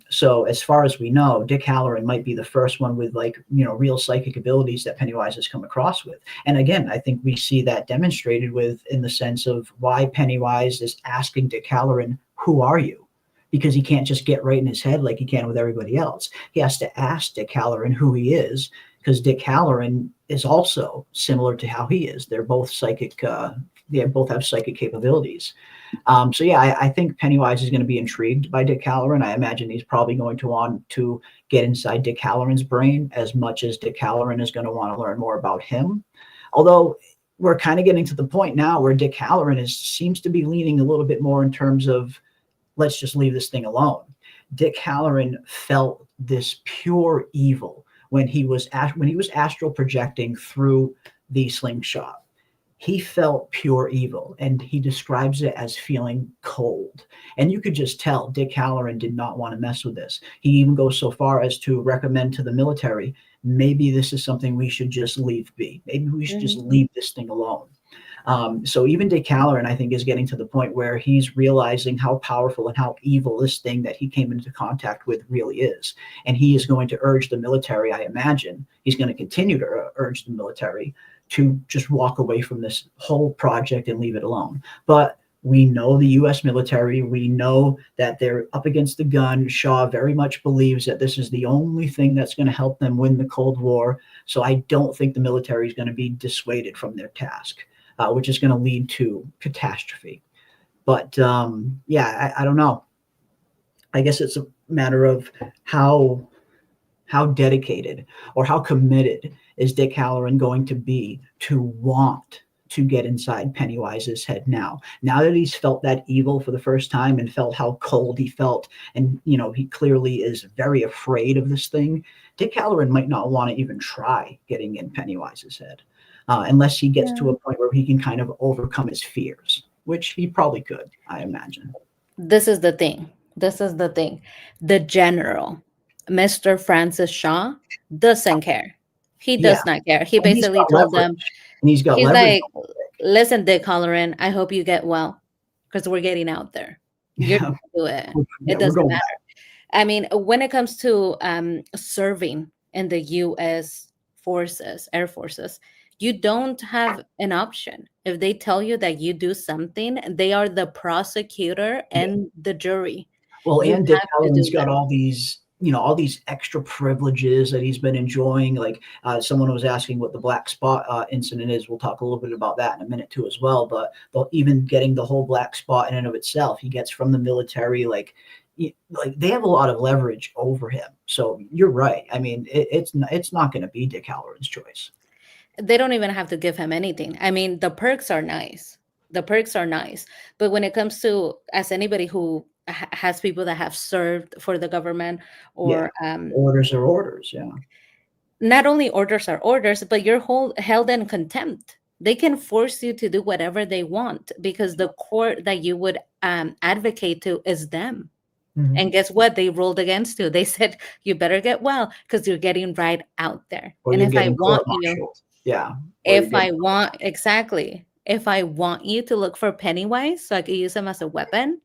So as far as we know, Dick Halloran might be the first one with real psychic abilities that Pennywise has come across with. And again, I think we see that demonstrated in the sense of why Pennywise is asking Dick Halloran, "Who are you?" Because he can't just get right in his head like he can with everybody else. He has to ask Dick Halloran who he is, because Dick Halloran is also similar to how he is. They're both psychic. They both have psychic capabilities. So yeah, I think Pennywise is going to be intrigued by Dick Halloran. I imagine he's probably going to want to get inside Dick Halloran's brain as much as Dick Halloran is going to want to learn more about him. Although we're kind of getting to the point now where Dick Halloran seems to be leaning a little bit more in terms of, let's just leave this thing alone. Dick Halloran felt this pure evil when he was astral projecting through the slingshot. He felt pure evil, and he describes it as feeling cold. And you could just tell Dick Halloran did not want to mess with this. He even goes so far as to recommend to the military, maybe this is something we should just leave be. Maybe we should just leave this thing alone. So even Dick Halloran, I think, is getting to the point where he's realizing how powerful and how evil this thing that he came into contact with really is. And he is going to urge the military, I imagine, he's going to continue to urge the military to just walk away from this whole project and leave it alone. But We know the U.S. military. We know that they're up against the gun. Shaw very much believes that this is the only thing that's going to help them win the Cold War. So I don't think the military is going to be dissuaded from their task, which is going to lead to catastrophe. But yeah, I don't know. I guess it's a matter of how dedicated or how committed is Dick Halloran going to be to want to get inside Pennywise's head now that he's felt that evil for the first time and felt how cold he felt, and he clearly is very afraid of this thing. Dick Halloran might not want to even try getting in Pennywise's head unless he gets to a point where he can kind of overcome his fears, which he probably could, I imagine. This is the thing. The general, Mr. Francis Shaw, doesn't care. He does not care. He basically told them, and he's got he's leverage. like, listen, Dick Halloran, I hope you get well, because we're getting out there. You're going to do it. It doesn't matter. I mean, when it comes to serving in the U.S. forces, Air Forces, you don't have an option. If they tell you that you do something, they are the prosecutor and the jury. Well, You and Dick have to Halloran's do got that. all these, all these extra privileges that he's been enjoying. Like someone was asking what the black spot incident is. We'll talk a little bit about that in a minute too as well. But even getting the whole black spot in and of itself, he gets from the military. Like they have a lot of leverage over him. So you're right. I mean, it's not going to be Dick Halloran's choice. They don't even have to give him anything. I mean, the perks are nice. But when it comes to, as anybody who has people that have served for the government, or orders are orders, yeah. Not only orders are orders, but you're held in contempt. They can force you to do whatever they want because the court that you would advocate to is them. Mm-hmm. And guess what? They ruled against you. They said, you better get well because you're getting right out there. Or and if I want you, if I want you to look for Pennywise so I could use him as a weapon,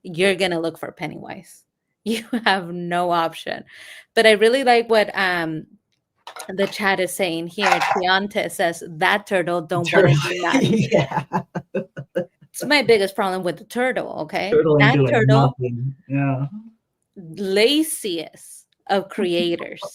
you're going to look for Pennywise. You have no option. But I really like what the chat is saying here. Tiante says, that turtle don't want to do nothing. Yeah. It's my biggest problem with the turtle, okay? That turtle, nothing. Yeah. Laziest of creators.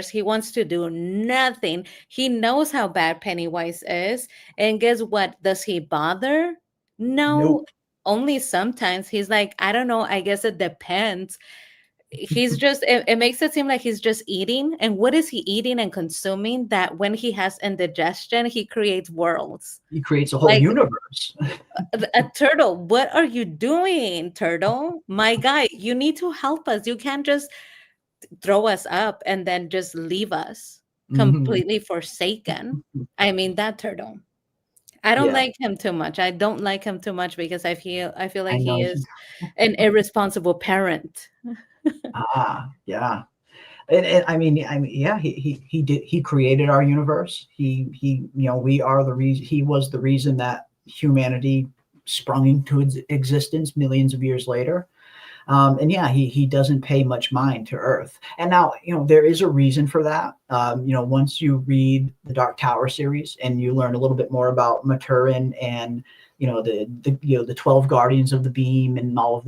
He wants to do nothing. He knows how bad Pennywise is. And guess what? Does he bother? No. Nope. Only sometimes. He's like, I don't know. I guess it depends. He's just, it makes it seem like he's just eating. And what is he eating and consuming that when he has indigestion, he creates worlds? He creates a whole universe. A turtle. What are you doing, turtle? My guy, you need to help us. You can't just throw us up and then just leave us completely forsaken. I mean, that turtle. I don't like him too much. I don't like him too much because I feel like he is an irresponsible parent. Yeah. And I mean, yeah, he created our universe. He we are the reason. He was the reason that humanity sprung into existence millions of years later. And yeah, he doesn't pay much mind to Earth. And now, there is a reason for that. Once you read the Dark Tower series and you learn a little bit more about Maturin and the 12 Guardians of the Beam and all of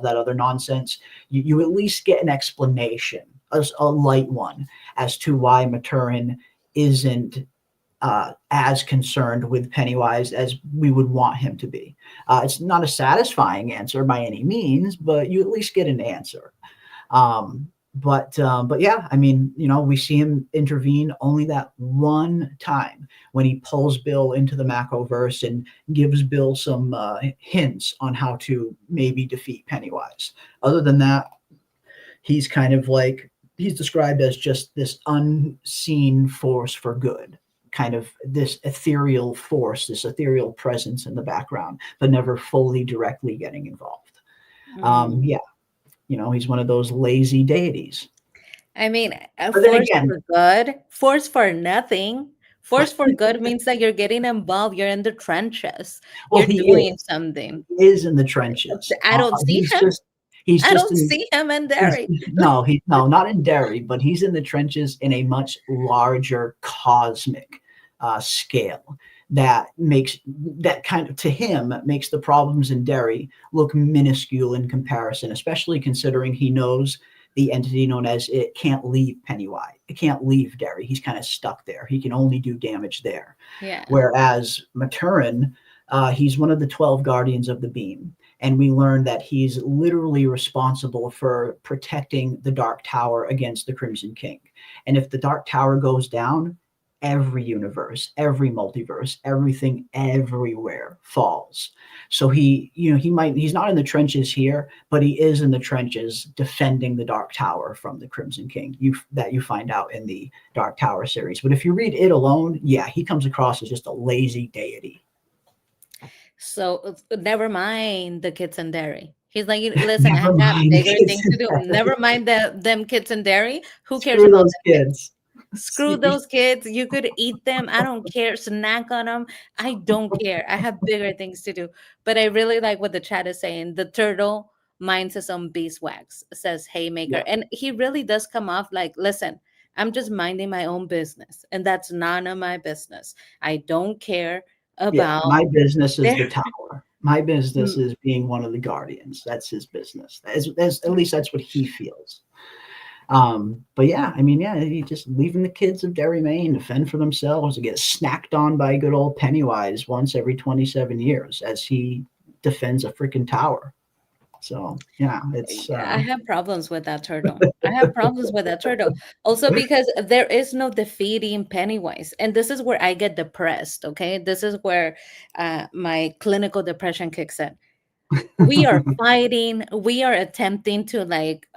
that other nonsense, you at least get an explanation, a light one, as to why Maturin isn't as concerned with Pennywise as we would want him to be. It's not a satisfying answer by any means, but you at least get an answer. But yeah, I mean, we see him intervene only that one time when he pulls Bill into the Macoverse and gives Bill some hints on how to maybe defeat Pennywise. Other than that, he's kind of like, he's described as just this unseen force for good. Kind of this ethereal force, this ethereal presence in the background, but never fully directly getting involved. Yeah, he's one of those lazy deities. I mean, force for good, force for nothing. Force for good means that you're getting involved. You're in the trenches. You're doing something. He is in the trenches. I don't see him. I don't see him in Derry. No, not in Derry, but he's in the trenches in a much larger cosmic scale that makes that kind of to him makes the problems in Derry look minuscule in comparison, especially considering he knows the entity known as it can't leave Pennywise. It can't leave Derry. He's kind of stuck there. He can only do damage there. Yeah. Whereas Maturin, he's one of the 12 guardians of the beam. And we learn that he's literally responsible for protecting the Dark Tower against the Crimson King. And if the Dark Tower goes down, every universe, every multiverse, everything everywhere falls. So he's not in the trenches here, but he is in the trenches defending the Dark Tower from the Crimson King. That you find out in the Dark Tower series. But if you read it alone, yeah, he comes across as just a lazy deity. So never mind the kids in Derry. He's like, listen, I Never got mind bigger kids things in to do. Derry. Never mind them kids in Derry. Who cares Screw about those them kids? kids. Screw those kids. You could eat them. I don't care. Snack on them. I don't care. I have bigger things to do. But I really like what the chat is saying. The turtle minds his own beeswax, says Haymaker. Yeah. And he really does come off like, listen, I'm just minding my own business. And that's none of my business. I don't care Yeah, about my business is their the tower. My business is being one of the guardians. That's his business. At least that's what he feels. But yeah, I mean, yeah, he just leaving the kids of Derry, Maine to fend for themselves, to get snacked on by good old Pennywise once every 27 years as he defends a freaking tower. So yeah, it's I have problems with that turtle. I have problems with that turtle. Also because there is no defeating Pennywise. And this is where I get depressed, okay? This is where my clinical depression kicks in. We are fighting, we are attempting to like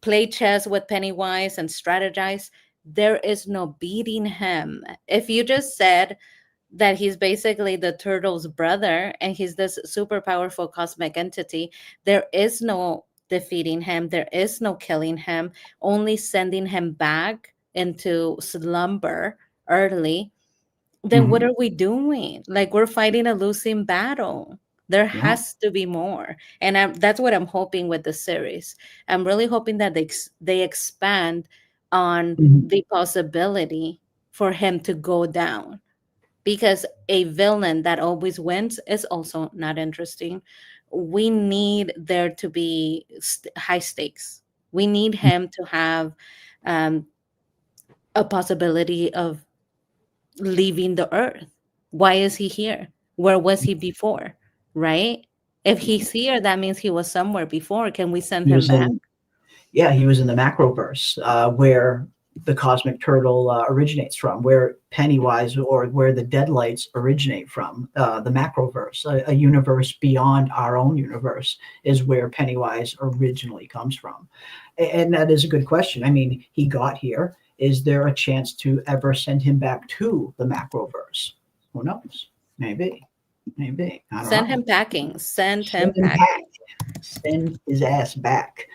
play chess with Pennywise and strategize. There is no beating him. If you just said that he's basically the turtle's brother and he's this super powerful cosmic entity, there is no defeating him, there is no killing him, only sending him back into slumber early. Then what mhm, are we doing? Like, we're fighting a losing battle. There yeah, has to be more, and that's what I'm hoping with the series. I'm really hoping that they expand on mhm, the possibility for him to go down, because a villain that always wins is also not interesting. We need there to be high stakes. We need him to have um, a possibility of leaving the earth. Why is he here? Where was he before? Right? If he's here, that means he was somewhere before. Can we send he him was back? in yeah, he was in the Macroverse, where the cosmic turtle originates from, where Pennywise or where the Deadlights originate from. The Macroverse, a universe beyond our own universe, is where Pennywise originally comes from. And that is a good question. I mean, he got here. Is there a chance to ever send him back to the Macroverse? Who knows? Maybe. Maybe. I don't Send know. him packing. Send him Send him back. packing. Send his ass back.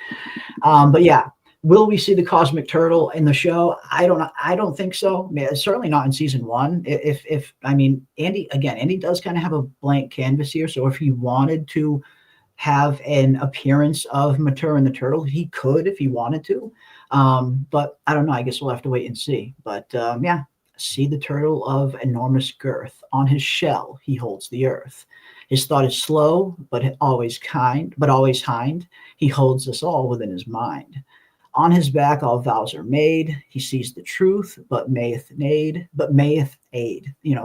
But yeah, will we see the cosmic turtle in the show? I don't know. I don't think so. I mean, certainly not in season one. If I mean, Andy does kind of have a blank canvas here. So if he wanted to have an appearance of Matur and the turtle, he could if he wanted to. But I don't know. I guess we'll have to wait and see. But yeah, see the turtle of enormous girth. On his shell, he holds the earth. His thought is slow, but always kind, but always kind. He holds us all within his mind. On his back, all vows are made. He sees the truth, but mayeth aid.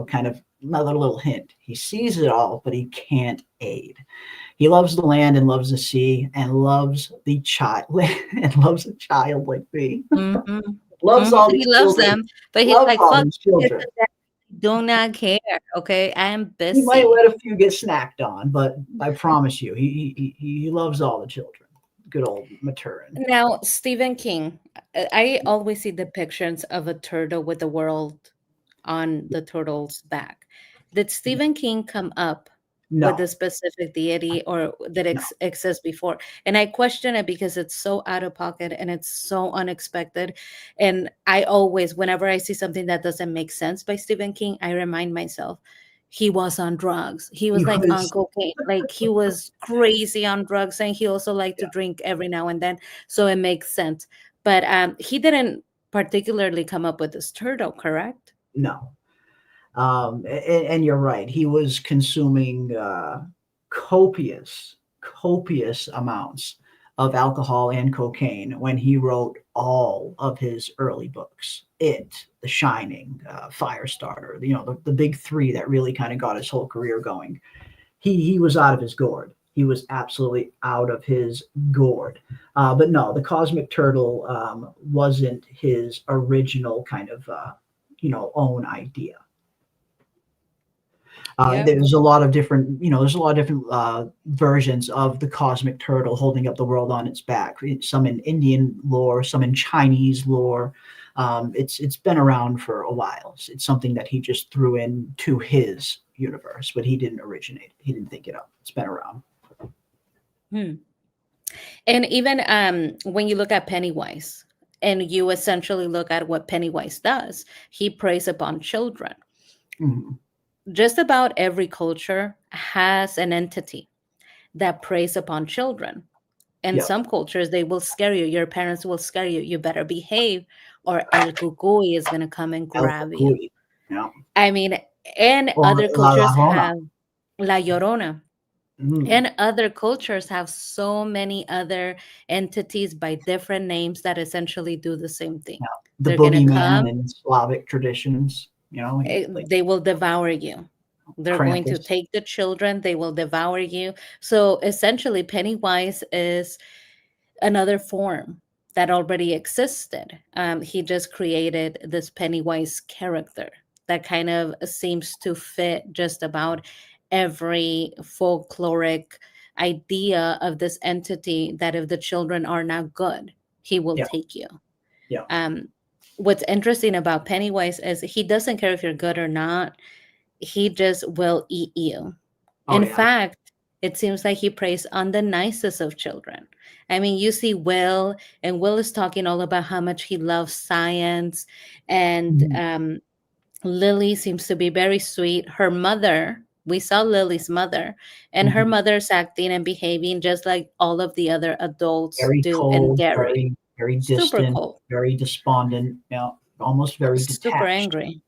Kind of another little hint. He sees it all, but he can't aid. He loves the land and loves the sea and loves the child and loves a child like me. Mhm. Loves all He these loves children. them, but he's Loves like, all fuck, these kids children. and that do not care. Okay, I am He might busy. let a few get snacked on, but I promise you, he loves all the children. Good old Maturin. Now, Stephen King, I always see depictions of a turtle with the world on the turtle's back. Did Stephen King come up with a No, specific deity or that no. exists before? And I question it because it's so out of pocket and it's so unexpected. And I always, whenever I see something that doesn't make sense by Stephen King, I remind myself he was on drugs. He He was like on was, cocaine. Like, he was crazy on drugs, and he also liked to yeah, drink every now and then. So it makes sense. But he didn't particularly come up with this turtle, correct? no. And you're right. He was consuming copious amounts of alcohol and cocaine when he wrote all of his early books. It, The Shining, Firestarter, the big three that really kind of got his whole career going. He was out of his gourd. He was absolutely out of his gourd. But no, the Cosmic Turtle wasn't his original kind of own idea. Yeah. There's a lot of different, versions of the Cosmic Turtle holding up the world on its back. Some in Indian lore, some in Chinese lore. It's been around for a while. It's something that he just threw into his universe, but he didn't originate it. He didn't think it up. It's been around. Hmm. And even when you look at Pennywise, and you essentially look at what Pennywise does, he preys upon children. Mhm. Just about every culture has an entity that preys upon children. In Yeah. some cultures, they will scare you. Your parents will scare you. You better behave, or El Cucuy is going to come and El grab you. Cucuy. Yeah. I mean, and Or other La cultures Llorona. have La Llorona. Mm. And other cultures have so many other entities by different names that essentially do the same thing. Yeah. The They're going to boogeyman come, in Slavic traditions, like they will devour you. They're going to Krampus. take the children, they will devour you. So essentially, Pennywise is another form that already existed. He just created this Pennywise character that kind of seems to fit just about every folkloric idea of this entity, that if the children are not good, he will Yeah. take you. Yeah. What's interesting about Pennywise is he doesn't care if you're good or not. He just will eat you. Oh, In yeah. fact, it seems like he preys on the nicest of children. I mean, you see Will, and Will is talking all about how much he loves science, and Mhm. Lily seems to be very sweet. Her mother, we saw Lily's mother, and her Mhm. mother's acting and behaving just like all of the other adults Very do in cold, Derry. very Super distant, cold, very despondent, almost very super detached. angry.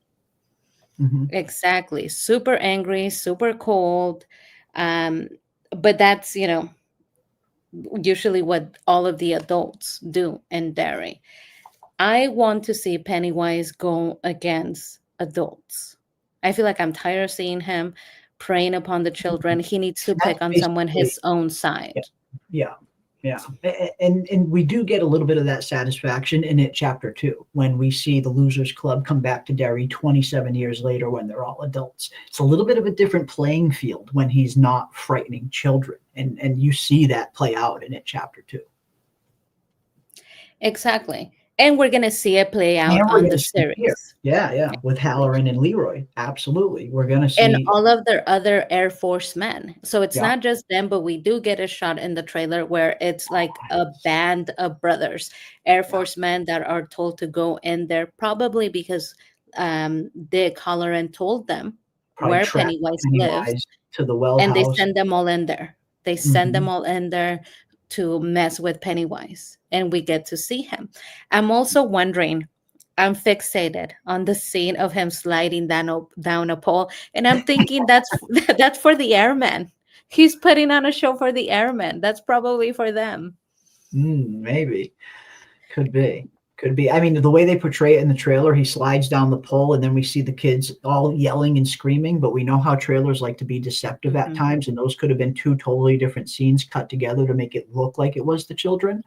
Mhm. Exactly. Super angry, super cold. Um, but that's, usually what all of the adults do in Derry. I want to see Pennywise go against adults. I feel like I'm tired of seeing him preying upon the children. He needs to That's pick on someone basically, his own yeah, side. yeah, yeah. And we do get a little bit of that satisfaction in it, chapter 2, when we see the Losers Club come back to Derry 27 years later when they're all adults. It's a little bit of a different playing field when he's not frightening children, and you see that play out in it, chapter 2. Exactly. And we're going to see it play out And we're on going the to see here, series. yeah, with Halloran and Leroy, absolutely. We're going to And see, all of their other Air Force men. So it's yeah, not just them, but we do get a shot in the trailer where it's like a band of brothers, Air yeah, Force men that are told to go in there, probably because Dick Halloran told them probably where track Pennywise lives, Pennywise to the well and they house. send them all in there. They send them Mhm. all in there to mess with Pennywise, and we get to see him. I'm also wondering, I'm fixated on the scene of him sliding down a pole, and I'm thinking that's that's for the airmen. He's putting on a show for the airmen. That's probably for them. Maybe. Could be. Could be. I mean, the way they portray it in the trailer, he slides down the pole and then we see the kids all yelling and screaming, but we know how trailers like to be deceptive at Mhm. times, and those could have been two totally different scenes cut together to make it look like it was the children.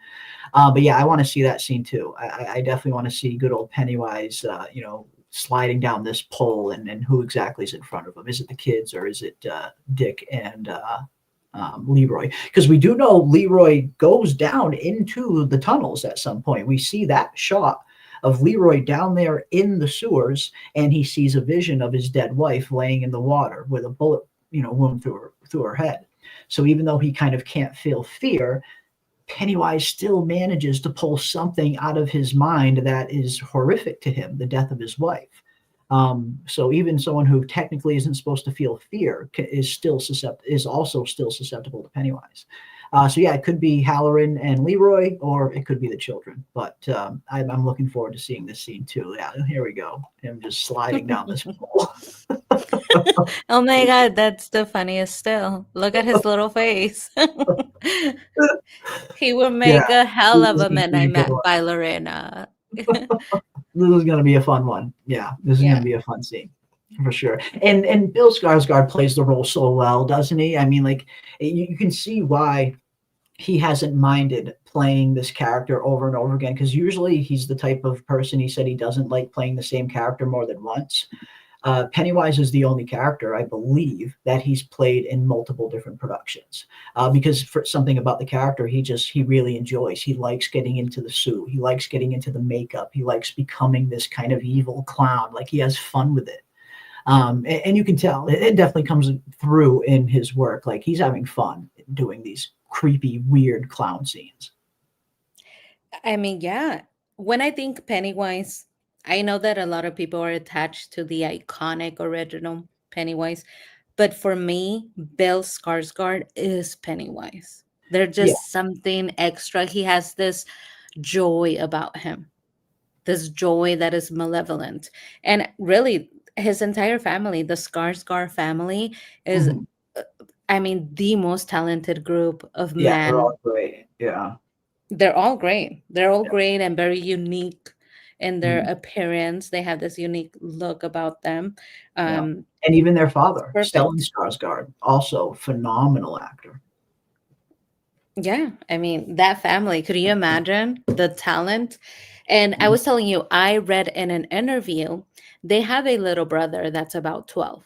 But yeah, I want to see that scene too. I definitely want to see good old Pennywise, sliding down this pole, and who exactly is in front of him. Is it the kids or is it Dick and Leroy? Because we do know Leroy goes down into the tunnels at some point. We see that shot of Leroy down there in the sewers, and he sees a vision of his dead wife laying in the water with a bullet, wound through her head. So even though he kind of can't feel fear, Pennywise still manages to pull something out of his mind that is horrific to him, the death of his wife. So even someone who technically isn't supposed to feel fear is also still susceptible to Pennywise. So yeah, it could be Halloran and Leroy, or it could be the children. But I'm looking forward to seeing this scene too. Yeah, here we go. Him just sliding down this pole. Oh my God, that's the funniest still. Look at his little face. He would Yeah, make a hell this of is a gonna be a midnight good one. ballerina. This is going to be a fun one. Yeah, this is going Yeah. to be a fun scene for sure. And Bill Skarsgård plays the role so well, doesn't he? I mean, like you can see why he hasn't minded playing this character over and over again, because usually he's the type of person, he said he doesn't like playing the same character more than once. Pennywise is the only character, I believe, that he's played in multiple different productions. Because for something about the character, he really enjoys. He likes getting into the suit. He likes getting into the makeup. He likes becoming this kind of evil clown. Like, he has fun with it. And you can tell it definitely comes through in his work. Like, he's having fun doing these creepy, weird clown scenes. I mean, yeah. When I think Pennywise, I know that a lot of people are attached to the iconic original Pennywise, but for me, Bill Skarsgård is Pennywise. There's Yeah. just something extra. He has this joy about him, this joy that is malevolent. And really, his entire family, the Skarsgård family, is, Mhm. uh, I mean, the most talented group of Yeah, they're men. all great. Yeah. They're all great. They're all Yeah. great and very unique in their Mhm. appearance. They have this unique look about them. Yeah. Um, And even their it's father, Stellan perfect. Skarsgård, also phenomenal actor. Yeah, I mean, that family, could you imagine the talent? And I Mhm. was telling you, I read in an interview, they have a little brother that's about 12.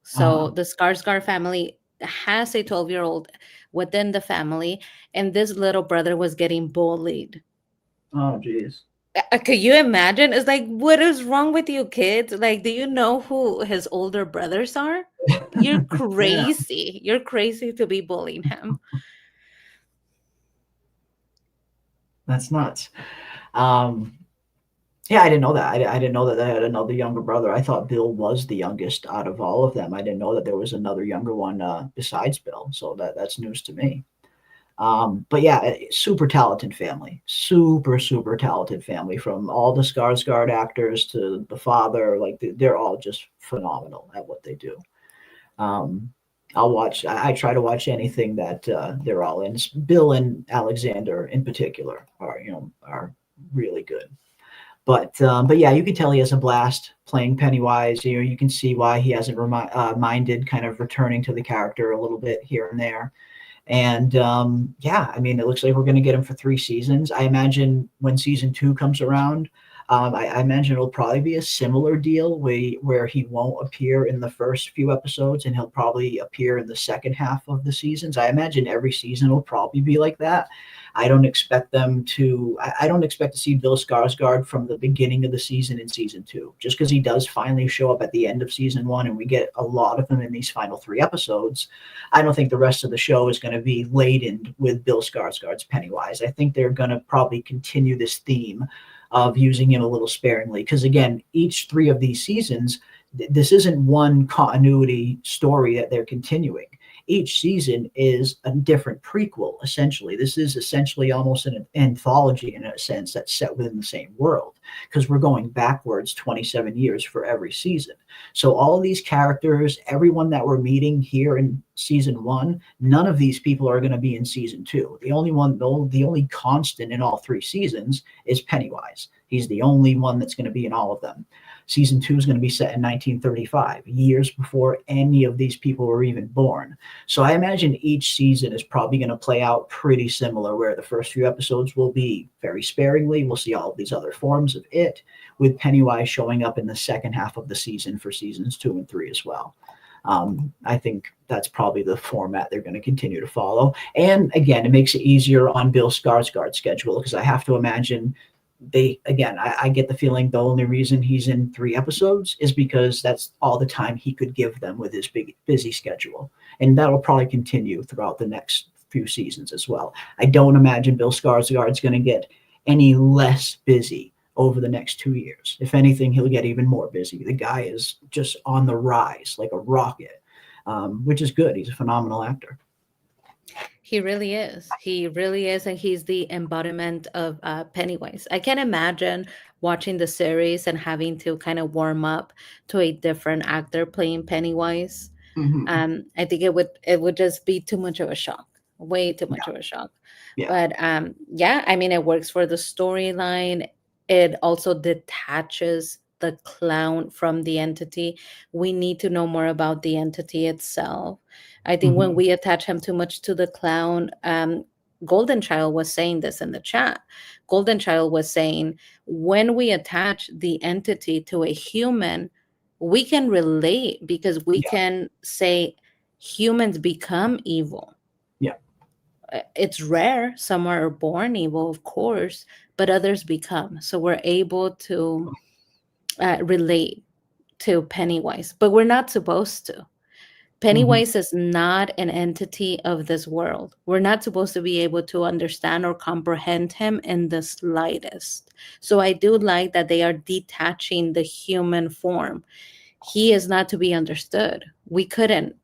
So Uh-huh. the Skarsgård family has a 12-year-old within the family, and this little brother was getting bullied. Oh, geez. Could you imagine? It's like, what is wrong with you, kids? Like, do you know who his older brothers are? You're Yeah, crazy. You're crazy to be bullying him. that's nuts. Um, yeah, I didn't know that. I didn't know that they had another younger brother. I thought Bill was the youngest out of all of them. I didn't know that there was another younger one besides Bill. So that's news to me. But yeah, super talented family, super talented family, from all the Skarsgård actors to the father. Like, they're all just phenomenal at what they do. Um, I'll watch. I try to watch anything that they're all in. Bill and Alexander in particular are really good. But yeah, you can tell he has a blast playing Pennywise. You can see why he hasn't minded kind of returning to the character a little bit here and there. And yeah, I mean, it looks like we're going to get him for 3 seasons. I imagine when season 2 comes around, I imagine it'll probably be a similar deal where he won't appear in the first few episodes, and he'll probably appear in the second half of the seasons. I imagine every season will probably be like that. I don't expect them to. I don't expect to see Bill Skarsgård from the beginning of the season in season 2, just because he does finally show up at the end of season 1, and we get a lot of him in these final 3 episodes. I don't think the rest of the show is going to be laden with Bill Skarsgård's Pennywise. I think they're going to probably continue this theme of using him a little sparingly, because again, each 3 of these seasons, this isn't one continuity story that they're continuing. Each season is a different prequel, essentially. This is essentially almost an anthology in a sense that's set within the same world, because we're going backwards 27 years for every season. So all of these characters, everyone that we're meeting here in season 1, none of these people are going to be in season 2. The only constant in all 3 seasons is Pennywise. He's the only one that's going to be in all of them. Season 2 is going to be set in 1935, years before any of these people were even born. So I imagine each season is probably going to play out pretty similar, where the first few episodes will be very sparingly. We'll see all of these other forms of it, with Pennywise showing up in the second half of the season for seasons 2 and 3 as well. I think that's probably the format they're going to continue to follow. And again, it makes it easier on Bill Skarsgård's schedule, because I have to imagine I get the feeling the only reason he's in 3 episodes is because that's all the time he could give them with his big busy schedule. And that'll probably continue throughout the next few seasons as well. I don't imagine Bill Skarsgård's going to get any less busy over the next 2 years. If anything, he'll get even more busy. The guy is just on the rise like a rocket, which is good. He's a phenomenal actor. He really is. He really is, and he's the embodiment of Pennywise. I can imagine watching the series and having to kind of warm up to a different actor playing Pennywise. Hmm. I think it would just be too much of a shock, way too much Yeah, of a shock. yeah. But yeah, I mean, it works for the storyline. It also detaches the clown from the entity. We need to know more about the entity itself. I think when Hmm. we attach him too much to the clown, Golden Child was saying this in the chat. Golden Child was saying when we attach the entity to a human, we can relate because we Yeah, can say humans become evil. yeah. It's rare. Some are born evil, of course, but others become. So we're able to relate to Pennywise, but we're not supposed to. Hmm. Pennywise is not an entity of this world. We're not supposed to be able to understand or comprehend him in the slightest. So I do like that they are detaching the human form. He is not to be understood. We couldn't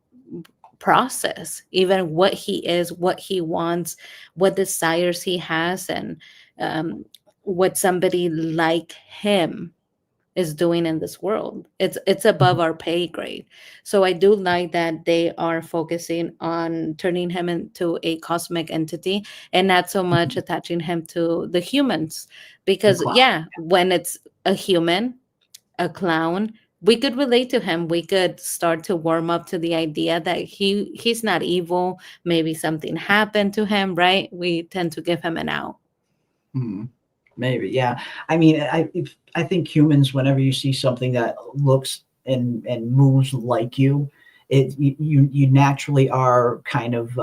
process even what he is, what he wants, what desires he has, and um, what somebody like him is doing in this world. It's above our pay grade. So I do like that they are focusing on turning him into a cosmic entity and not so much Hmm. attaching him to the humans. The Because clown. yeah, when it's a human, a clown, we could relate to him. We could start to warm up to the idea that he's not evil. Maybe something happened to him, right? We tend to give him an out. Mhm. Maybe, yeah. I mean, I think humans, whenever you see something that looks and moves like you, you naturally are kind of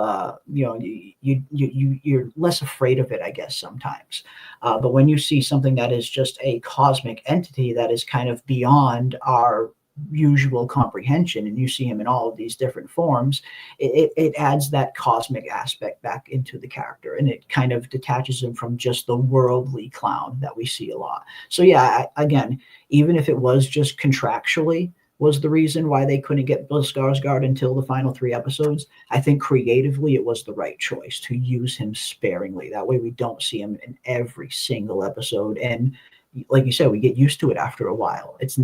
you're less afraid of it, I guess sometimes. But when you see something that is just a cosmic entity that is kind of beyond our usual comprehension, and you see him in all of these different forms, it adds that cosmic aspect back into the character, and it kind of detaches him from just the worldly clown that we see a lot. So yeah, again, even if it was just contractually was the reason why they couldn't get Bill Skarsgård until the final three episodes, I think creatively it was the right choice to use him sparingly. That way we don't see him in every single episode, and like you said, we get used to it after a while. It's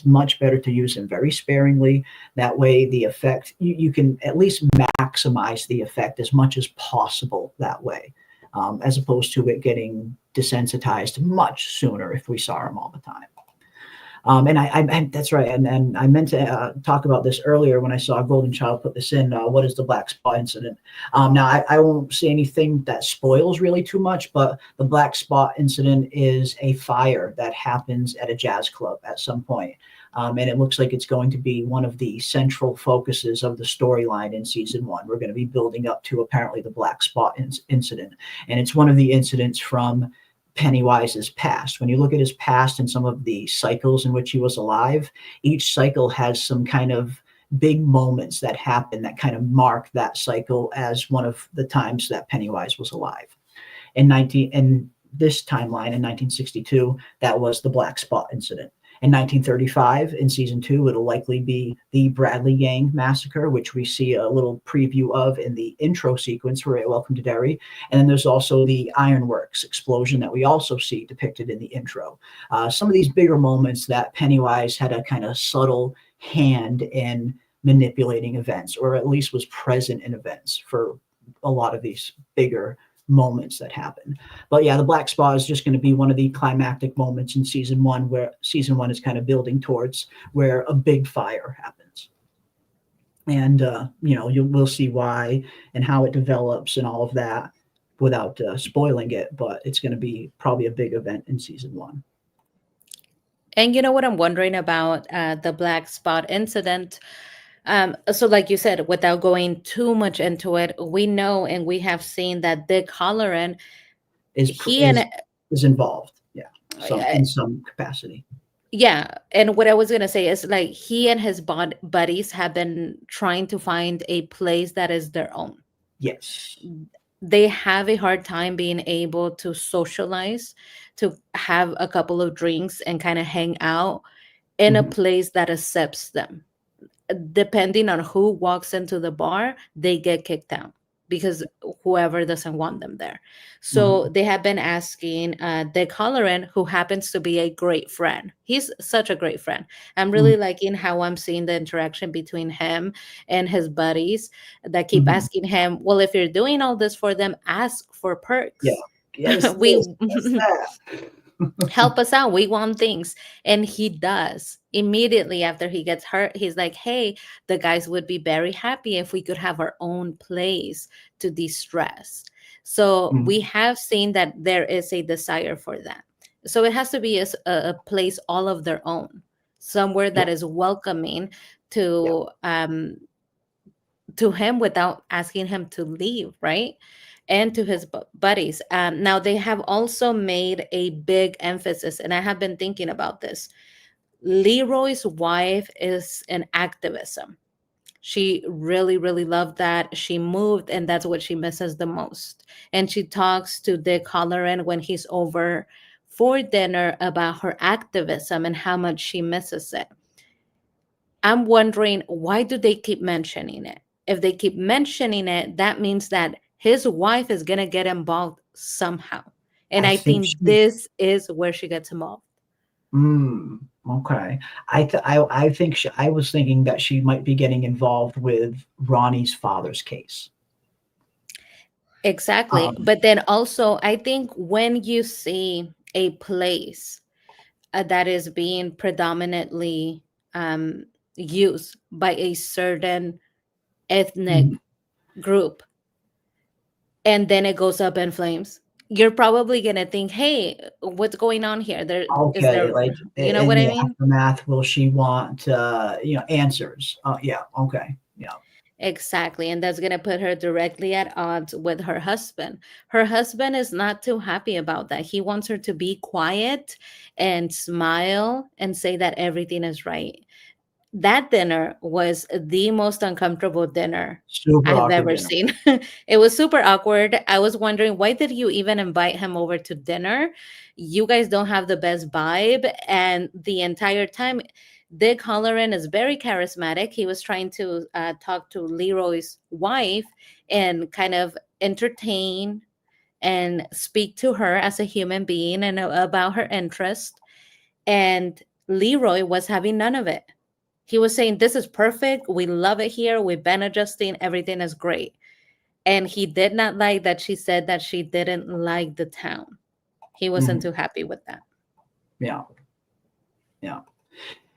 much better to use him very sparingly. That way, the effect you can at least maximize the effect as much as possible that way, as opposed to it getting desensitized much sooner if we saw him all the time. That's right. And I meant to talk about this earlier when I saw Golden Child put this in. What is the Black Spot incident? Now, I won't say anything that spoils really too much, but the Black Spot incident is a fire that happens at a jazz club at some point. And it looks like it's going to be one of the central focuses of the storyline in season one. We're going to be building up to apparently the Black Spot incident. And it's one of the incidents from Pennywise's past. When you look at his past and some of the cycles in which he was alive, each cycle has some kind of big moments that happen that kind of mark that cycle as one of the times that Pennywise was alive. In this timeline in 1962, that was the Black Spot incident. In 1935, in season two, it'll likely be the Bradley Gang massacre, which we see a little preview of in the intro sequence for Welcome to Derry. And then there's also the Ironworks explosion that we also see depicted in the intro. Some of these bigger moments that Pennywise had a kind of subtle hand in manipulating events, or at least was present in events for a lot of these bigger moments that happen. But yeah, the Black Spot is just going to be one of the climactic moments in season one, where season one is kind of building towards where a big fire happens. And we'll see why and how it develops and all of that without spoiling it. But it's going to be probably a big event in season one. And you know what I'm wondering about the Black Spot incident? So, like you said, without going too much into it, we know and we have seen that Dick Halloran, Is he and is is involved, yeah, some uh, in some capacity. yeah, and what I was gonna say is like he and his buddies have been trying to find a place that is their own. Yes. They have a hard time being able to socialize, to have a couple of drinks and kind of hang out in a Mhm. place that accepts them. Depending on who walks into the bar, they get kicked out. because whoever doesn't want them there. So Mhm. they have been asking Dick Halloran, who happens to be a great friend. He's such a great friend. I'm Mhm. really liking how I'm seeing the interaction between him and his buddies that keep Mhm. asking him, well, if you're doing all this for them, ask for Yeah. perks. Get us We this, get us that. help us out, we want things. And he does. Immediately after he gets hurt, he's like, hey, the guys would be very happy if we could have our own place to de-stress. So we Mhm. have seen that there is a desire for that. So it has to be a place all of their own, somewhere Yeah. that is welcoming Yeah. to him without asking him to leave, right? And to his buddies. Now, they have also made a big emphasis, and I have been thinking about this. Leroy's wife is an activism. She really, really loved that. She moved, and that's what she misses the most. And she talks to Dick Halloran when he's over for dinner about her activism and how much she misses it. I'm wondering, why do they keep mentioning it? If they keep mentioning it, that means that his wife is going to get involved somehow. And I I think think she. this is where she gets involved. Okay. I think I was thinking that she might be getting involved with Ronnie's father's case. Exactly. Um, But then also, I think when you see a place that is being predominantly um, used by a certain ethnic mhm. group, and then it goes up in flames, you're probably gonna think, hey, what's going on here? There is Okay, there, like you know in what I the mean? aftermath, will she want answers? Yeah. Okay. Yeah. Exactly. And that's gonna put her directly at odds with her husband. Her husband is not too happy about that. He wants her to be quiet and smile and say that everything is right. That dinner was the most uncomfortable dinner Super I've awkward ever dinner. seen. It was super awkward. I was wondering, why did you even invite him over to dinner? You guys don't have the best vibe. And the entire time, Dick Halloran is very charismatic. He was trying to talk to Leroy's wife and kind of entertain and speak to her as a human being and about her interest. And Leroy was having none of it. He was saying, this is perfect. We love it here. We've been adjusting. Everything is great. And he did not like that she said that she didn't like the town. He wasn't Mhm. too happy with that. Yeah. Yeah.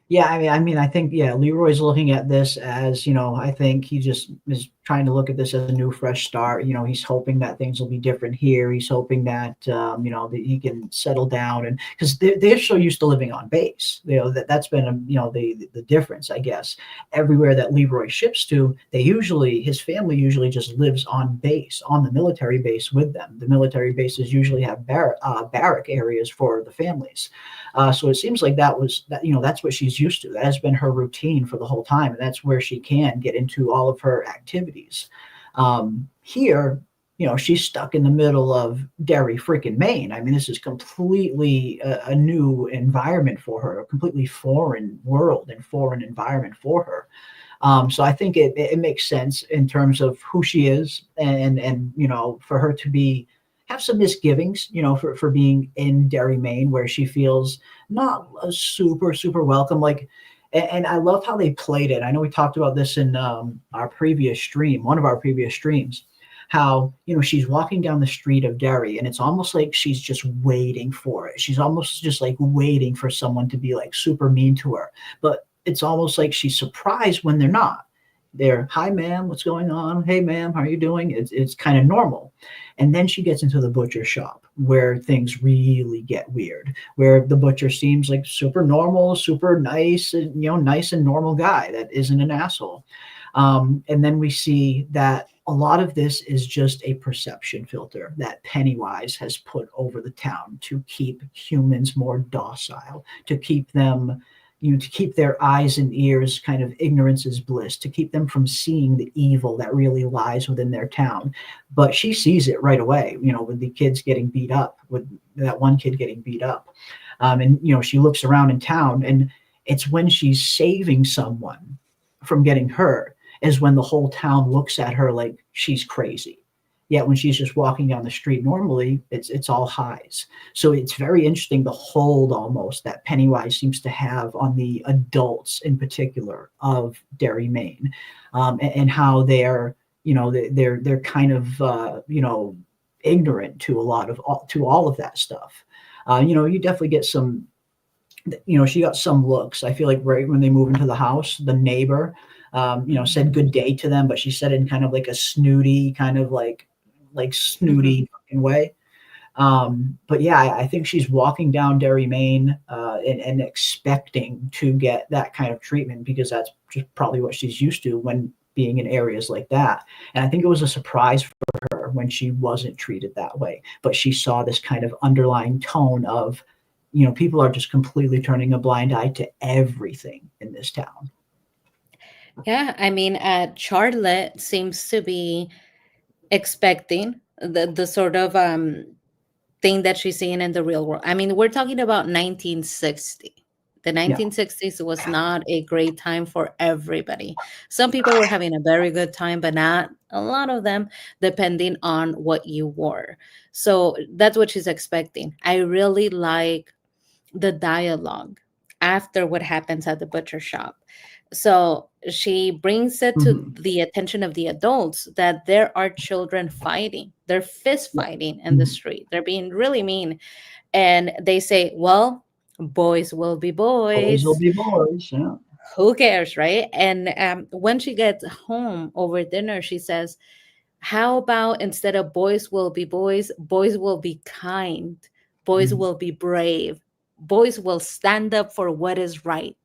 Yeah, I mean, I think, yeah, Leroy's looking at this as, I think he just is trying to look at this as a new, fresh start. He's hoping that things will be different here. He's hoping that, that he can settle down, and because they're so used to living on base, that's been, the difference, I guess. Everywhere that Leroy ships to, his family usually just lives on base, on the military base with them. The military bases usually have barrack areas for the families. So it seems like that's what she's used to. That has been her routine for the whole time, and that's where she can get into all of her activities. Here, she's stuck in the middle of Derry, freaking Maine. I mean, this is completely a new environment for her, a completely foreign world and foreign environment for her. So I think it makes sense in terms of who she is, and for her to be have some misgivings, for being in Derry, Maine, where she feels not super welcome. Like, and I love how they played it. I know we talked about this in our previous stream, one of our previous streams, how she's walking down the street of Derry, and it's almost like she's just waiting for it. She's almost just like waiting for someone to be like super mean to her, but it's almost like she's surprised when they're not. They're, hi ma'am, what's going on? Hey ma'am, how are you doing? It's kind of normal. And then she gets into the butcher shop where things really get weird, where the butcher seems like super normal, super nice, nice and normal guy that isn't an asshole. And then we see that a lot of this is just a perception filter that Pennywise has put over the town to keep humans more docile, to keep them, to keep their eyes and ears kind of ignorance is bliss, to keep them from seeing the evil that really lies within their town. But she sees it right away, with the kids getting beat up, with that one kid getting beat up. And, she looks around in town, and it's when she's saving someone from getting hurt is when the whole town looks at her like she's crazy. Yet when she's just walking down the street normally, it's all highs. So it's very interesting the hold almost that Pennywise seems to have on the adults in particular of Derry, Maine, and how they're they're kind of ignorant to a lot of all of that stuff. You definitely get some. She got some looks. I feel like right when they move into the house, the neighbor, said good day to them, but she said it in kind of like a snooty, kind of like Mhm. snooty fucking way. But yeah, I think she's walking down Derry, Maine, and expecting to get that kind of treatment because that's just probably what she's used to when being in areas like that. And I think it was a surprise for her when she wasn't treated that way, but she saw this kind of underlying tone of, people are just completely turning a blind eye to everything in this town. Yeah, I mean, Charlotte seems to be expecting the sort of thing that she's seeing in the real world. I mean, we're talking about 1960. The Yeah. 1960s was not a great time for everybody. Some people were having a very good time, but not a lot of them, depending on what you wore. So that's what she's expecting. I really like the dialogue after what happens at the butcher shop. So she brings it to Hmm. the attention of the adults that there are children fighting. They're fist Yeah. fighting in the Mhm. street. They're being really mean. And they say, well, boys will be Boys will boys. be boys. Yeah. Who cares, right? And when she gets home over dinner, she says, how about instead of boys will be boys, boys will be kind, boys Mhm. will be brave, boys will stand up for what is right.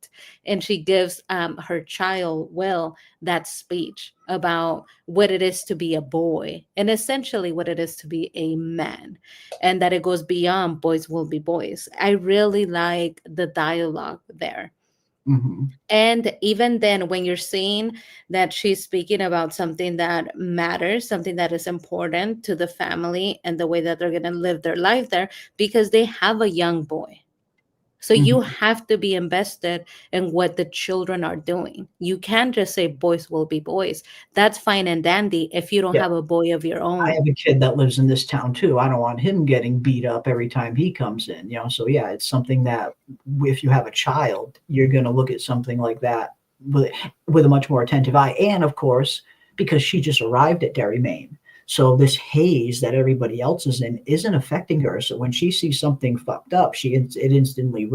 And she gives her child, Will, that speech about what it is to be a boy and essentially what it is to be a man, and that it goes beyond boys will be boys. I really like the dialogue there. Mhm. And even then, when you're seeing that she's speaking about something that matters, something that is important to the family and the way that they're going to live their life there, because they have a young boy. So you Mhm. have to be invested in what the children are doing. You can't just say boys will be boys. That's fine and dandy if you don't Yeah. have a boy of your I own. have a kid that lives in this town too. I don't want him getting beat up every time he comes in, So yeah, it's something that if you have a child, you're going to look at something like that with a much more attentive eye. And of course, because she just arrived at Derry, Maine. So this haze that everybody else is in isn't affecting her. So when she sees something fucked up, it instantly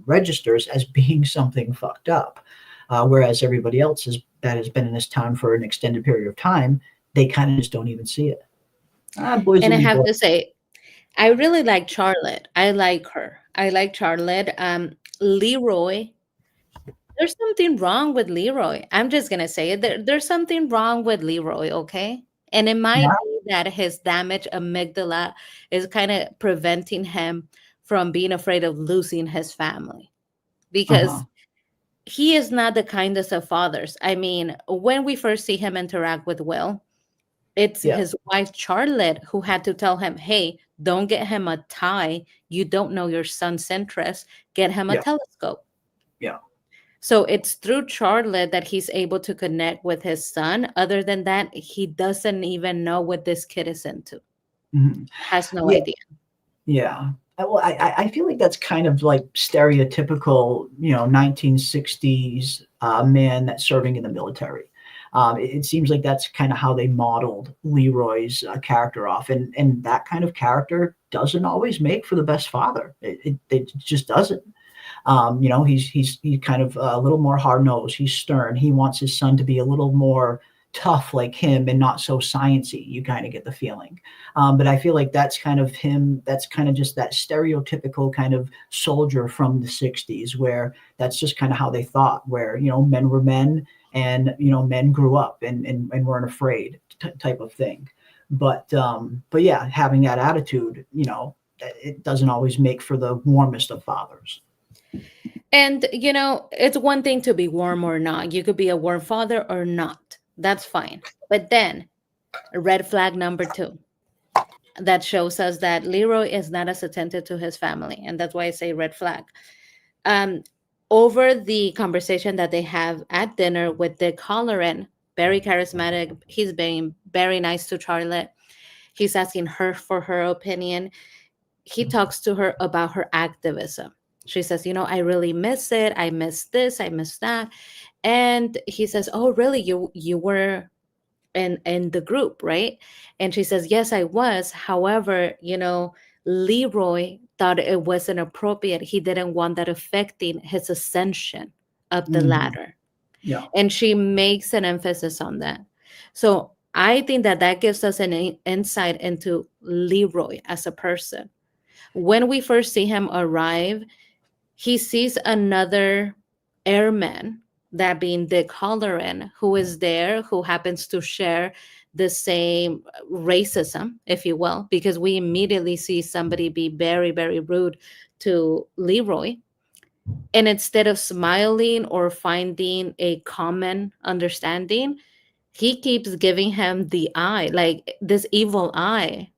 registers as being something fucked up. Whereas everybody else that has been in this town for an extended period of time, they kind of just don't even see it. Boys And will I be have boys. to say, I really like Charlotte. I like her. I like Charlotte. Leroy, there's something wrong with Leroy. I'm just gonna say it. There's something wrong with Leroy, okay? And it Yeah. might be that his damaged amygdala is kind of preventing him from being afraid of losing his family Uh-huh. because he is not the kindest of fathers. I mean, when we first see him interact with Will, it's Yeah. his wife Charlotte who had to tell him, "Hey, don't get him a tie. You don't know your son's interest. Get him a Yeah. telescope." Yeah. So it's through Charlotte that he's able to connect with his son. Other than that, he doesn't even know what this kid is into. Mhm. Has no Yeah. idea. Yeah. Well, I feel like that's kind of like stereotypical, 1960s man that's serving in the military. It seems like that's kind of how they modeled Leroy's character off, and that kind of character doesn't always make for the best father. It just doesn't. He's kind of a little more hard nosed. He's stern. He wants his son to be a little more tough like him and not so sciency. You kind of get the feeling. But I feel like that's kind of him. That's kind of just that stereotypical kind of soldier from the '60s, where that's just kind of how they thought. Where men were men, and men grew up and weren't afraid type of thing. But yeah, having that attitude, it doesn't always make for the warmest of fathers. And, it's one thing to be warm or not. You could be a warm father or not. That's fine. But then, red flag number two, that shows us that Leroy is not as attentive to his family. And that's why I say red flag. Um, Over the conversation that they have at dinner with Dick Halloran, very charismatic. He's being very nice to Charlotte. He's asking her for her opinion. He talks to her about her activism. She says, I really miss it. I miss this. I miss that. And he says, oh, really? You were in the group, right? And she says, yes, I was. However, Leroy thought it wasn't appropriate. He didn't want that affecting his ascension up the ladder. Yeah. And she makes an emphasis on that. So I think that gives us an insight into Leroy as a person. When we first see him arrive, he sees another airman, that being Dick Halloran, who is there, who happens to share the same racism, if you will, because we immediately see somebody be very, very rude to Leroy. And instead of smiling or finding a common understanding, he keeps giving him the eye, like this evil eye.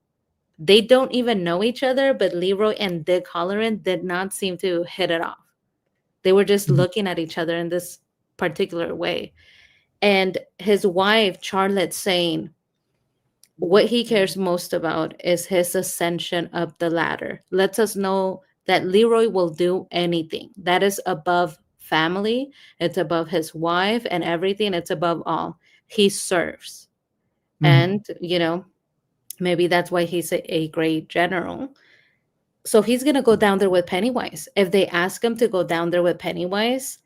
They don't even know each other, but Leroy and Dick Halloran did not seem to hit it off. They were just looking at each other in this particular way. And his wife, Charlotte, saying what he cares most about is his ascension up the ladder. Lets us know that Leroy will do anything. That is above family. It's above his wife and everything. It's above all. He serves. And, maybe that's why he's a great general. So he's going to go down there with Pennywise. If they ask him to go down there with Pennywise,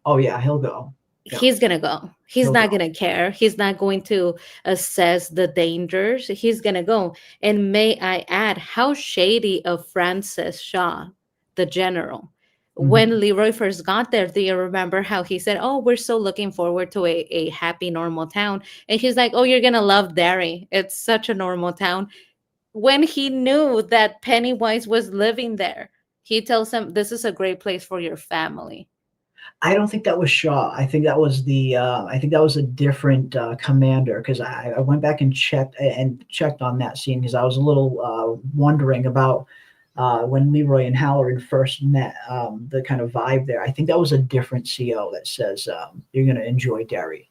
oh yeah, he'll go. Yeah. He's going to go. He's not going to care. He's not going to assess the dangers. He's going to go. And may I add, how shady of Francis Shaw, the general. When Leroy first got there, do you remember how he said, oh, we're so looking forward to a happy, normal town. And he's like, oh, you're going to love Derry. It's such a normal town. When he knew that Pennywise was living there, he tells him, this is a great place for your family. I don't think that was Shaw. I think that was a different commander, because I went back and checked on that scene, because I was a little wondering about when Leroy and Halloran first met, the kind of vibe there. I think that was a different CO that says you're going to enjoy Derry.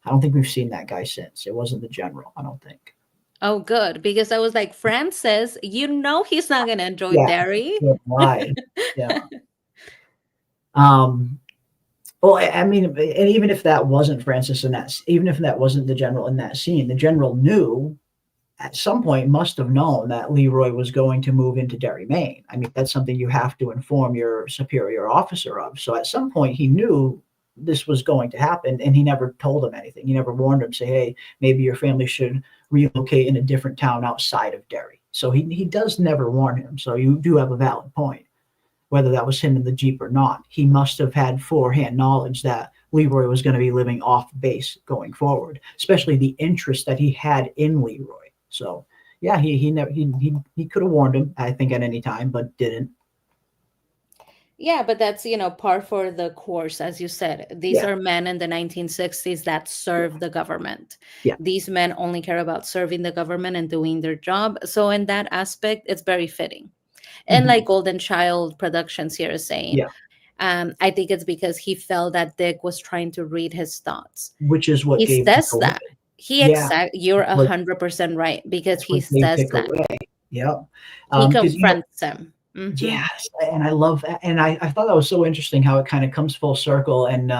I don't think we've seen that guy since. It wasn't the general, I don't think. Oh, good, because I was like, Francis, he's not going to enjoy Derry. Right. Yeah. Well, I mean, and even if that wasn't Francis even if that wasn't the general in that scene, the general knew at some point, must have known that Leroy was going to move into Derry, Maine. I mean, that's something you have to inform your superior officer of. So at some point he knew this was going to happen, and he never told him anything. He never warned him, say, hey, maybe your family should relocate in a different town outside of Derry. So he does never warn him. So you do have a valid point. Whether that was him in the Jeep or not, he must have had forehand knowledge that Leroy was going to be living off base going forward, especially the interest that he had in Leroy. So yeah, he could have warned him, I think, at any time, but didn't. Yeah, but that's, par for the course, as you said. These are men in the 1960s that serve the government. Yeah. These men only care about serving the government and doing their job. So in that aspect, it's very fitting. And like Golden Child Productions here is saying, I think it's because he felt that Dick was trying to read his thoughts. Which is what he says that. You're 100% right, because he says that. Yeah. He confronts him. Yes, and I love that. And I thought that was so interesting how it kind of comes full circle. And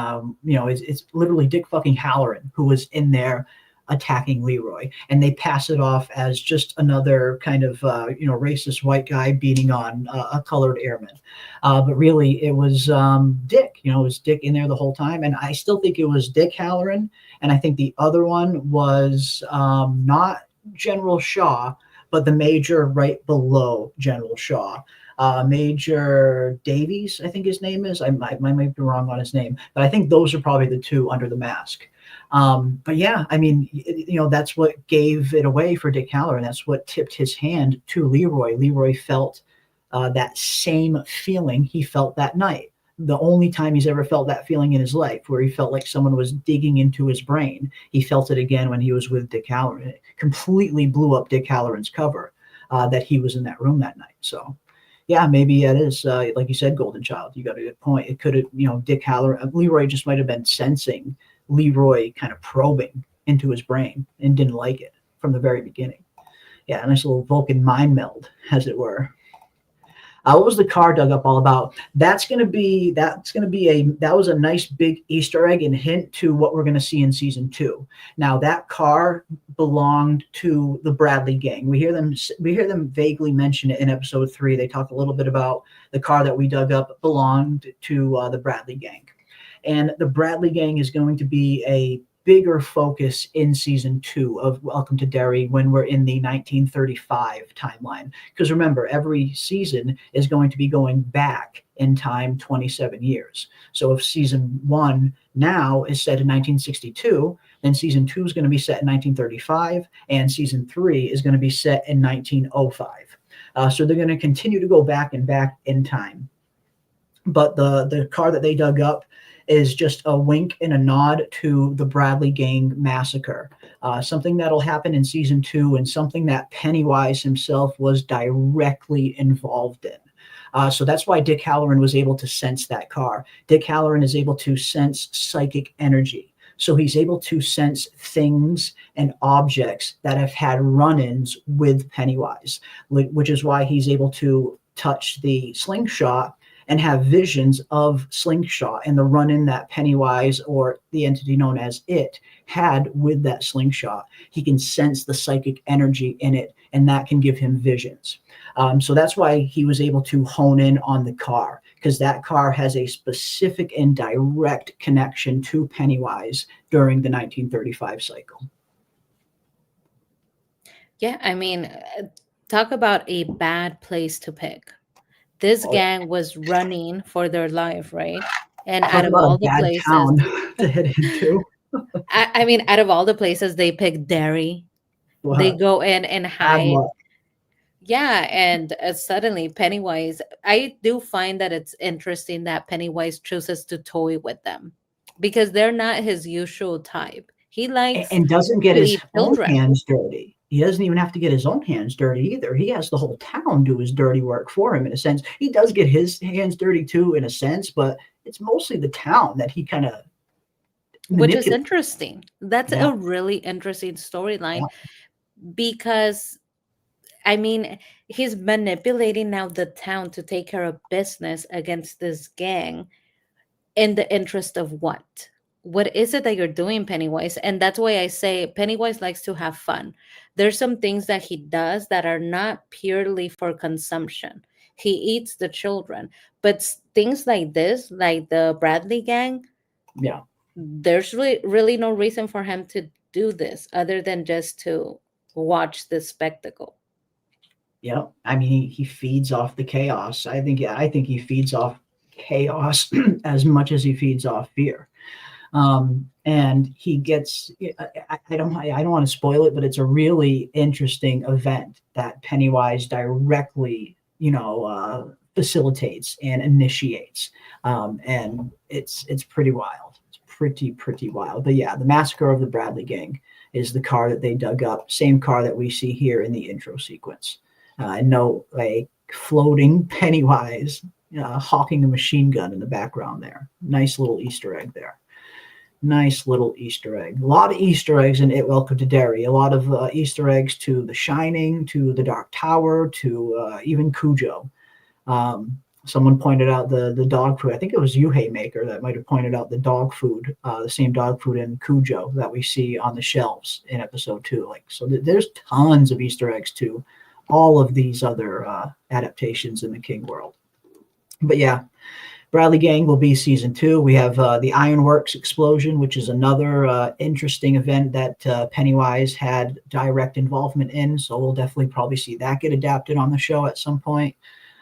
it's literally Dick fucking Halloran who was in there attacking Leroy, and they pass it off as just another kind of racist white guy beating on a colored airman, but really it was Dick. It was Dick in there the whole time, and I still think it was Dick Halloran, and I think the other one was not General Shaw, but the major right below General Shaw. Major Davies, I think his name is. I might be wrong on his name, but I think those are probably the two under the mask. But yeah, I mean, that's what gave it away for Dick Halloran. That's what tipped his hand to Leroy. Leroy felt that same feeling he felt that night. The only time he's ever felt that feeling in his life, where he felt like someone was digging into his brain. He felt it again when he was with Dick Halloran. It completely blew up Dick Halloran's cover that he was in that room that night. So yeah, maybe it is, like you said, Golden Child. You got a good point. It could have, Dick Halloran, Leroy just might have been sensing Leroy kind of probing into his brain and didn't like it from the very beginning. Yeah, a nice little Vulcan mind meld, as it were. What was the car dug up all about? That was a nice big Easter egg and hint to what we're going to see in season 2. Now that car belonged to the Bradley gang. We hear them vaguely mention it in episode 3. They talk a little bit about the car that we dug up belonged to the Bradley gang, and the Bradley gang is going to be a bigger focus in season 2 of Welcome to Derry when we're in the 1935 timeline. Because remember, every season is going to be going back in time 27 years. So if season 1 now is set in 1962, then season 2 is going to be set in 1935, and season 3 is going to be set in 1905. So they're going to continue to go back and back in time. But the car that they dug up is just a wink and a nod to the Bradley gang massacre, something that'll happen in season 2 and something that Pennywise himself was directly involved in. So that's why Dick Halloran was able to sense that car. Dick Halloran is able to sense psychic energy. So he's able to sense things and objects that have had run-ins with Pennywise, which is why he's able to touch the slingshot and have visions of Slingshot and the run-in that Pennywise, or the entity known as it, had with that slingshot. He can sense the psychic energy in it, and that can give him visions. So that's why he was able to hone in on the car, because that car has a specific and direct connection to Pennywise during the 1935 cycle. Yeah, I mean, talk about a bad place to pick. This gang was running for their life, right? And out of all the places town to head into. I mean, out of all the places, they picked Derry. Wow. They go in and hide. Yeah, and suddenly Pennywise, I do find that it's interesting that Pennywise chooses to toy with them because they're not his usual type. He likes and doesn't get to his eat own children. hands dirty. He doesn't even have to get his own hands dirty either. He has the whole town do his dirty work for him in a sense. He does get his hands dirty too in a sense, but it's mostly the town that he kind of Which is interesting. That's Yeah. a really interesting storyline Yeah. because, I mean, he's manipulating now the town to take care of business against this gang in the interest of what? What is it that you're doing, Pennywise? And that's why I say Pennywise likes to have fun. There's some things that he does that are not purely for consumption. He eats the children, but things like this, like the Bradley gang, Yeah. there's really no reason for him to do this other than just to watch this spectacle. Yeah. I mean, he feeds off the chaos. I think he feeds off chaos as much as he feeds off fear. And he gets, I don't want to spoil it, but it's a really interesting event that Pennywise directly, facilitates and initiates. And it's pretty wild. It's pretty wild. But yeah, the massacre of the Bradley gang is the car that they dug up. Same car that we see here in the intro sequence. No, like floating Pennywise, hawking a machine gun in the background there. Nice little Easter egg there. Nice little Easter egg. A lot of Easter eggs in It Welcome to Derry. A lot of Easter eggs to The Shining, to The Dark Tower, to even Cujo. Someone pointed out the dog food. I think it was you, Haymaker, that might have pointed out the dog food, the same dog food in Cujo that we see on the shelves in episode 2. So there's tons of Easter eggs to all of these other adaptations in the King world. But yeah, Bradley Gang will be season 2. We have the Ironworks explosion, which is another interesting event that Pennywise had direct involvement in. So we'll definitely probably see that get adapted on the show at some point.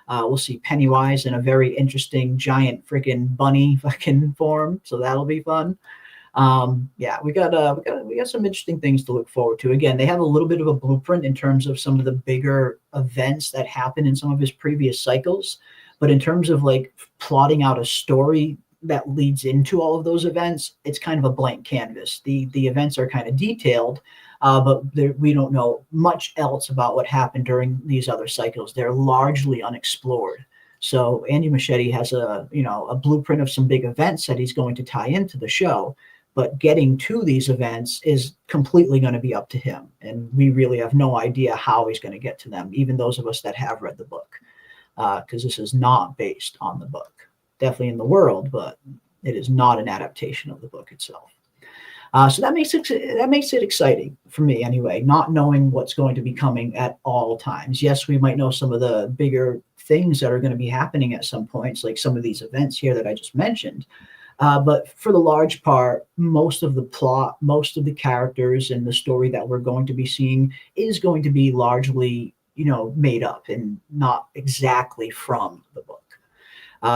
We'll see Pennywise in a very interesting giant freaking bunny fucking form. So that'll be fun. Yeah, we got some interesting things to look forward to. Again, they have a little bit of a blueprint in terms of some of the bigger events that happen in some of his previous cycles. But in terms of plotting out a story that leads into all of those events, it's kind of a blank canvas. The events are kind of detailed, but we don't know much else about what happened during these other cycles. They're largely unexplored. So Andy Muschietti has a blueprint of some big events that he's going to tie into the show, but getting to these events is completely going to be up to him. And we really have no idea how he's going to get to them, even those of us that have read the book, because this is not based on the book. Definitely in the world, but it is not an adaptation of the book itself. So that makes it exciting for me anyway, not knowing what's going to be coming at all times. Yes, we might know some of the bigger things that are going to be happening at some points, like some of these events here that I just mentioned. But for the large part, most of the plot, most of the characters and the story that we're going to be seeing is going to be largely, made up and not exactly from the book.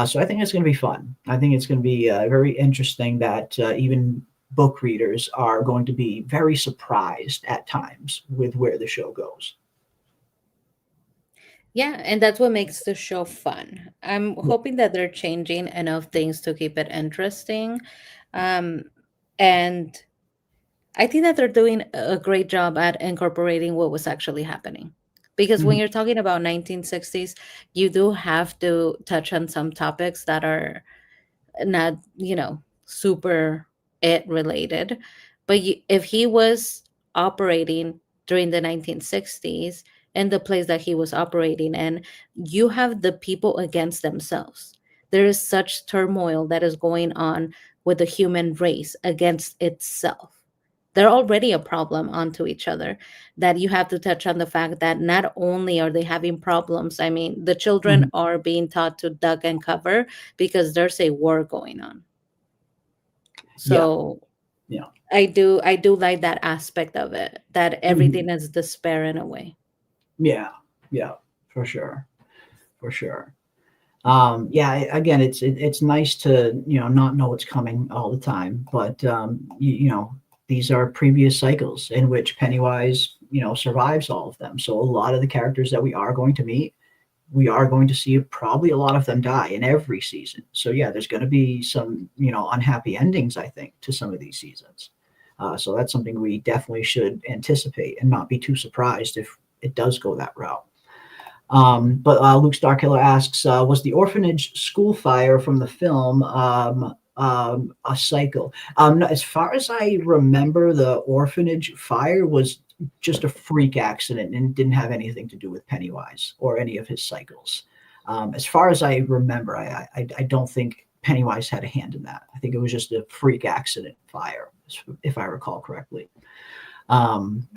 So I think it's going to be fun. I think it's going to be very interesting that even book readers are going to be very surprised at times with where the show goes. Yeah, and that's what makes the show fun. I'm hoping that they're changing enough things to keep it interesting. Um, and I think that they're doing a great job at incorporating what was actually happening. Because when Mhm. you're talking about 1960s, you do have to touch on some topics that are not, super it related. But if he was operating during the 1960s and the place that he was operating in, you have the people against themselves. There is such turmoil that is going on with the human race against itself. They're already a problem onto each other, that you have to touch on the fact that not only are they having problems, I mean, the children Mhm. are being taught to duck and cover because there's a war going on. Yeah, So yeah. I do like that aspect of it, that Mhm. everything is despair in a way. Yeah, yeah, for sure, for sure. Yeah, again, it's nice to not know what's coming all the time, but these are previous cycles in which Pennywise survives all of them. So a lot of the characters that we are going to meet, we are going to see probably a lot of them die in every season. So yeah, there's going to be some unhappy endings, I think, to some of these seasons. So that's something we definitely should anticipate and not be too surprised if it does go that route. But Luke Starkiller asks, was the orphanage school fire from the film a cycle? No, as far as I remember, the orphanage fire was just a freak accident and didn't have anything to do with Pennywise or any of his cycles. As far as I remember, I don't think Pennywise had a hand in that. I think it was just a freak accident fire, if I recall correctly. Um,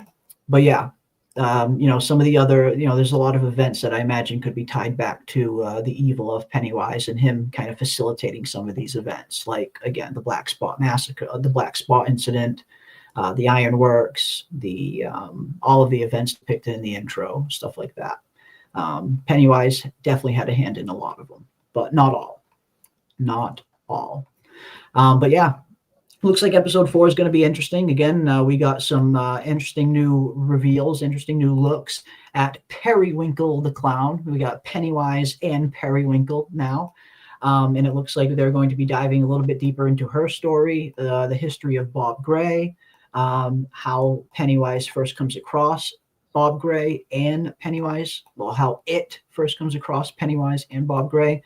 but yeah, some of the other, there's a lot of events that I imagine could be tied back to the evil of Pennywise and him kind of facilitating some of these events, like again the Black Spot massacre, the Black Spot incident, the Ironworks, the all of the events depicted in the intro, stuff like that. Pennywise definitely had a hand in a lot of them, but not all, not all. But yeah, looks like episode 4 is going to be interesting. Again, we got some interesting new reveals, interesting new looks at Periwinkle the clown. We got Pennywise and Periwinkle now. And it looks like they're going to be diving a little bit deeper into her story, the history of Bob Gray, how Pennywise first comes across Bob Gray and Pennywise, well, how it first comes across Pennywise and Bob Gray.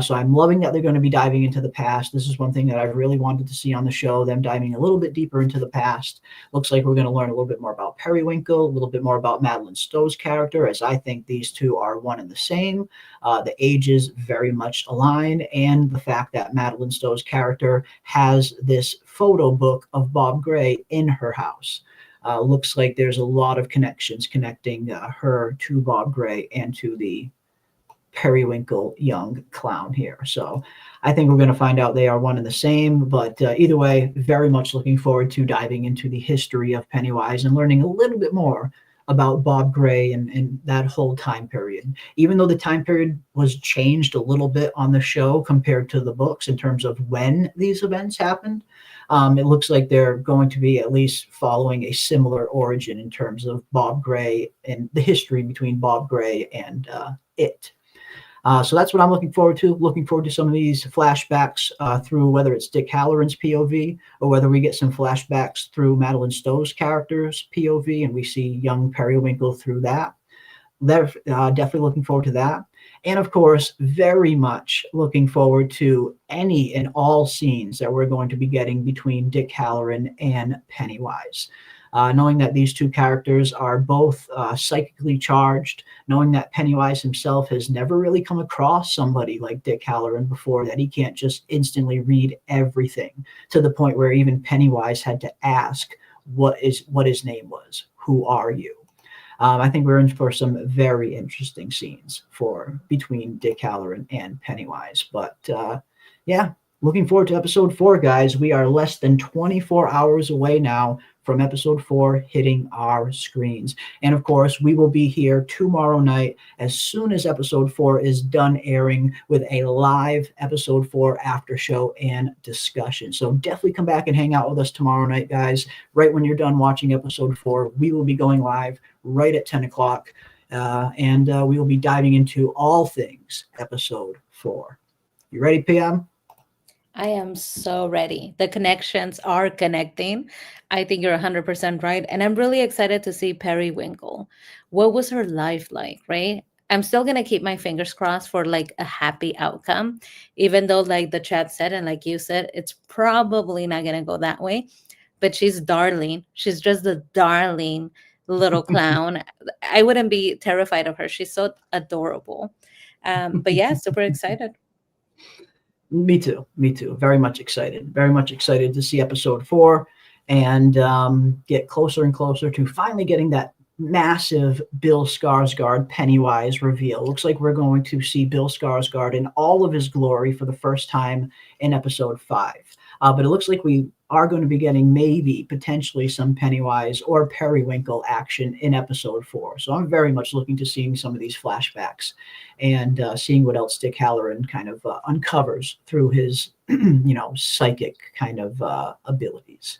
So I'm loving that they're going to be diving into the past. This is one thing that I've really wanted to see on the show, them diving a little bit deeper into the past. Looks like we're going to learn a little bit more about Periwinkle, a little bit more about Madeline Stowe's character, as I think these two are one and the same. The ages very much align, and the fact that Madeline Stowe's character has this photo book of Bob Gray in her house. Looks like there's a lot of connections connecting her to Bob Gray and to the Periwinkle young clown here. So I think we're going to find out they are one and the same. But either way, very much looking forward to diving into the history of Pennywise and learning a little bit more about Bob Gray and that whole time period. Even though the time period was changed a little bit on the show compared to the books in terms of when these events happened, it looks like they're going to be at least following a similar origin in terms of Bob Gray and the history between Bob Gray and it. So that's what I'm looking forward to. Looking forward to some of these flashbacks through whether it's Dick Halloran's POV or whether we get some flashbacks through Madeline Stowe's character's POV and we see young Periwinkle through that. They're definitely looking forward to that. And of course, very much looking forward to any and all scenes that we're going to be getting between Dick Halloran and Pennywise. Knowing that these two characters are both psychically charged, knowing that Pennywise himself has never really come across somebody like Dick Halloran before, that he can't just instantly read everything, to the point where even Pennywise had to ask what his name was. Who are you? I think we're in for some very interesting scenes between Dick Halloran and Pennywise. But yeah, looking forward to episode 4, guys. We are less than 24 hours away now from episode 4 hitting our screens. And of course, we will be here tomorrow night as soon as episode 4 is done airing, with a live episode 4 after show and discussion. So definitely come back and hang out with us tomorrow night, guys. Right when you're done watching episode 4, we will be going live right at 10 o'clock. And we will be diving into all things episode 4. You ready, PM? I am so ready. The connections are connecting. I think you're 100% right. And I'm really excited to see Periwinkle. What was her life like, right? I'm still going to keep my fingers crossed for like a happy outcome, even though like the chat said, and like you said, it's probably not going to go that way. But she's darling. She's just a darling little clown. I wouldn't be terrified of her. She's so adorable. But yeah, super excited. Me too. Very much excited. Very much excited to see episode 4 and get closer and closer to finally getting that massive Bill Skarsgård Pennywise reveal. Looks like we're going to see Bill Skarsgård in all of his glory for the first time in episode 5. But it looks like we are going to be getting potentially some Pennywise or Periwinkle action in episode 4. So I'm very much looking to seeing some of these flashbacks and seeing what else Dick Halloran kind of uncovers through his, psychic kind of abilities.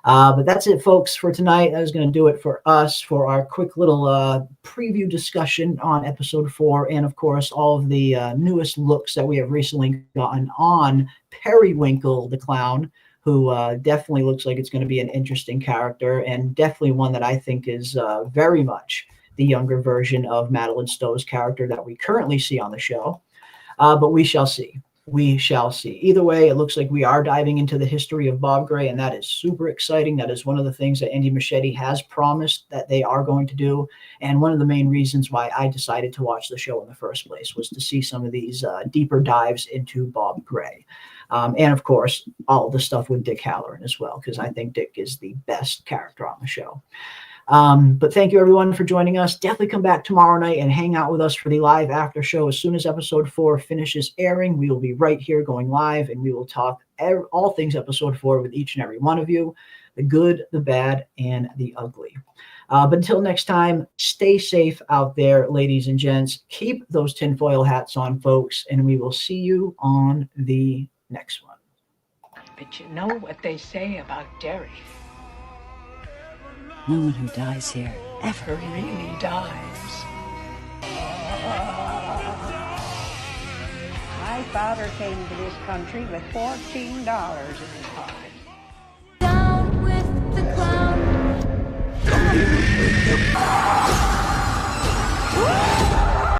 But that's it, folks, for tonight. That is going to do it for us for our quick little preview discussion on episode 4. And, of course, all of the newest looks that we have recently gotten on Periwinkle the Clown, who definitely looks like it's going to be an interesting character, and definitely one that I think is very much the younger version of Madeline Stowe's character that we currently see on the show. But we shall see. We shall see. Either way, it looks like we are diving into the history of Bob Gray, and that is super exciting. That is one of the things that Andy Muschietti has promised that they are going to do, and one of the main reasons why I decided to watch the show in the first place was to see some of these deeper dives into Bob Gray. And, of course, all the stuff with Dick Halloran as well, because I think Dick is the best character on the show. But thank you, everyone, for joining us. Definitely come back tomorrow night and hang out with us for the live after show. As soon as episode 4 finishes airing, we will be right here going live, and we will talk all things episode 4 with each and every one of you, the good, the bad, and the ugly. But until next time, stay safe out there, ladies and gents. Keep those tinfoil hats on, folks, and we will see you on the next one. But you know what they say about Derry. No one who dies here ever Really dies. My father came to this country with $14 in his pocket.